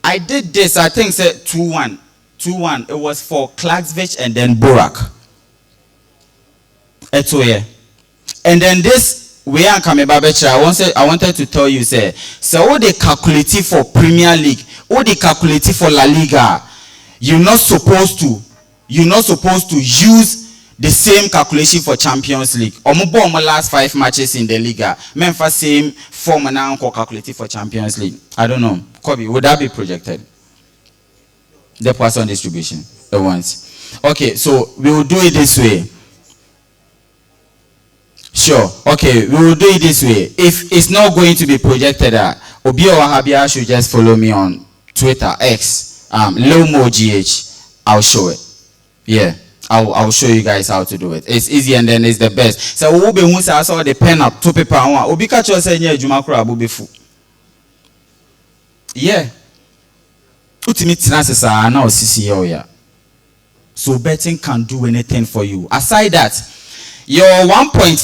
I did this, I think say 2-1. It was for Clarksville and then Borak. And then this we are coming back. I wanted to tell you, say, so all they calculate for Premier League, all they calculate for La Liga, you're not supposed to use the same calculation for Champions League. Omo last 5 matches in the Liga. Memphis same form and now calculate for Champions League. I don't know. Kobe, would that be projected? The Poisson distribution at once. Okay, so we will do it this way. Sure. Okay, we will do it this way. If it's not going to be projected, Obi Wahabia should just follow me on Twitter, X, LowMoGH. I'll show it. Yeah, I'll show you guys how to do it. It's easy and then it's the best. So we will be once I saw the pen up 2 paper. Obi catch us saying yeah, Jumakura will be full. Yeah. Ultimate chances are now CCO. Yeah. So betting can do anything for you. Aside that. Your 1.5,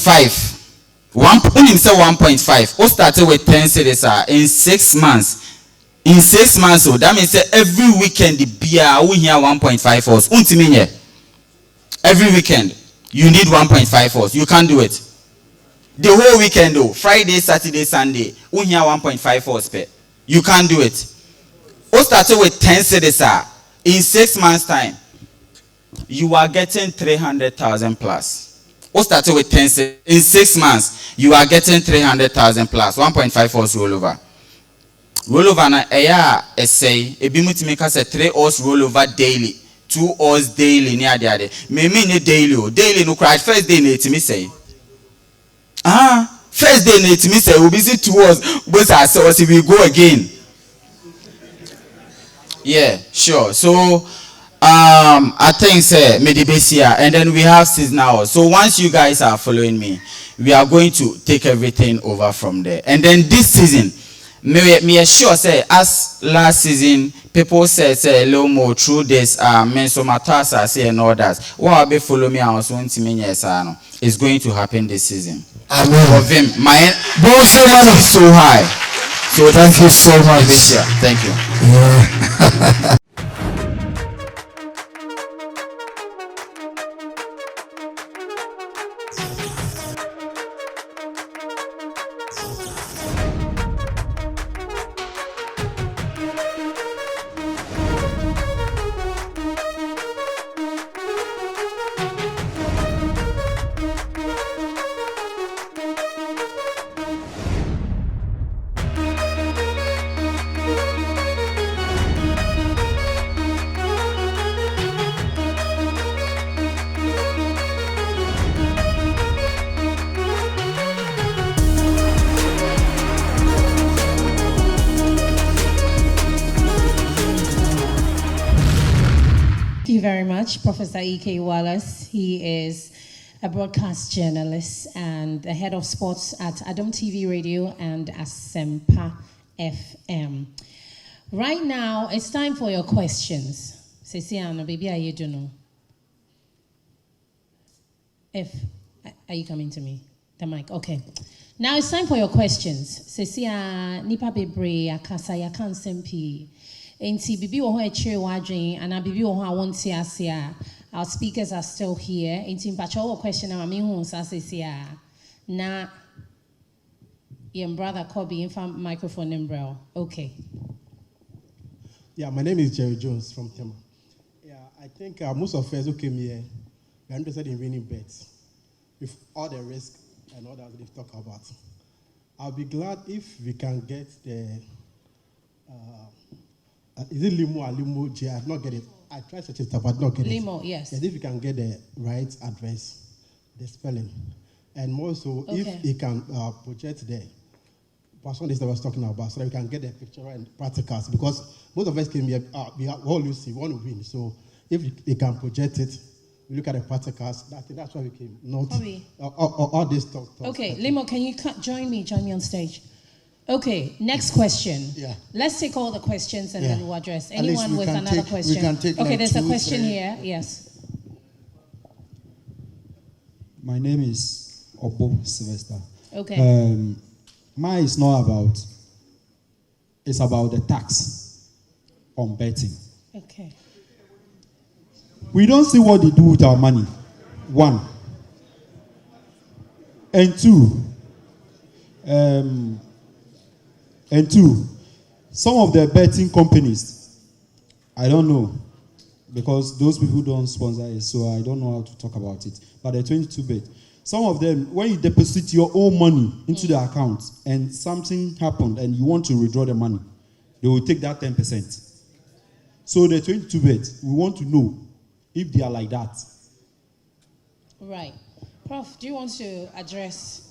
1.5. We started with 10 cities in 6 months. In 6 months, so that means every weekend the beer we hear 1.5 horse. Every weekend you need 1.5 horse. You can't do it. The whole weekend though, Friday, Saturday, Sunday, we hear 1.5 horse per. You can't do it. We started with 10 cities in 6 months time. You are getting 300,000 plus. We started with 10 in 6 months. You are getting 300,000 plus 1.5 horse rollover. Rollover na say ebimuti make us a 3 horse rollover daily, 2 horse daily near the other. Me daily no cry first day na me say. First day na me say we busy 2 horse but ourselves we go again. Yeah, sure. So I think say Medibesia and then we have seasonal. So once you guys are following me, we are going to take everything over from there. And then this season, me sure say as last season people say a little more through this mensomatasa say and all that. What be follow me and so it's going to happen this season. Amen. Of him, my is so high. So thank you so much. Thank you. Yeah. Thank you very much, Professor E.K. Wallace. He is a broadcast journalist and the head of sports at Adom TV Radio and Asempa FM. Right now, it's time for your questions. Ceciano, baby, are you do know? Are you coming to me? The mic, okay. Now it's time for your questions. Cecia, nipa bebre, akasa yakan sempi. Enti bibi wo ho echire wadwen ana bibi wo ho awonte ase a. Our speakers are still here. Enti mpacho wo question na me hu sa Cecia. Na your brother Kobe in front microphone number. Okay. Yeah, my name is Jerry Jones from Tema. Yeah, I think most of us who came here, we are interested in winning bets with all the risk and all that they've talked about. I'll be glad if we can get the, is it Limo or Limo J? I did not get it. I tried to it, but I did not get it. Limo, yes. And if we can get the right address, the spelling, and more so, Okay. if he can project the person that I was talking about, so that we can get the picture and practicals, because most of us came here, we all lose, we want to win. So if they can project it, we look at the practicals. That's why we came. Not all this talk. Okay, Limo, can you join me on stage? Okay, next question. Yeah. Let's take all the questions and Yeah. then we'll address. At least Anyone we with can another take- question? we can take Okay, like there's a 2, question 3. here. Yes. My name is Obo Sylvester. Okay. Mine is not about, it's about the tax on betting. Okay. We don't see what they do with our money. One. And two, some of the betting companies, I don't know, because those people don't sponsor it, so I don't know how to talk about it. But the 22bet, some of them, when you deposit your own money into the account and something happened and you want to withdraw the money, they will take that 10%. So the 22bet, we want to know if they are like that. Right. Prof, do you want to address?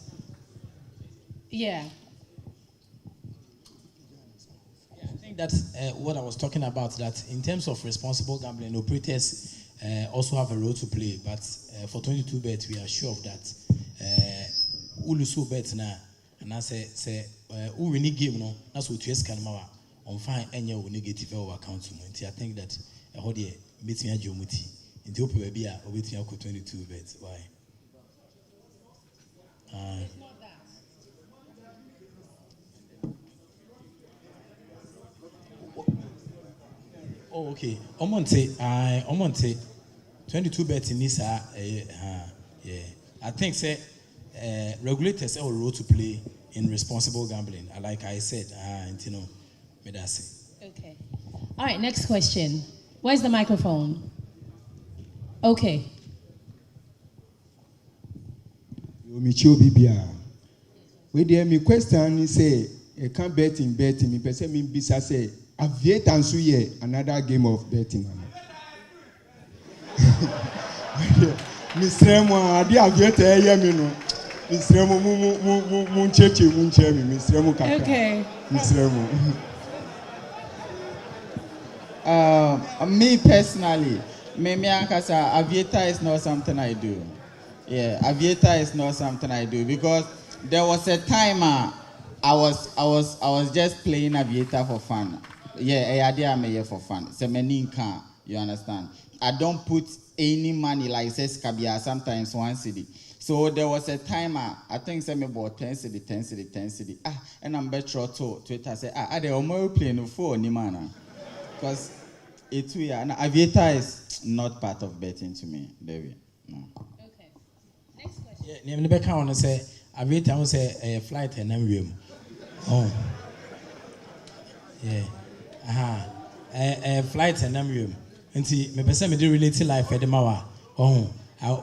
Yeah. I think that's what I was talking about, that in terms of responsible gambling, operators also have a role to play. But for 22bet, we are sure of that. Ulusu bet na, and I say, we need game no, that's what you can on fine any negative account. I think that a whole year meeting a geometry. In the open baby, I will 22bet. Why? Oh, okay. Omonte, 22bet in this, yeah. I think say regulators have a role to play in responsible gambling. Like I said, you know, Okay. All right. Next question. Where's the microphone? Okay. Michio Bibia. With the question is say, I can't betting. Me person me bisa say, aviate and suye another game of betting. Mr. Mo, adi aviate eye me no. Mr. Mo mu cheche me. Mr. Mo kakra. Okay. Mr. Mo. Me personally, me ankasa aviator is not something I do. Yeah, aviator is not something I do because there was a time I was just playing aviator for fun. Yeah, idea I'm here for fun. So many can you understand? I don't put any money like says Kabia sometimes 1 cedi. So there was a time I think say me about 10 cedi. And I'm better to Twitter say they are more playing for ni man. Because it's weird. And aviator is not part of betting to me, David. No. Okay. Next question. Yeah, never can say aviator will say a flight and I'm oh. Yeah. A flight and I'm and see me person me do relate life at the mawa. Oh,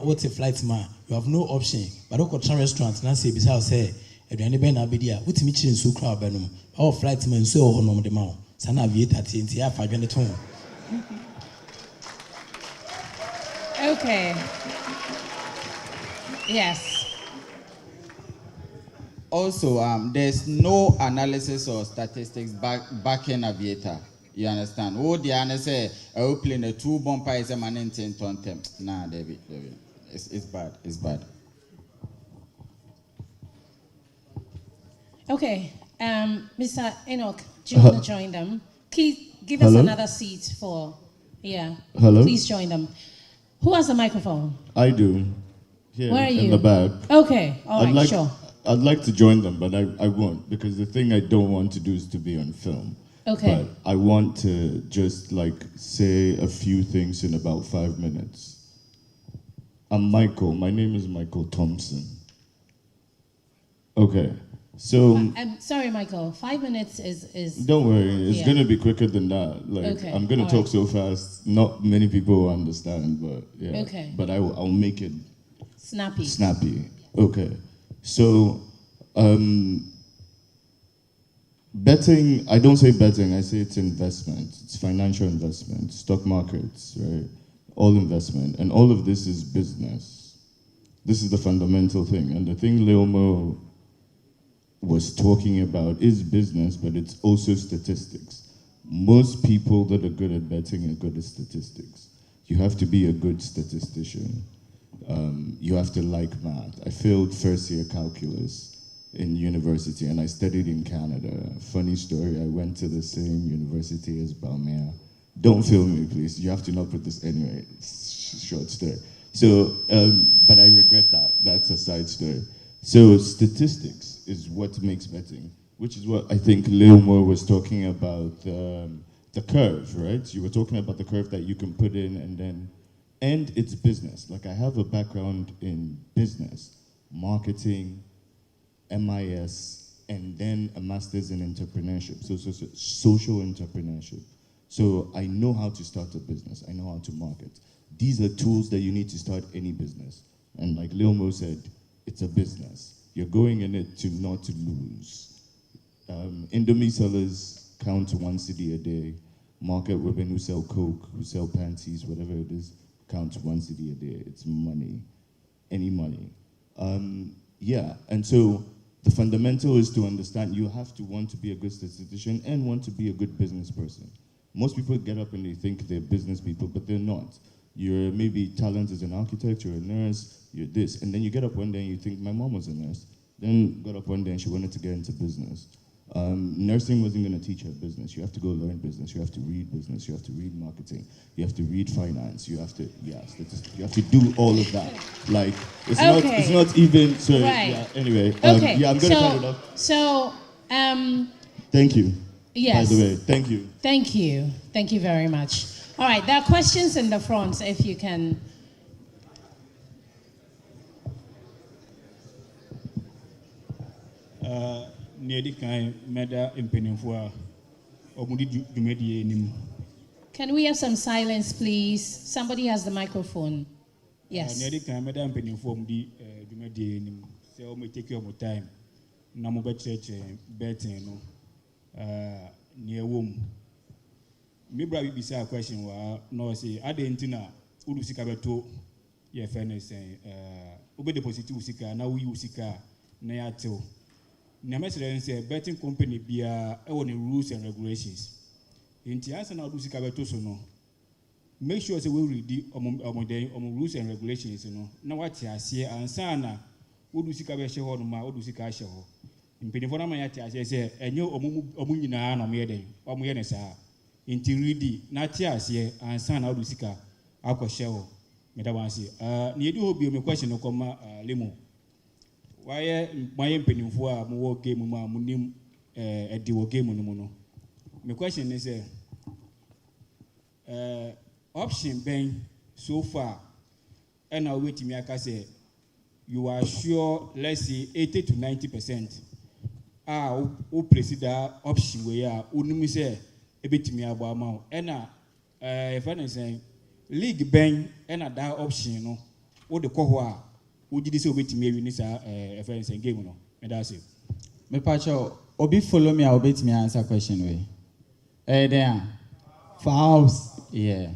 what's a flight man? You have no option. But look at restaurant and say besides say aduane bɛn na abɛdi a wotumi kyerɛ nsuo kora ɔbɛnom ɔwɔ flight ma nsuo wɔ hɔnom de ma wo saa na aviator tie nti yɛafa adwene to ho. Okay. Yes. Also, there's no analysis or statistics backing aviator. You understand? Oh, the answer say I will play the 2 bumper is a man in 10 ton them. Nah, David. It's bad. It's bad. Okay, Mr. Enoch, do you want to join them? Please give us another seat for, Hello? Please join them. Who has the microphone? I do. Here Where are you? in the back. Okay, all right, sure. I'd like to join them, but I won't, because the thing I don't want to do is to be on film. Okay. But I want to just say a few things in about 5 minutes. I'm Michael. My name is Michael Thompson. Okay. So I'm sorry, Michael. 5 minutes is. Don't worry, it's gonna be quicker than that. Okay, I'm gonna talk so fast, not many people will understand, but yeah. Okay. But I'll make it Snappy. snappy. Okay. So betting, I don't say betting, I say it's investment. It's financial investment, stock markets, right? All investment, and all of this is business. This is the fundamental thing, and the thing Leomo was talking about is business, but it's also statistics. Most people that are good at betting are good at statistics. You have to be a good statistician. You have to like math. I failed first year calculus in university, and I studied in Canada. Funny story, I went to the same university as Balmea. Don't film me, please. You have to not put this anyway. Short story. So, but I regret that. That's a side story. So statistics is what makes betting, which is what I think Leomore was talking about, the curve, right? You were talking about the curve that you can put in and it's business. Like, I have a background in business, marketing, MIS, and then a master's in entrepreneurship, so social entrepreneurship. So I know how to start a business. I know how to market. These are tools that you need to start any business. And like Leomore said, it's a business. You're going in it to not to lose. Indomie sellers count 1 cedi a day. Market women who sell Coke, who sell panties, whatever it is, count 1 cedi a day. It's money, any money. And so the fundamental is to understand you have to want to be a good statistician and want to be a good business person. Most people get up and they think they're business people, but they're not. You're maybe talented as an architect, you're a nurse, you're this, and then you get up one day and you think, my mom was a nurse. Then got up one day and she wanted to get into business. Nursing wasn't going to teach her business. You have to go learn business. You have to read business. You have to read marketing. You have to read finance. You have to, statistics. You have to do all of that. Like, it's not even, so, right. Anyway. Okay. I'm going to cut it off. So, thank you. Yes. By the way, thank you. Thank you. Thank you very much. All right, there are questions in the front, if you can. Can we have some silence, please? Somebody has the microphone. Yes. Me bra bi say a question wa no say adentina udu sika beto ye fairness obe deposit usika na we usika na ya tew na mesere say betting company bia e won rules and regulations enti answer na udu sika beto so no make sure say we read the rules and regulations no na what ase answer na udu sika be hye ho no ma udu sika hye ho mpinifo na ma ya ase say enyo omu nyina na mo ye den omo ye ne saa inti ready na tia ase ansa na odu sika akɔhye ho meda wansi na yedi ho bi me question no kɔma lemo waye mpanimfo a mo wo game mu a mo nim edi wo game no mu no me question is option ben so far and now wait aka say you are sure, let's say 80 to 90% o place that option we are unimu say ebetimi abo ama e na if I say league ben e na that option no wo de kɔ ho a wo gidi say obetimi awi ni sa if I say game no me da say me pacho obi follow me a obetimi answer question we there for house. Yeah.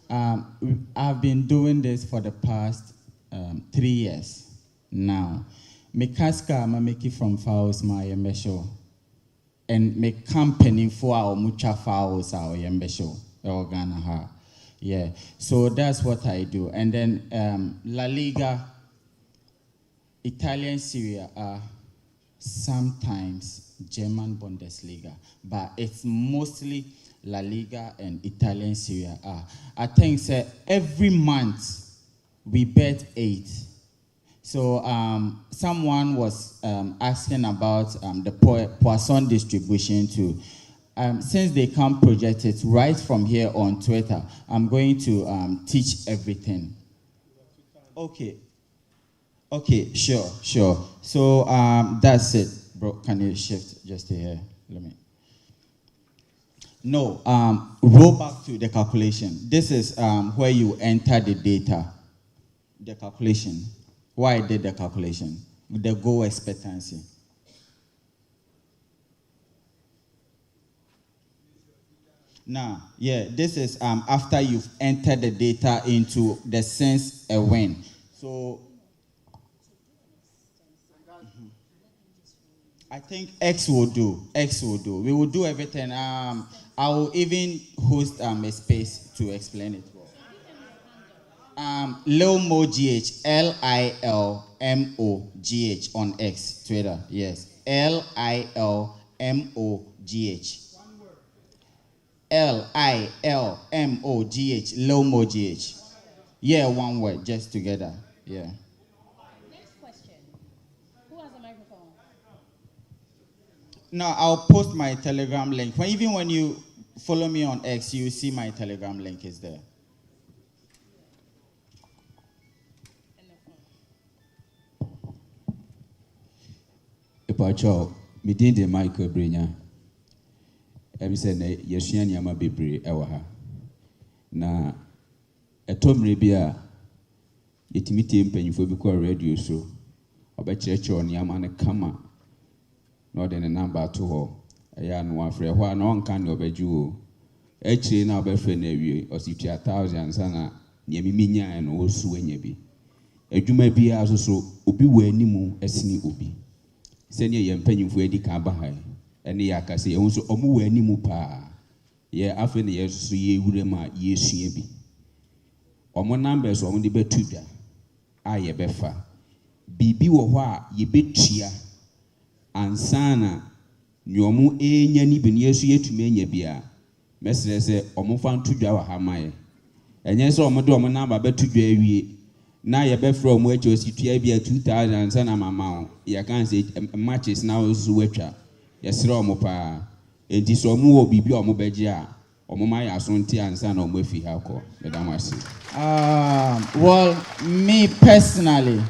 I've been doing this for the past 3 years now. Me kaska ma make it from Faust my measure. and make company for our mucha fouls our yembe show Ghana ha. Yeah, so that's what I do. And then La Liga, Italian Serie A, sometimes German Bundesliga, but it's mostly La Liga and Italian Serie A. I think every month we bet 8. So someone was asking about the Poisson distribution too. Since they can't project it right from here on Twitter, I'm going to teach everything. Okay, sure. So that's it, bro. Can you shift just here? Let me. No, roll back to the calculation. This is where you enter the data, the calculation. Why I did the calculation? The goal expectancy. Now, yeah, this is after you've entered the data into the sense a win. So, I think X will do. We will do everything. I will even host a space to explain it. LilmoGH, LILMOGH on X, Twitter. Yes, LILMOGH. LILMOGH, LilmoGH. Yeah, one word, just together. Yeah. Next question. Who has a microphone? Now, I'll post my Telegram link. Even when you follow me on X, you see my Telegram link is there. Epacho, midin de Michael Brinya. Emi se na yesua nneɛma bebree ɛwɔ ha. Na ɛtɔmre bi a yɛtumi tie mpanyinfo bi kɔ radio so. Ɔbɛkyerɛkyerɛ nneɛma no kama. Na ɔde ne number ato hɔ. Ɛyɛ ano afrɛ hɔ a na ɔnka ne ɔbɛgye o. Ɛkyire na ɔbɛfrɛ na awie ɔsitua 1,000 sana nneɛma mi nyaa no osu anya bi. Adwuma bi a so obi wɔ animu ɛsini obi. Sɛnea yɛn mpanyinfo adi ka ba ha. Ene ya kase ehun so omu wɔ animu pa ye afa ne yeso ye wure ma ye sua bi omo numbers omo de betu dwa a ye befa bibi wɔ hɔ a ye betua ansana nyomu enya ni bi ne yeso yetuma enya bia mesere se omo fa ntu dwa wɔ ha maye enye se omo de omo number betu dwa awie na ye befra omo acho situa bia 2,000 ansana mama o ye kan se matches na ozu wetwa yesere omo pa enti so omo wo bibi omo beje a omo ma ya so nti ansa na omo afi ha ko medam ase. Well, me personally,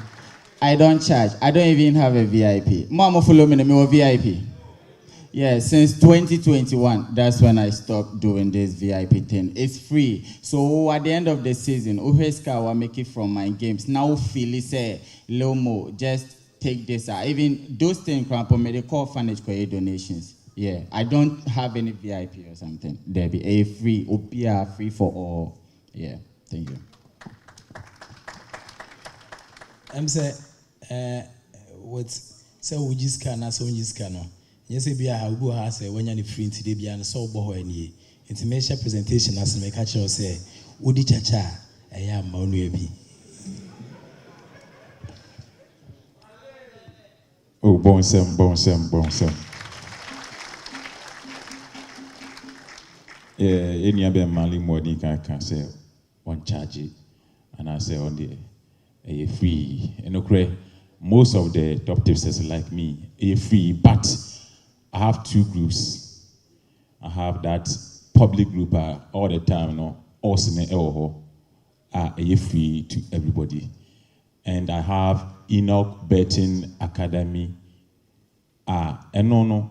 I don't charge. I don't even have a VIP. Mama follow me, me VIP. Yeah, since 2021, that's when I stopped doing this VIP thing. It's free. So at the end of the season, Uheska will make it from my games. Now Philly say, Lomo, just take this out. Even those things, they call fundage donations. Yeah, I don't have any VIP or something. There be a free, OPR free for all. Yeah, thank you. I'm say, what say we just can, so we just can. Yes, be a how go has when you're free today be an so boho any. Intimation presentation as me catch you say, Udi chacha, I am Manuebi. Oh, bon sem. Any other Mali more than can say one charge it, and I say on the a free. And okay, most of the top tipsters like me, a free, but I have 2 groups. I have that public group all the time, also a free to everybody. And I have Enoch Betting Academy. And no,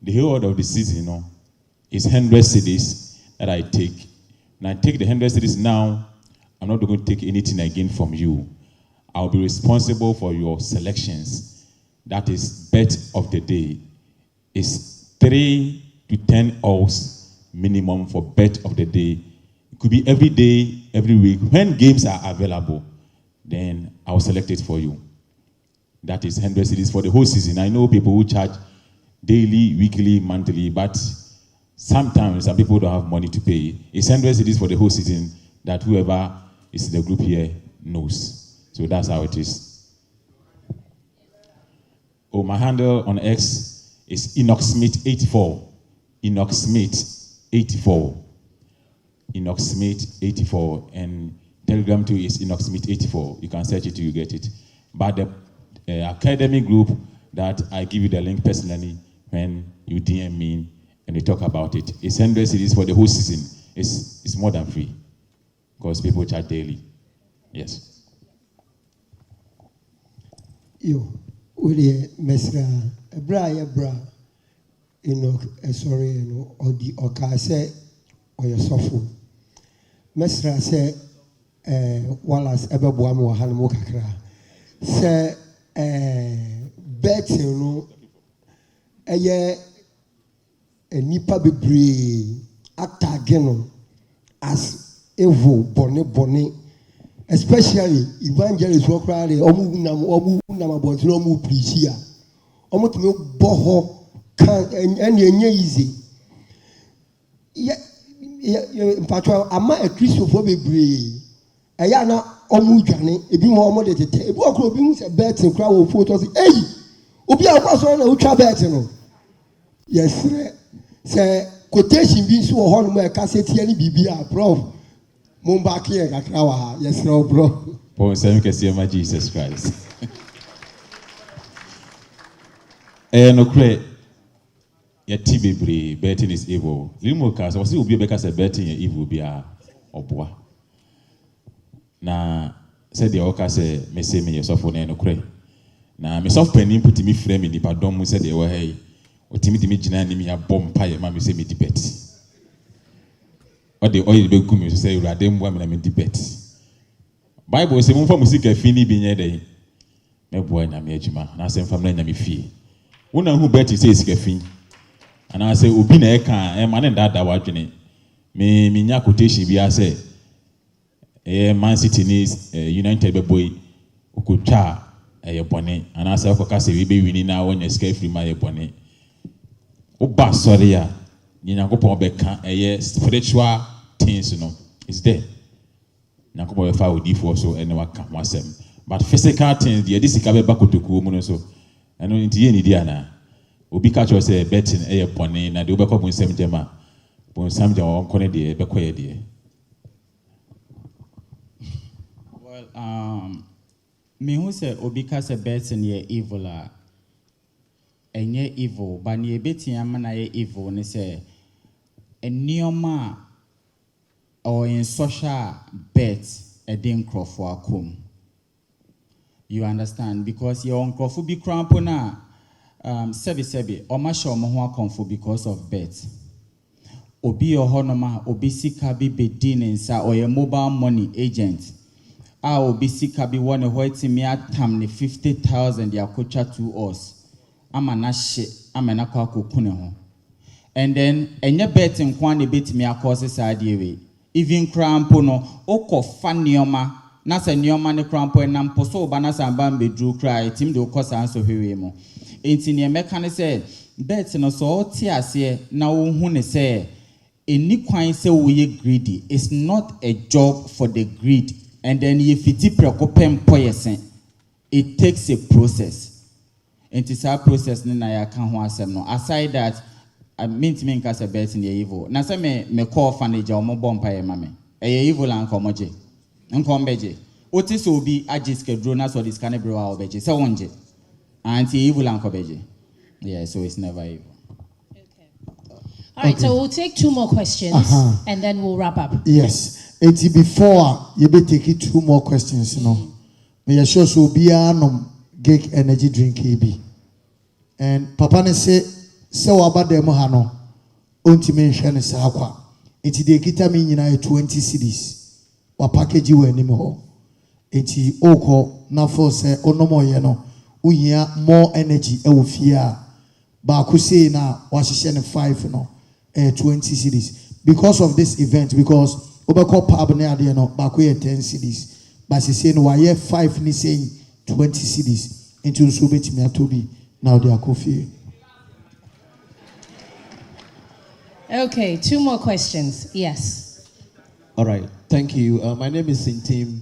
the whole of the season, is 100 cedis that I take. And I take the 100 cedis now, I'm not going to take anything again from you. I'll be responsible for your selections. That is bet of the day. It's 3 to 10 odds minimum for bet of the day. It could be every day, every week. When games are available, then I'll select it for you. That is 100 cedis for the whole season. I know people who charge daily, weekly, monthly, but sometimes some people don't have money to pay. It's 100 cedis for the whole season that whoever is in the group here knows. So that's how it is. Oh, my handle on X is EnoxSmith84. EnoxSmith84. EnoxSmith84. And Telegram too is EnoxSmith84. You can search it, you get it. But the academy group that I give you the link personally when you DM me and we talk about it. It's 100 cedis for the whole season. It's more than free because people charge daily. Yes. Yo, Uri Mesra, Bra, sorry, or the Okase or your sofu. Mesra say, Wallace Eberboam Hanmo Accra. Say, betting no nipa bebree attage no as evil bonne especially evangelists who cry omu nam about no mu preach here omu to boho kan enye easy mpatwa ama a Christopher bebree eya na omu dwane ebi ho omu de tete ebi okro obi hu se betting cry wo photo say hey obi akwaso na utwa betting no yes say quotation bi so ho no ma cassette ani bibia prof mo back here kakra wa ha yes bro Paul say make say my Jesus Christ no kre ya tibebre betting is evil limo ka so say obi be ka say betting is evil bia oboa na said the oka say me say me yesofo na no kre na me soft pen input me frame me nipa dom said the wa hey otimidimi gina ni me abom paye ma me say me debate o de oil be gumi so say urade mwa me na me debate Bible say mo fa musika fini bi nye dey me boy na me adwuma na say mfa me na me fie wona hu bet say sika fin ana say obi na e kan e ma ne dada wadwene me nya quotation bi ase Man City ni United be boy okotwa e bone ana say okoka say we be wini na wonya sika free ma e bone oba sorry ya nyankopon be kan spiritual things no is there nyankopon be fa odifo so ene wa kan wasem but physical things the sika be bakotoku mu no so eno nti ye ni dia na obi ka cho say betting bone na de obekọ bonsam jema bonsam jema won kone de be koye de me who say obi ka say betting ye evil a enye evil but ne betin ama na ye evil ne say enioma or in social bet eden crofo akom you understand because your crofo bi crampo na sebi o ma show mo ho akomfo because of bet obi ohonoma obi sika bi bedin nsa or your mobile money agent obi sika bi won white me atam ne 50,000 ya kocha to us amana hye amana kwa kokune ho and then enye betting kwa ne betimi akose saade we even crampo no okofa nioma na se nioma ne crampo enampo so oba na samba mbedru cry tim de okosa anso hwewe mo enti ne meka ne se bet no so ti ase na wo hu ne se eni kwan se wo ye greedy it's not a job for the greed and then if it prekopem poyesen it takes a process. It is our process na ya kan ho asem no aside that I mean to me nka say bet na evil na say me call fanager omo bompa ye mame e evil an komoje nkombeje oti so obi ajiske dro na so this can bro a obeje say wonje anti evil an kobeje yeah so it's never evil. All right, so we'll take two more questions and then we'll wrap up. Yes. It's before you be taking two more questions, you know. Me sure so be anom gig energy drink be. And papa ne say waba dem ha no ontime hwe ne sa kwa. Enti de kita me nyina 20 cedis. Wa package we anim ho. Enti okọ na for say onomo ye no uhia more energy e wo fie a ba ko say na wa hye ne 5 no 20 cedis. Because of this event, because obeko pub ne ade no ba ko ye 10 cedis. But she say no wa ye 5 ni saying 20 cedis. Into so betimi atobi now they are coffee. Okay, 2 more questions. Yes. All right, thank you. My name is Sintim.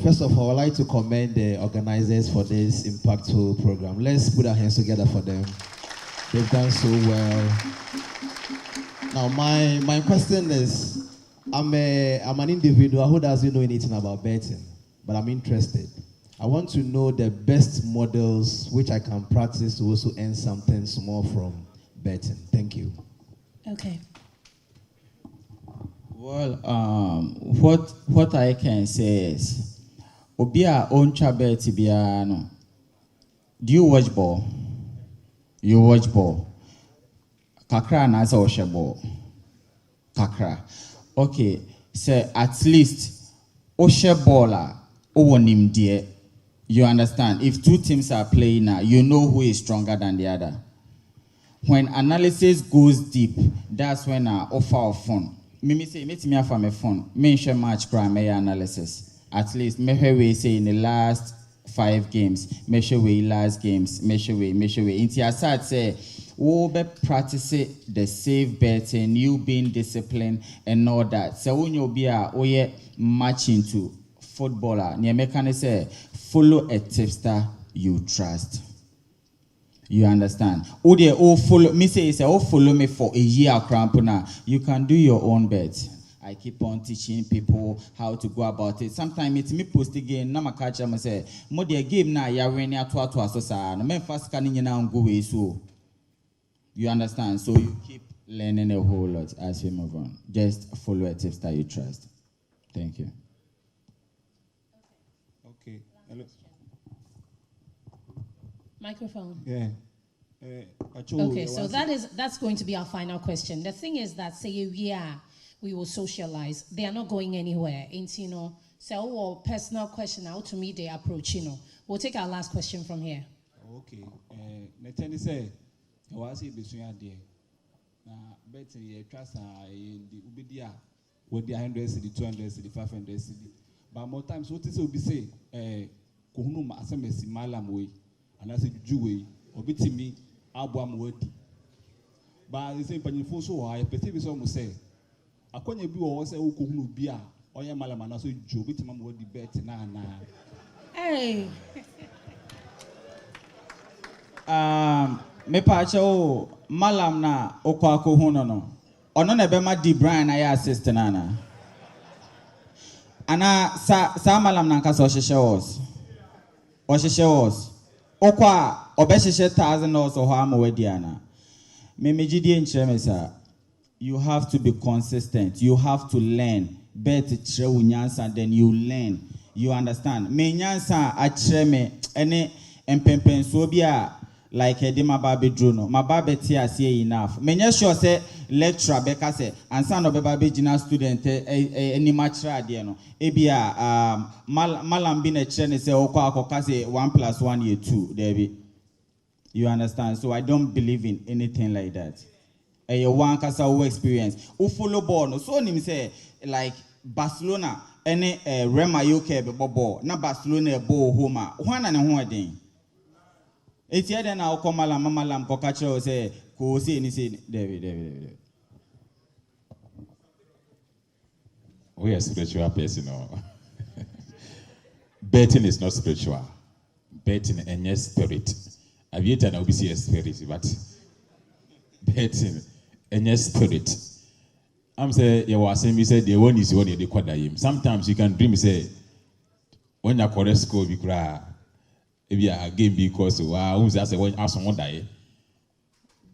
First of all, I'd like to commend the organizers for this impactful program. Let's put our hands together for them. They've done so well. Now, my question is, I'm an individual who doesn't know anything about betting, but I'm interested. I want to know the best models which I can practice to also earn something small from betting. Thank you. Okay. Well, what I can say is, Obia on chabeti biano. Do you watch ball? You watch ball. Kakra na sa watch ball. Kakra. Okay, so at least Oshe baller, owonim die. You understand? If 2 teams are playing now, you know who is stronger than the other. When analysis goes deep, that's when I offer a phone. Me say, me offer my phone. Me share match crime analysis. At least me we say in the last 5 games, me share we last games, me share we. Inti aside say, we be practice the safe betting, you being disciplined and all that. So when you be a match into footballer, near mechanic say, follow a tipster you trust. You understand? Follow me say follow me for a year crampona. You can do your own bet. I keep on teaching people how to go about it. Sometimes it's me post again. Na makacha me say, mo the game na ya when ya to so sa. No me fast can na go way so. You understand? So you keep learning a whole lot as we move on. Just follow a tipster you trust. Thank you. Okay. Hello. Microphone. Yeah. Okay, so that's going to be our final question. The thing is that say we will socialize. They are not going anywhere. So personal question out to me they approach, We'll take our last question from here. Okay. Natani say, I was be soon there. Na betting ye trust in the ubidia with the 100 cedi, 200 cedi, 500 cedi. But more times what is be say kuhunu ma asemesi malam way and I say juwe obiti me abwam wadi. But the same panifo so I perceive so mo say akonya bi wo say kuhunu bia oya malam and so ju obiti mam wadi bet na. Hey. Me pacho malam na okwa ko hono no ono na be ma di Brian na ya assist na na ana sa malam na nka so ohyehyɛ was okwa obehyehyɛ $1,000 ho amawadi ana me megidie nkyerɛ me sa you have to be consistent, you have to learn bet kyerɛ wo nyansa, then you learn, you understand me nyansa a kyerɛ me ene empempenso bi a like a dema baby druno, my baby tia say enough. Menya sure say lecturer beka say and son of a baby jina student any match radiano. Ebia malam been a chen say okwa say 1 + 1 = 2, David. You understand? So I don't believe in anything like that. A one kasa experience. U follow ball no so him say like Barcelona any Rema UK ball na Barcelona ball homa. One and one thing. It's here then I'll come malam kokacho say ko see ni say David. We are spiritual person. No. Betting is not spiritual. Betting and yes spirit. I've yet an obviously spirit, but betting and yes spirit. I'm saying you was saying me say the one is one you the sometimes you can dream say when you correct score you cry. If you are game because who's that when someone die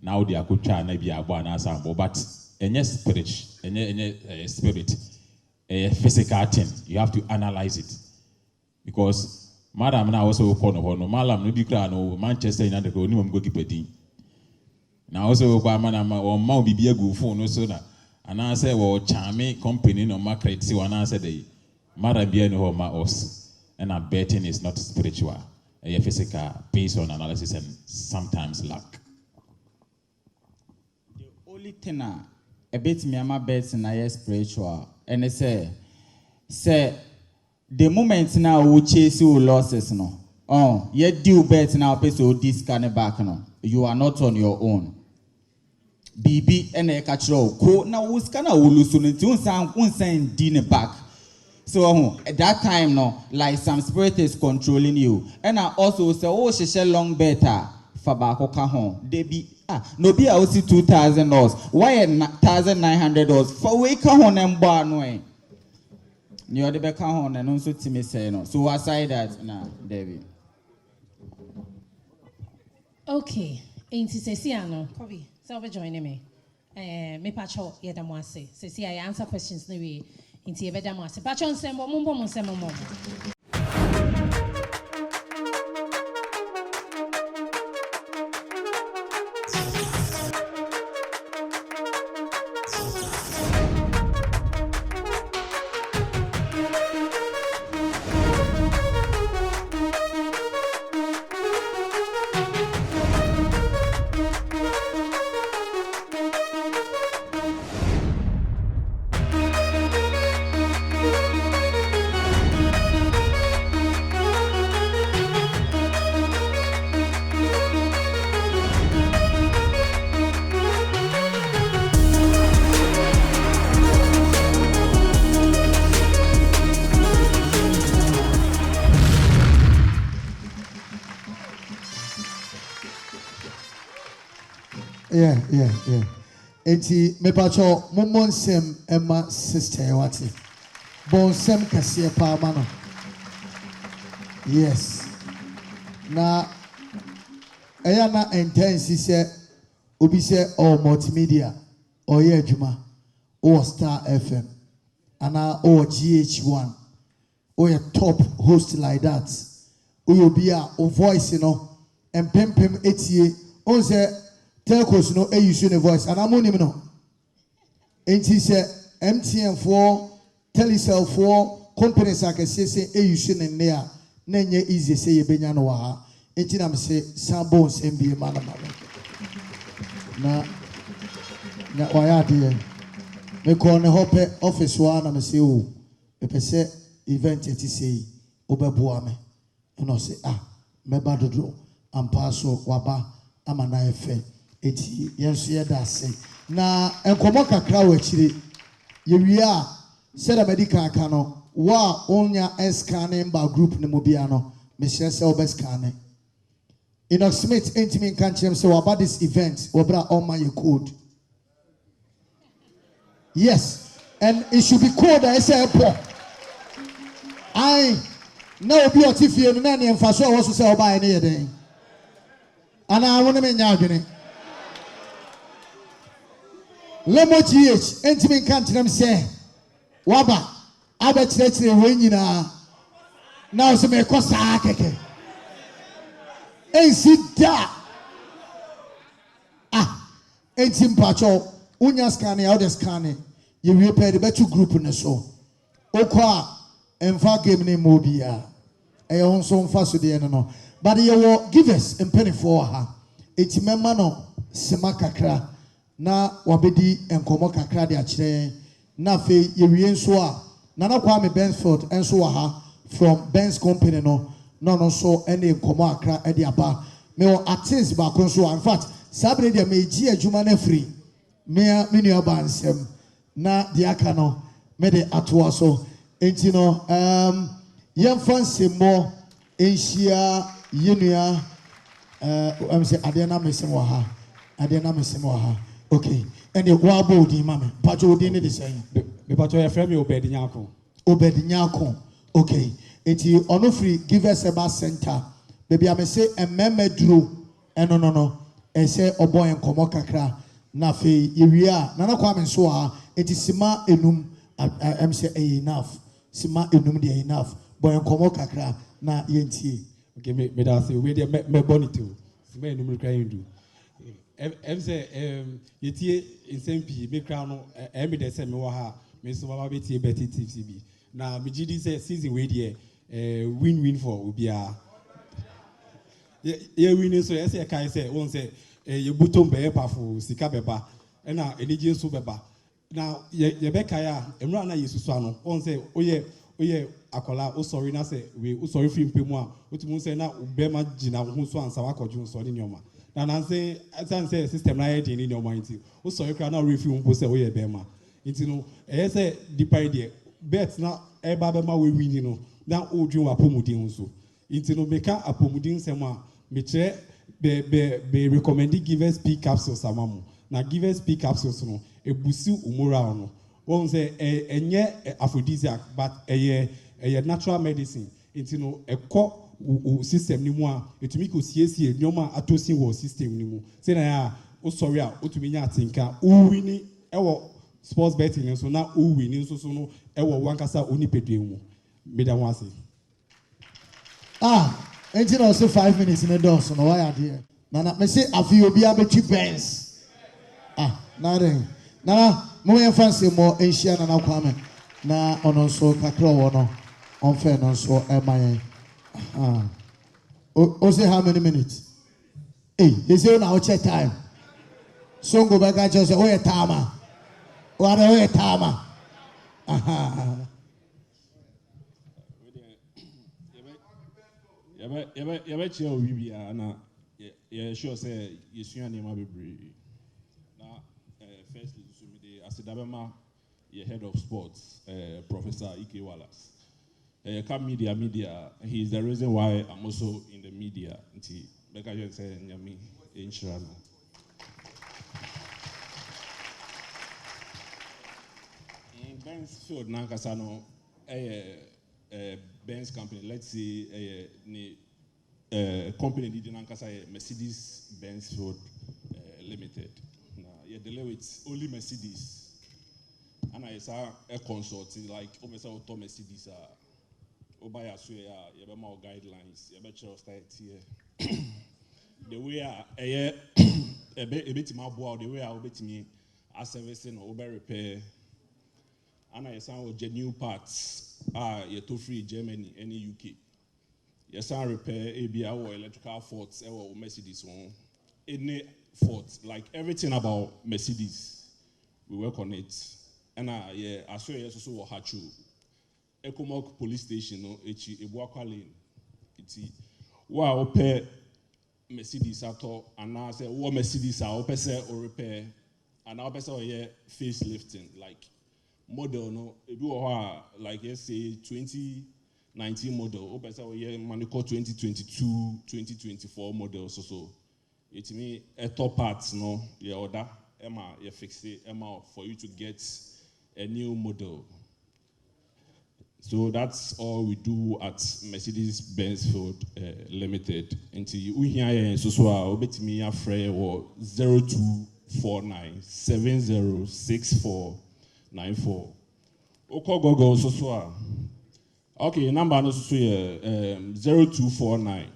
now they are could try maybe a one sample but any spirit a physical thing you have to analyze it because madam now also corner no malam no be cry no Manchester United go ni go keep it now also kwa madam or ma be a go phone no so na and I say well charming company no market see one answer the madam be no ma us and a betting is not spiritual. A physical based on analysis and sometimes luck. The only thing a bit me ama bets na spiritual and say the moment now we chase you losses no. Oh, you do bet now pay so this kind of back no. You are not on your own. bibi ene kachiro ko na uska na olusu no nti unsan di ne back. So at that time no, like some spirit is controlling you. And I also say, oh, she shall long better for bako kahon. They be no be I see $2,000. Why $1,900 for we kahon and bar no? You are the back kahon and also Timmy say no. So aside that, nah, David. Okay, ain't Ceciano? Kobe, so be joining me. Me pacho yedamwase. Ceci, I answer questions no way. Inti ebeda mo ase pacho nsembo mumbo mo. Yeah. Eti me pacho mumonsem Emma sister wati. Bonsem kasiye pa mano. Yes. Na eya na intense se obi se o multimedia o ye adwuma o Star FM ana o GH1 o ye top host like that. O you be a o voice no empempem etie o se telcos no use the voice and I'm on him no. Ain't he say MTN for Telecel for companies like say use in there. Nenye easy say ye benya no ha. Ain't I'm say some bones MBA man. Na why dear. Me call ne hope office one am say oh. Me say event it say obeboa me. You know say me badodo am paso waba ama na efe. Eti yenso yeda se na enkomo kakra wa chire ye wia se da medical aka no wa onya scanning ba group ne mobia no me share se obe scanning Enoch Smith intimi kan chem say about this event obra on my code. Yes, and it should be code as a po I na obi otifie no na ne mfaso wo so se oba ene yeden ana wona me nya adwene Lemo GH, entimin kantinam say, Waba, Abachre, Winina. Now, some may cost a keke. And sit da. Entim Pacho, Unya scanning, out the scanning. You repair the better group in the show. Okwa, and far game name Mobia. I own so fast with the no. But you will give us a penny for her. It's memano, Semakakra. Na wabedi enkomo kakra de akire na fe yewie nso a Nana Kwame Bensfield enso wa ha from Benz company no so ene enkomo akra e de aba me o artist ba ko nso in fact sabre de me ji adwuma na free me nua ba nsem na de aka no me de atoa so enti no yemfa nsemo enhia yenua am say ade na mesem wa ha okay, and the wabo di mama. Pacho didn't the same. Me pacho ya frame Obedinyako. Obedinyako. Okay. Eti onofri give us a bus center. Baby I may say a meme drew. No. And say oboy and komo kakra. Na fe iria. Nana Kwame so it is sima enum. I'm say enough. Sima enum de enough. Boy and komo kakra na yenti. Okay, me that say we dey me bonito. Sima enum crying do. Yetie insempi me kra no me de se me wa ha me so baba betie beti TCB na me gidi se season we dey win for obia ye win so yes ye kai se won se ye butom be pafo sika beba na enije so beba na ye be kai a emra na yesu so ano won se oye akola o sorry na se we o sorry film pemu a otumu se na obema gina ho so ansa wa kodju so ni nyoma na nanse asan say system na yɛ in your mind o so you na review mpo say o yɛ bema nti no ɛyɛ sɛ deeper idea bet na eba bema we win no na o dwen wa pomudin nso nti no meka apomudin sɛm a me kyerɛ be recommend givers P capsules amamu na givers P capsules no ebusi umura no won say enye aphrodisiac but eye natural medicine nti no ekɔ system ni mu a etumi ko siesie nyoma atosin wo system ni mu say na ya o sorry a otumi nya atinka o wini ewo sports betting nso na o wini nso so no ewo wankasa oni pedwe mu meda ho ase enti na also 5 minutes in the door so no why are there na me say afi obi abetwi Benz na then na mo yen fancy mo enhia na kwame na ono so kakra wo no on fair no so emayen o say how many minutes they say na check time so go back just say o tama o tama yɛbɛ kyerɛ wo bibia na yɛ sure sɛ yɛsua nneɛma bebree na firstly so mede aseda bɛma yɛ head of sports Professor Ike Wallace come media he is the reason why I'm also in the media nti bɛka kyerɛ sɛ nyame ɛnhyira no Bensfield nankasa no Benz company, let's say company did nankasa Mercedes Bensfield Limited. You deal with only Mercedes. And I saw a consult like over auto Mercedes buy a swear you have more guidelines, you better start here. The way a bit more board, the way I bet me a servicing or repair. And I saw genuine parts. You're too free Germany, any UK. Yes, I repair ABI or electrical faults or Mercedes one. Any fault, like everything about Mercedes, we work on it. And I swear yes also Hachu. Ekomok police station no echi Ebuakwa lane. Iti wa ope Mercedes ato and now say what Mercedes a ope say or repair and now ope say facelifting like model no ebi wo like let's say 2019 model open say we manico 2022 2024 model so it mean a top parts no your order emma you fix it emma for you to get a new model. So that's all we do at Mercedes Bensfield Limited until we hear so obetimi afre or 0249 7064 94. Oko gogo so okay, number no so 0249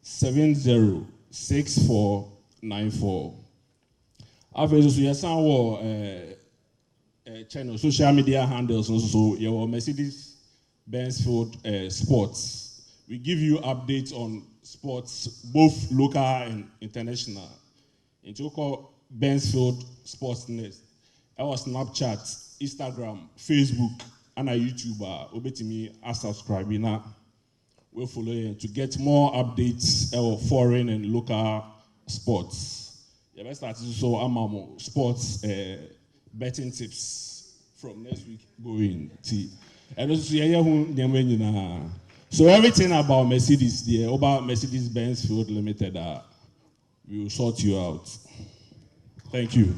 706494. After so yes channel social media handles so your Mercedes Bensfield Sports. We give you updates on sports both local and international. Into call Bensfield Sports Net. Our Snapchat, Instagram, Facebook, and our YouTuber. Obetimi are subscribing now. We'll follow you to get more updates of foreign and local sports. Yeah, let's start so amamo sports betting tips from next week going. And also so everything about Mercedes, about Mercedes Bensfield Limited, we will sort you out. Thank you.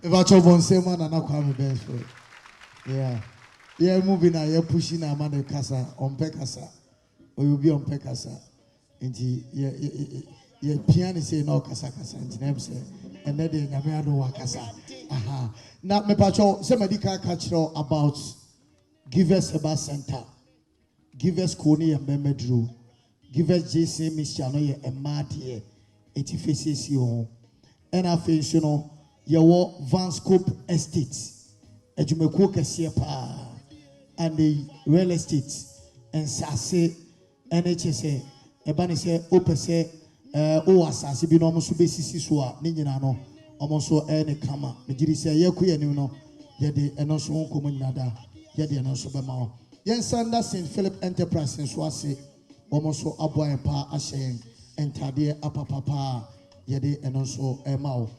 If I talk on same man, I'm not coming Bensfield. Yeah. Yeah, moving now, you're pushing a man casa on Pekasa. Or you'll be on Pekasa. And yeah, piano say no casa, and name say, and then the Yamiado Wakasa. Now, me patrol, somebody can catch about give us a bus center, give us Coney and Memedru, give us JC Michano and Marty, 80 faces you. And I face, you know, your Vanscope Estate, Ejumeko Kasiepa, and the real estate, and Sase, NHSA, Ebanise, Opese, Oasasi, Binomo Subesi Sua, Ninano. Almost any kama. Mijiri say ye kuye ni no. Yede enoso wonko mu nyada. Yede enoso be ma. Yen sanda St. Philip Enterprise nso ase. Omoso aboa pa ahye entade apapapa yede eno so ema wo.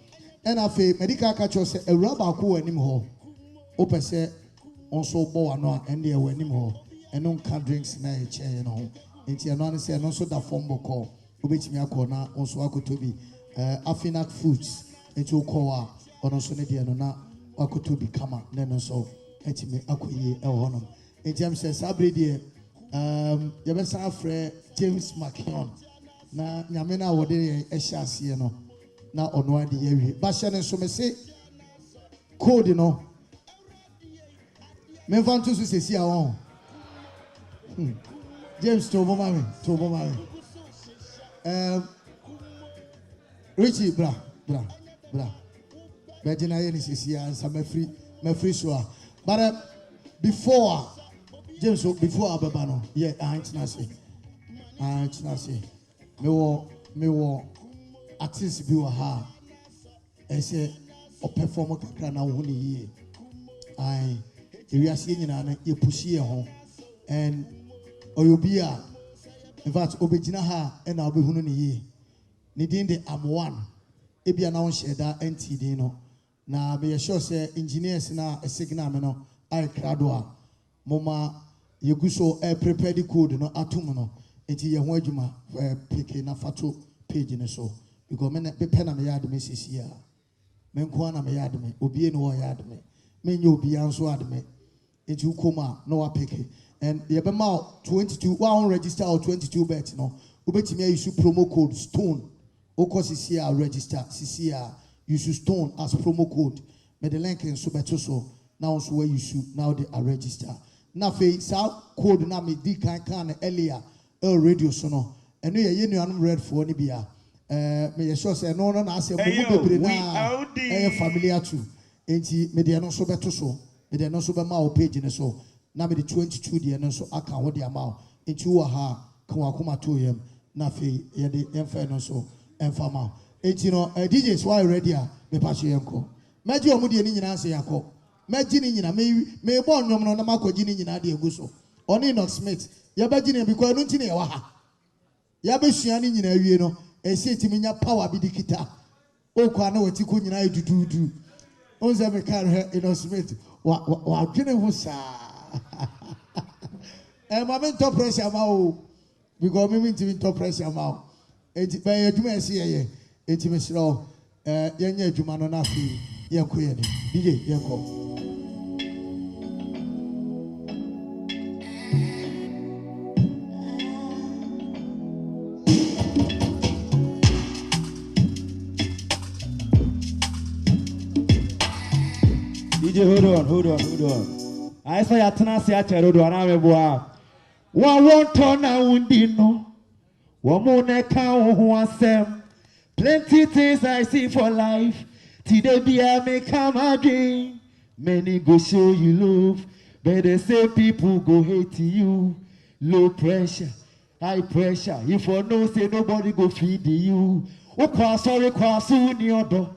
And afi medical catcher say ewura ba ko anim ho. Opese onso bo ano a ende e wanim ho. Eno nka drinks na e che no. Enti eno an say eno so da form boko. Obetimi akona onso akotobi Afinac Foods enti ukowa ono so ne de no na akotobi kama ne no so etimi akoyi e ho no. Enti am say sabre de ye be san frɛ James McKeon na nyame na wode e hye ase no na ono ade ye wie ba hye ne so me se code no me vanto so sesi a won James to bo mami Richie bra Bejina Eunice is here and some free so but before James before Ababano yeah I say me wo artist bi wa ha e say o perform kakra na wo ni yie ai we are seeing na e push ye ho and oyobia in fact obejina ha e na obehunu ni yie ni din de am one ebia na won share da NTD no na be sure say engineers na a signal me no ai krado a moma yeguso prepare the code no atum no enti ye ho adwuma pick na fato page ne so because me pen na me yard me sisi a me nko na me yard me obi no yard me me nye obi anso ad me enti ukoma no wa pick and ye be ma 22 one register or 22 bet no obetimi use promo code stone oko sisi a register sisi a use stone as promo code me the link in so beto so now so where you should now they are register na fe sa code na me di kan earlier radio so no eno ye nuanum red for ni bia me ye sure say no na ase mo bebre na familiar too enti me de no so beto so me de no so be ma o page ne so na me de 22 de no so aka ho de ama enti wo ha kan akoma to yem na fe ye de emfa no so emfa ma enti no DJs why ready a me pa so yenko meji omu de ni nyina se yakọ meji ni nyina me bo nwom no na makoji ni nyina de egu so oni Knox Smith ya ba gine because no ntine ya wa ha ya ba sua ni nyina awie no ese timi nya power bi dikita okwa na wati ko nyina edududu onze me kan he Knox Smith wa gine ho sa ma me top pressure ma o because me ntimi top pressure ma o enti ba ya dwuma ese ye enti me siro yenya adwuma no na afi yenko ye ni DJ yenko Hold on. I say I turn say I hold on. I'm boa. One won't turn a wundi no. One more neck out plenty things I see for life. Today be I make my dream. Many go show you love, but the same people go hate you. Low pressure, high pressure. If for no say nobody go feed you. Oh, sorry, soon your door.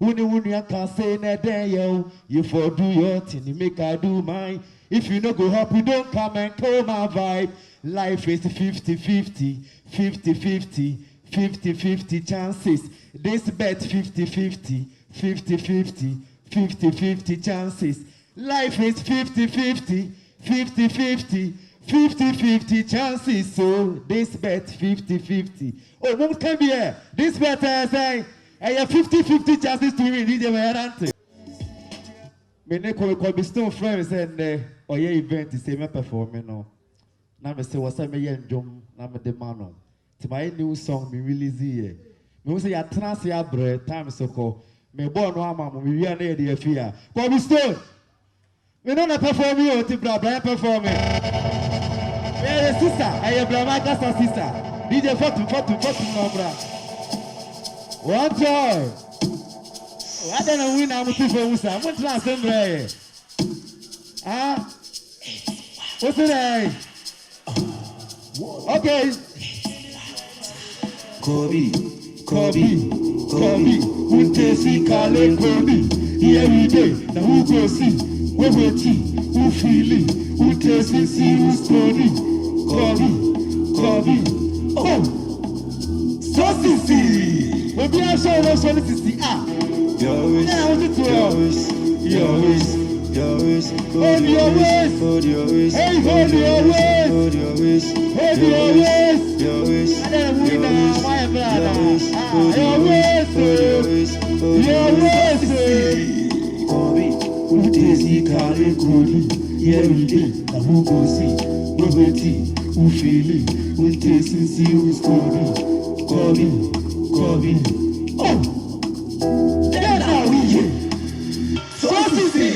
Uni I can say na day yo. You for do your thing, you make I do mine. If you no go help, you don't come and call my vibe. Life is 50-50, 50-50, 50-50 chances. This bet 50-50, 50-50, 50-50 chances. Life is 50-50, 50-50, 50-50 chances. So this bet 50-50. Oh, what can be here? This bet I say. I have 50-50 chances to win. DJ Mayarante. My name is Kobe Stone friends and oh yeah event is same performing now. Now me say what's up me jom now me demand to my new song me release here. Me say ya trans ya bread time so call me born no ama me we na dey fear. Kobe Stone. Me no na perform you to bra perform. Yeah sister, I am bra my sister. DJ photo no bra. One joy. I don't know when I'm looking for Musa. I'm going to ask them. What's the name? Okay. Kobe. Who takes it, Kale Kobe. Here we day. Now who go see? Who wait? Who feel it? Who takes it, see who's Kobe. Kobe. Oh, so sissy. Obi a show no so sissy. Ah. Yours. Now what's it to yours? Hold your waist. Hold your waist. Hey, hold your waist. Hold your waist. Hold your waist. Your waist. And then we now, my brother. Your waist. Your waist. Kobe, who desi kare Kobe. Every day, na who go see. Roberti, who feel it. Who desi see who's Kobe. Kobe. Oh, then are we here. So easy.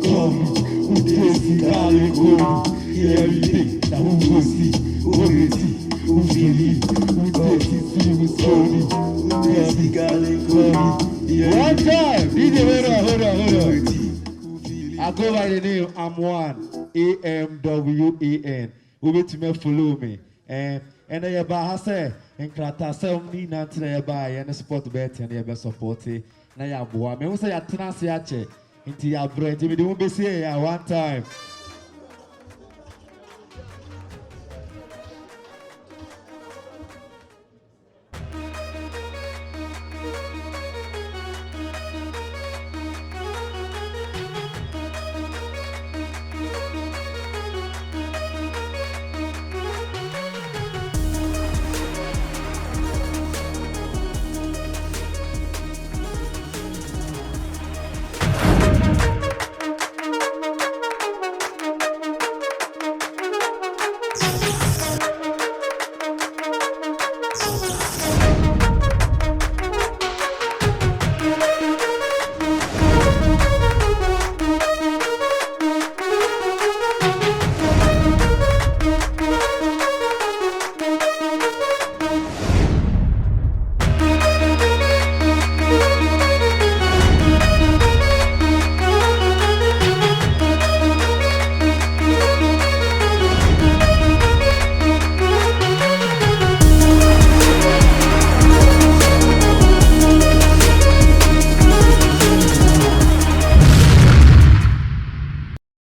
Who desi kare Kobe. Every day, na who go see. Roberti, who feel it. Who desi see who's Kobe. Desi kare Kobe. One time, hold on. I go by the name I'm1 AMWAN. Who will to me follow me? And I have say Nkrataasem ni nanti by and sport bet and you support it. Na ya boa. Me who say ya tenase ya che. Inti ya bread. Me di mo be say ya one time.